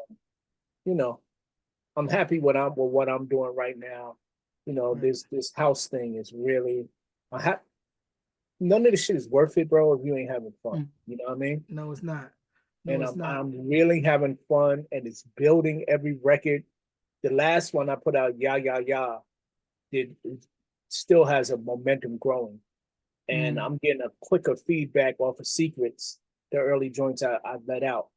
you know, I'm happy with what I'm doing right now. You know, Right. this house thing is really, I ha none of this shit is worth it, bro, if you ain't having fun. Mm. You know what I mean? No, it's not. No, And it's not. I'm really having fun, and it's building every record. The last one I put out, Ya Ya Ya, it still has a momentum growing, and Mm. I'm getting a quicker feedback off of Secrets, the early joints I let out.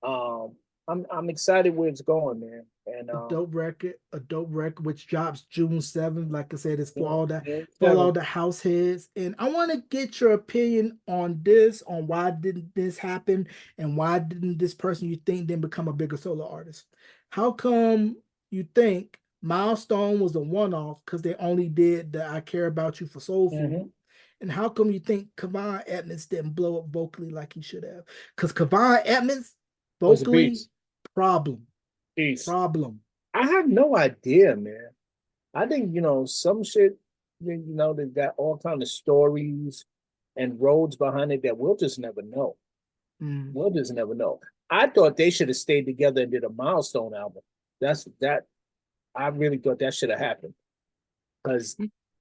Um, I'm excited where it's going, man. And A dope record, which drops June 7th. Like I said, it's yeah, June for all 7th. the house heads. And I want to get your opinion on this, on why didn't this happen, and why didn't this person you think then become a bigger solo artist? How come you think Milestone was a one-off because they only did the I Care About You for Soul Food? Mm-hmm. And how come you think Kavon Edmonds didn't blow up vocally like he should have? Because Kavon Edmonds, Was a vocally, beast. problem. Beast. Problem. I have no idea, man. I think, some shit, that got all kind of stories and roads behind it that we'll just never know. Mm. We'll just never know. I thought they should have stayed together and did a milestone album. That's that. I really thought that should have happened because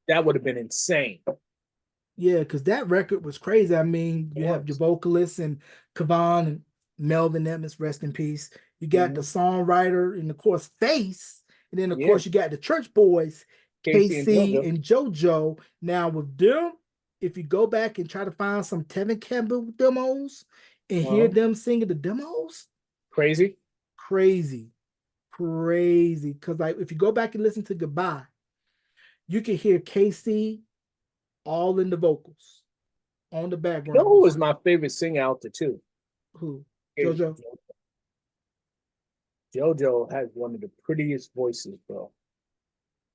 that would have been insane. It Yeah, because that record was crazy. I mean, you have your was. vocalists and Kavon and Melvin Evans, rest in peace. You got the Mm-hmm. songwriter and of course Face, and then of Yeah, course you got the Church Boys, Casey and KC JoJo. and JoJo. Now with them, if you go back and try to find some Tevin Campbell demos and hear Uh-huh. them singing the demos, Crazy. crazy, crazy. Because like if you go back and listen to Goodbye, you can hear KC all in the vocals on the You know who backgrounds. was my favorite singer out there too? Who? Is JoJo. JoJo has one of the prettiest voices, bro.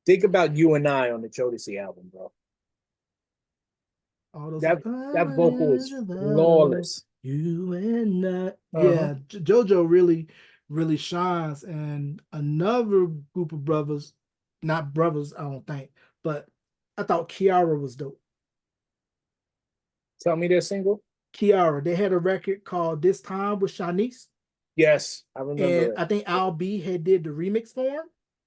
Think about You and I on the Jodeci album, bro. All those That that vocal is flawless. you and I. Uh-huh. Yeah, JoJo really, really shines. And another group of brothers, not brothers, I don't think, but I thought Kiara was dope. Tell me their single. Kiara, they had a record called This Time with Shanice, Yes, I and remember it. I think Al B had did the remix for him.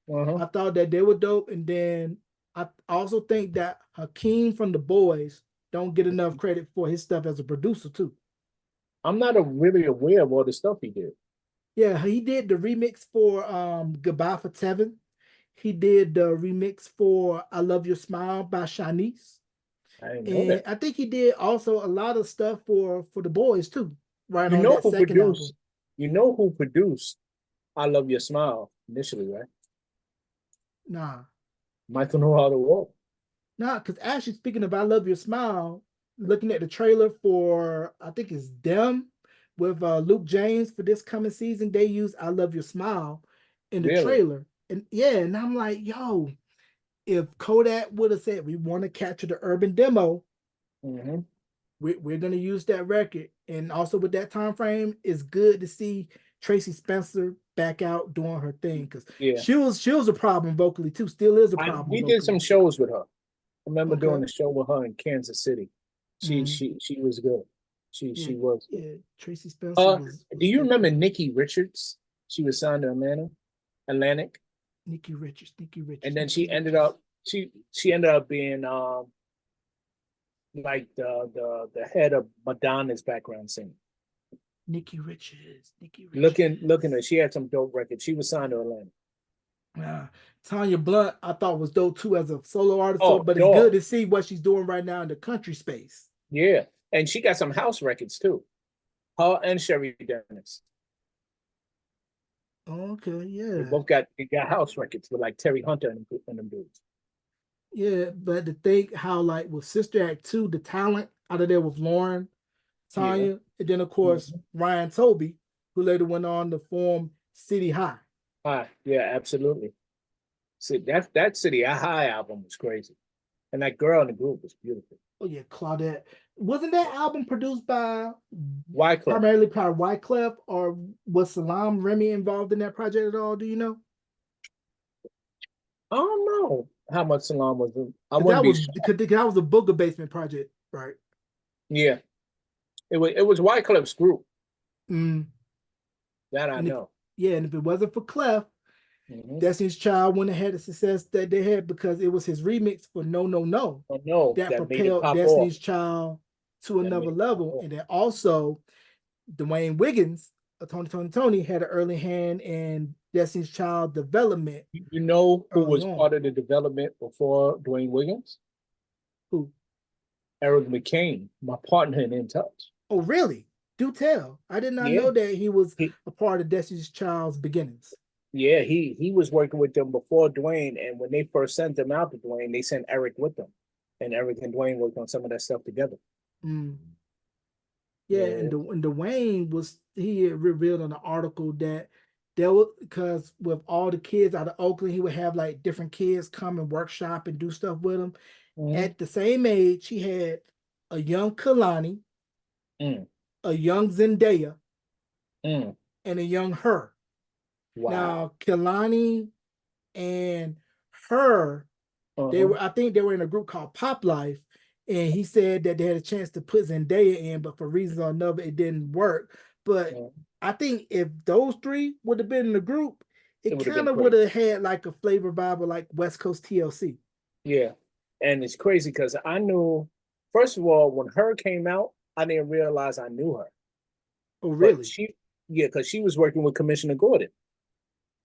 Uh-huh. I thought that they were dope, and then I also think that Hakeem from the Boys don't get enough credit for his stuff as a producer too. I'm not really aware of all the stuff he did. Yeah, he did the remix for Goodbye for Tevin. He did the remix for I Love Your Smile by Shanice. I didn't know And that. I think he did also a lot of stuff for the boys too, right You on know that who second album. produced? You know who produced I Love Your Smile initially, right? Nah. Michael Know How to Walk. Nah, because actually speaking of I Love Your Smile, looking at the trailer for I think it's them with Luke James for this coming season, they use I Love Your Smile in the Really? trailer. And yeah, and I'm like, yo, if Kodak would have said we want to capture the urban demo, Mm-hmm. we're going to use that record. And also with that time frame, it's good to see Tracy Spencer back out doing her thing because Yeah. she was a problem vocally too, still is a problem We did some vocally. shows with her. I remember Okay. doing a show with her in Kansas City. She Mm, she she was good. yeah, She was good. yeah. Tracy Spencer Uh, do was you dope. remember Nikki Richards? She was signed to Atlantic, Nikki Richards, and then Nikki she ended Richards, up she ended up being like the head of Madonna's background singer. Nikki Looking Richards. at she had some dope records. She was signed to Atlantic. Tanya Blunt, I thought was dope too as a solo artist. So, Oh, but it's good dog. to see what she's doing right now in the country space. Yeah. And she got some house records too. Her and Sherry Dennis. Okay, They yeah. both got house records with like Terry Hunter and them dudes. Yeah, but to think how like with Sister Act 2, the talent out of there with Lauren, Yeah. Tanya, and then of course Mm-hmm. Ryan Toby, who later went on to form City High. Yeah, absolutely. See, that City High album was crazy. And that girl in the group was beautiful. Oh yeah, Claudette. Wasn't that album produced by Wyclef. primarily by Wyclef, or was Salam Remy involved in that project at all? Do you know? I don't know how much Salam was in. I 'Cause wouldn't that be was shocked. because that was a Booger Basement project, right? Yeah. It was Wyclef's group. Mm. That I And if, know. yeah, and if it wasn't for Clef, Mm-hmm. Destiny's Child wouldn't have had the success that they had because it was his remix for No No No I know that that made it propelled pop off. Destiny's Child to That another made it pop level. off. And then also Dwayne Wiggins, Tony had an early hand in Destiny's Child development You know who early was on. part of the development before Dwayne Wiggins? Who? Eric McCain, my partner in Touch. Oh, really? Do tell. I did not Yeah. know that he was He, a part of Destiny's Child's beginnings. yeah, he was working with them before Dwayne, and when they first sent them out to Dwayne, they sent Eric with them, and Eric and Dwayne worked on some of that stuff together. Mm. Yeah, Yeah. and Dwayne was he had revealed in an article that there was because with all the kids out of Oakland, he would have like different kids come and workshop and do stuff with him. Mm-hmm. At the same age, he had a young Kalani, Mm. a young Zendaya, Mm. and a young Her. Wow. Now, Kalani and Her, they Uh-huh. were I think they were in a group called Pop Life, and he said that they had a chance to put Zendaya in, but for reasons or another, it didn't work. But Yeah. I think if those three would have been in the group, It it would have been kind of would great. have had like a flavor vibe like West Coast TLC. Yeah. And it's crazy because I knew, first of all, when Her came out, I didn't realize I knew her. Oh, But really? because she was working with Commissioner Gordon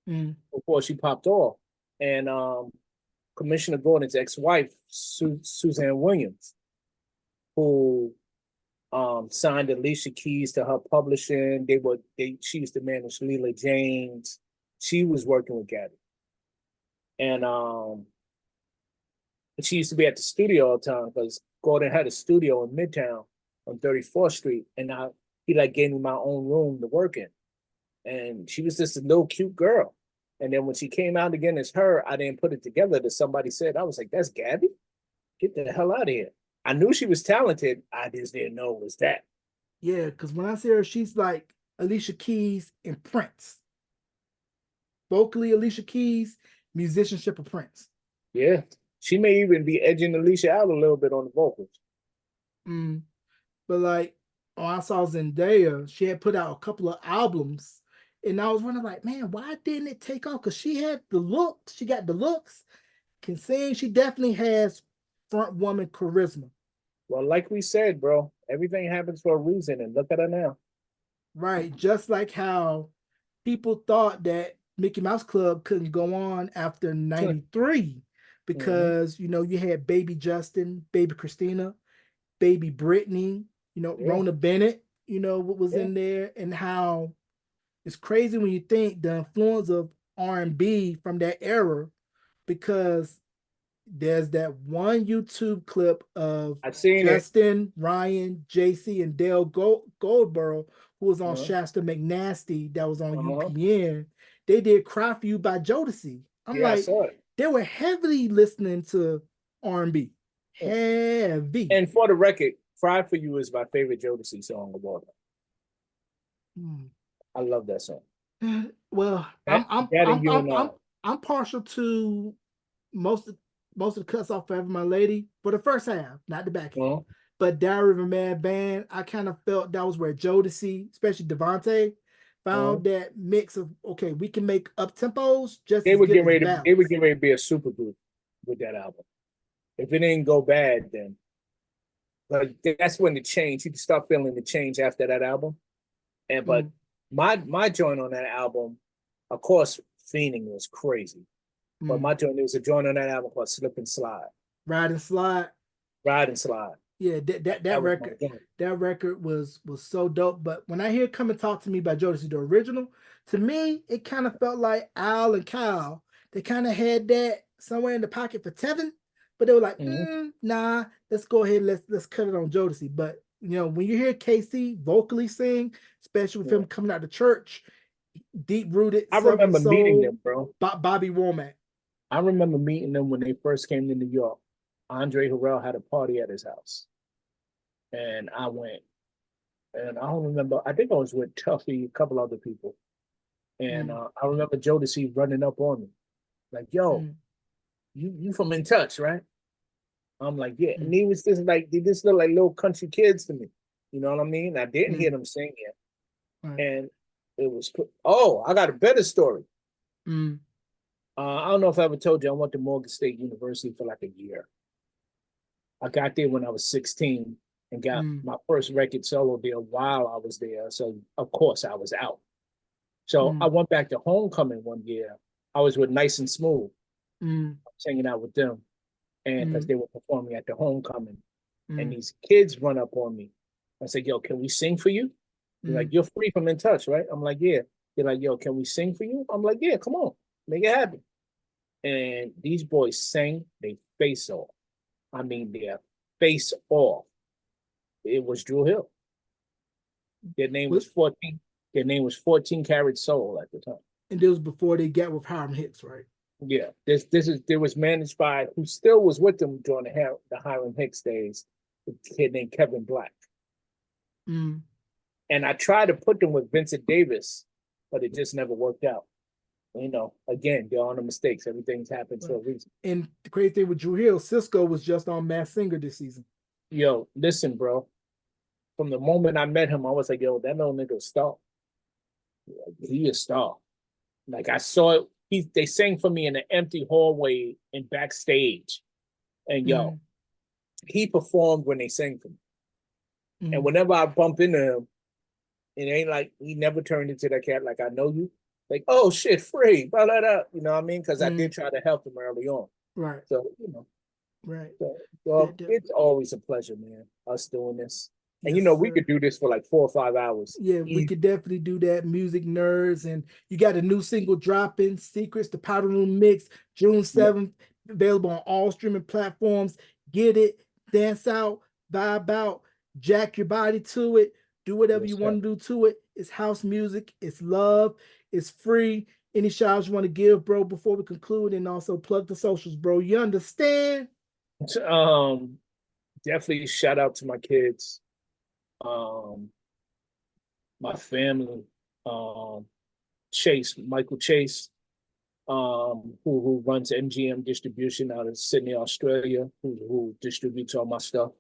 Mm. before she popped off. And Commissioner Gordon's ex-wife, Suzanne Williams, who signed Alicia Keys to her publishing. She used to manage Leela James. She was working with Gabby. And she used to be at the studio all the time because Gordon had a studio in Midtown on 34th Street. And he like gave me my own room to work in. And she was just a little cute girl. And then when she came out again as Her, I didn't put it together that somebody said, I was like, that's Gabby? Get the hell out of here. I knew she was talented. I just didn't know it was that. Yeah, because when I see her, she's like Alicia Keys and Prince. Vocally, Alicia Keys, musicianship of Prince. Yeah. She may even be edging Alicia out a little bit on the vocals. Mm. But like, oh, I saw Zendaya, she had put out a couple of albums, and I was wondering, like, man, why didn't it take off? Because she had the look, she got the looks, can sing, she definitely has front woman charisma. Well, like we said, bro, everything happens for a reason, and look at her now. Right. Just like how people thought that Mickey Mouse Club couldn't go on after 93 because, you know, you had Baby Justin, Baby Christina, Baby Brittany, you know, Yeah. Rona Bennett, you know, what was in there, and how it's crazy when you think the influence of R&B from that era, because there's that one YouTube clip of I've seen Justin, Ryan, JC, and Dale Goldborough, who was on Uh-huh. Shasta McNasty, that was on Uh-huh. UPN. They did Cry For You by Jodeci. I'm Yeah, I like, saw it. they were heavily listening to R&B. Heavy. And for the record, Cry For You is my favorite Jodeci song of all time. I love that song. Well, That and You and I. I'm partial to most of the cuts off Forever My Lady for the first half, not the back half. Uh-huh. But Diary of a Mad Band, I kind of felt that was where Jodeci, especially Devontae, found that mix of, okay, we can make up tempos just They as would good get as ready to ballads. they would get ready to be a super group with that album. If it didn't go bad, then like that's when the change, you can start feeling the change after that album. And but my joint on that album, of course, Fiending was crazy. But my joint, there was a joint on that album called Slip and Slide. Ride and Slide. Ride and Slide. Yeah, that record was so dope. But when I hear Come and Talk to Me by Jodeci, the original, to me, it kind of felt like Al and Kyle. They kind of had that somewhere in the pocket for Tevin, but they were like, nah, let's go ahead, let's cut it on Jodeci. But you know, when you hear KC vocally sing, especially with him coming out of church, deep rooted. I remember meeting them, bro. Bobby Womack. I remember meeting them when they first came to New York. Andre Harrell had a party at his house, and I went. And I don't remember. I think I was with Tuffy, a couple other people, and I remember Jodeci running up on me, like, "Yo, you from In Touch, right?" I'm like, "Yeah." And he was just like, they just look like little country kids to me. You know what I mean? I didn't hear them sing yet, and it was. Oh, I got a better story. I don't know if I ever told you I went to Morgan State University for like a year. I got there when I was 16 and got my first record solo deal while I was there. So of course I was out. So I went back to homecoming one year. I was with Nice and Smooth. I was hanging out with them, and because they were performing at the homecoming, and these kids run up on me. I said, "Yo, can we sing for you?" They're like, "You're free from In Touch, right?" I'm like, "Yeah." They're like, "Yo, can we sing for you?" I'm like, "Yeah, come on, make it happen." And these boys sang their face off. I mean, their face off. It was Drew Hill. Their name was 14. Their name was 14 Karat Soul at the time. And this was before they got with Hiram Hicks, right? Yeah. There was managed by who still was with them during the Hiram Hicks days, a kid named Kevin Black. And I tried to put them with Vincent Davis, but it just never worked out. You know, again, there are no mistakes. Everything's happened for a reason. And the crazy thing with Drew Hill, Cisco was just on Masked Singer this season. Yo, listen, bro. From the moment I met him, I was like, yo, that little nigga a star. He a star. Like, I saw it. They sang for me in an empty hallway and backstage. And yo, he performed when they sang for me. And whenever I bump into him, it ain't like he never turned into that cat like, I know you. Like, oh shit, free, blah, blah, blah. You know what I mean? Because I did try to help him early on. Right. So, you know. Right. So it's always a pleasure, man, us doing this. And you know, we could do this for like 4 or 5 hours. Yeah, we could definitely do that. Music nerds. And you got a new single dropping, Secrets, the Powder Room Mix, June 7th, available on all streaming platforms. Get it, dance out, vibe out, jack your body to it, do whatever you want to do to it. It's house music, it's love, it's free. Any shout outs you want to give, bro, before we conclude, and also plug the socials, bro. You understand? Definitely shout out to my kids, my family, Michael Chase, who runs MGM Distribution out of Sydney, Australia, who distributes all my stuff.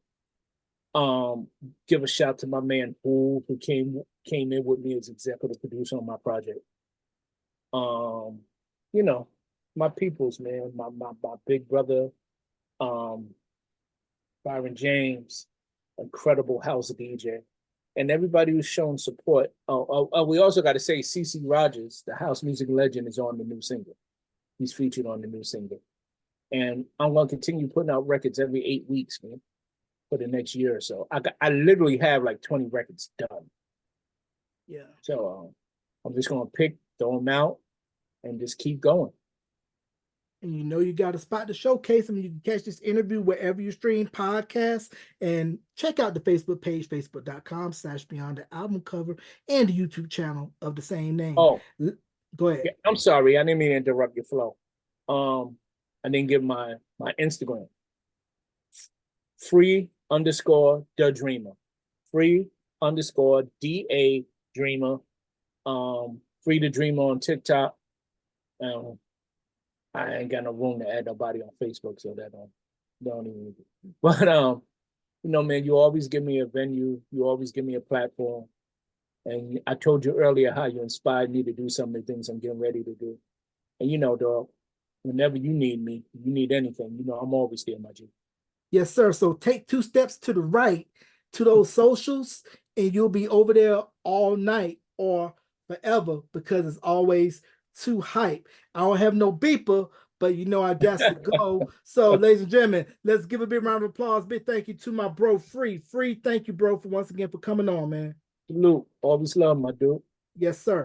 Give a shout to my man who came in with me as executive producer on my project. You know, my peoples, man, my big brother, Byron James, incredible house DJ, and everybody who's shown support. We also got to say CeCe Rogers, the house music legend, is on the new single. He's featured on the new single. And I'm going to continue putting out records every 8 weeks, man, for the next year or so. I literally have like 20 records done. Yeah. So I'm just going to throw them out, and just keep going. And you know you got a spot to showcase them. You can catch this interview wherever you stream podcasts, and check out the Facebook page, facebook.com/Beyond the Album Cover, and the YouTube channel of the same name. Oh, go ahead. I'm sorry. I didn't mean to interrupt your flow. I didn't give my Instagram. Free_the Dreamer. Free_DA Dreamer. Free the Dreamer on TikTok. I ain't got no room to add nobody on Facebook, so that don't even. But you know, man, you always give me a venue. You always give me a platform. And I told you earlier how you inspired me to do some of the things I'm getting ready to do. And you know, dog, whenever you need me, you need anything, you know, I'm always there, my G. Yes, sir. So take 2 steps to the right to those socials, and you'll be over there all night or forever, because it's always too hype. I don't have no beeper, but you know I got to go. So, ladies and gentlemen, let's give a big round of applause. Big thank you to my bro, Free. Thank you, bro, for once again for coming on, man. Salute. Always love, my dude. Yes, sir.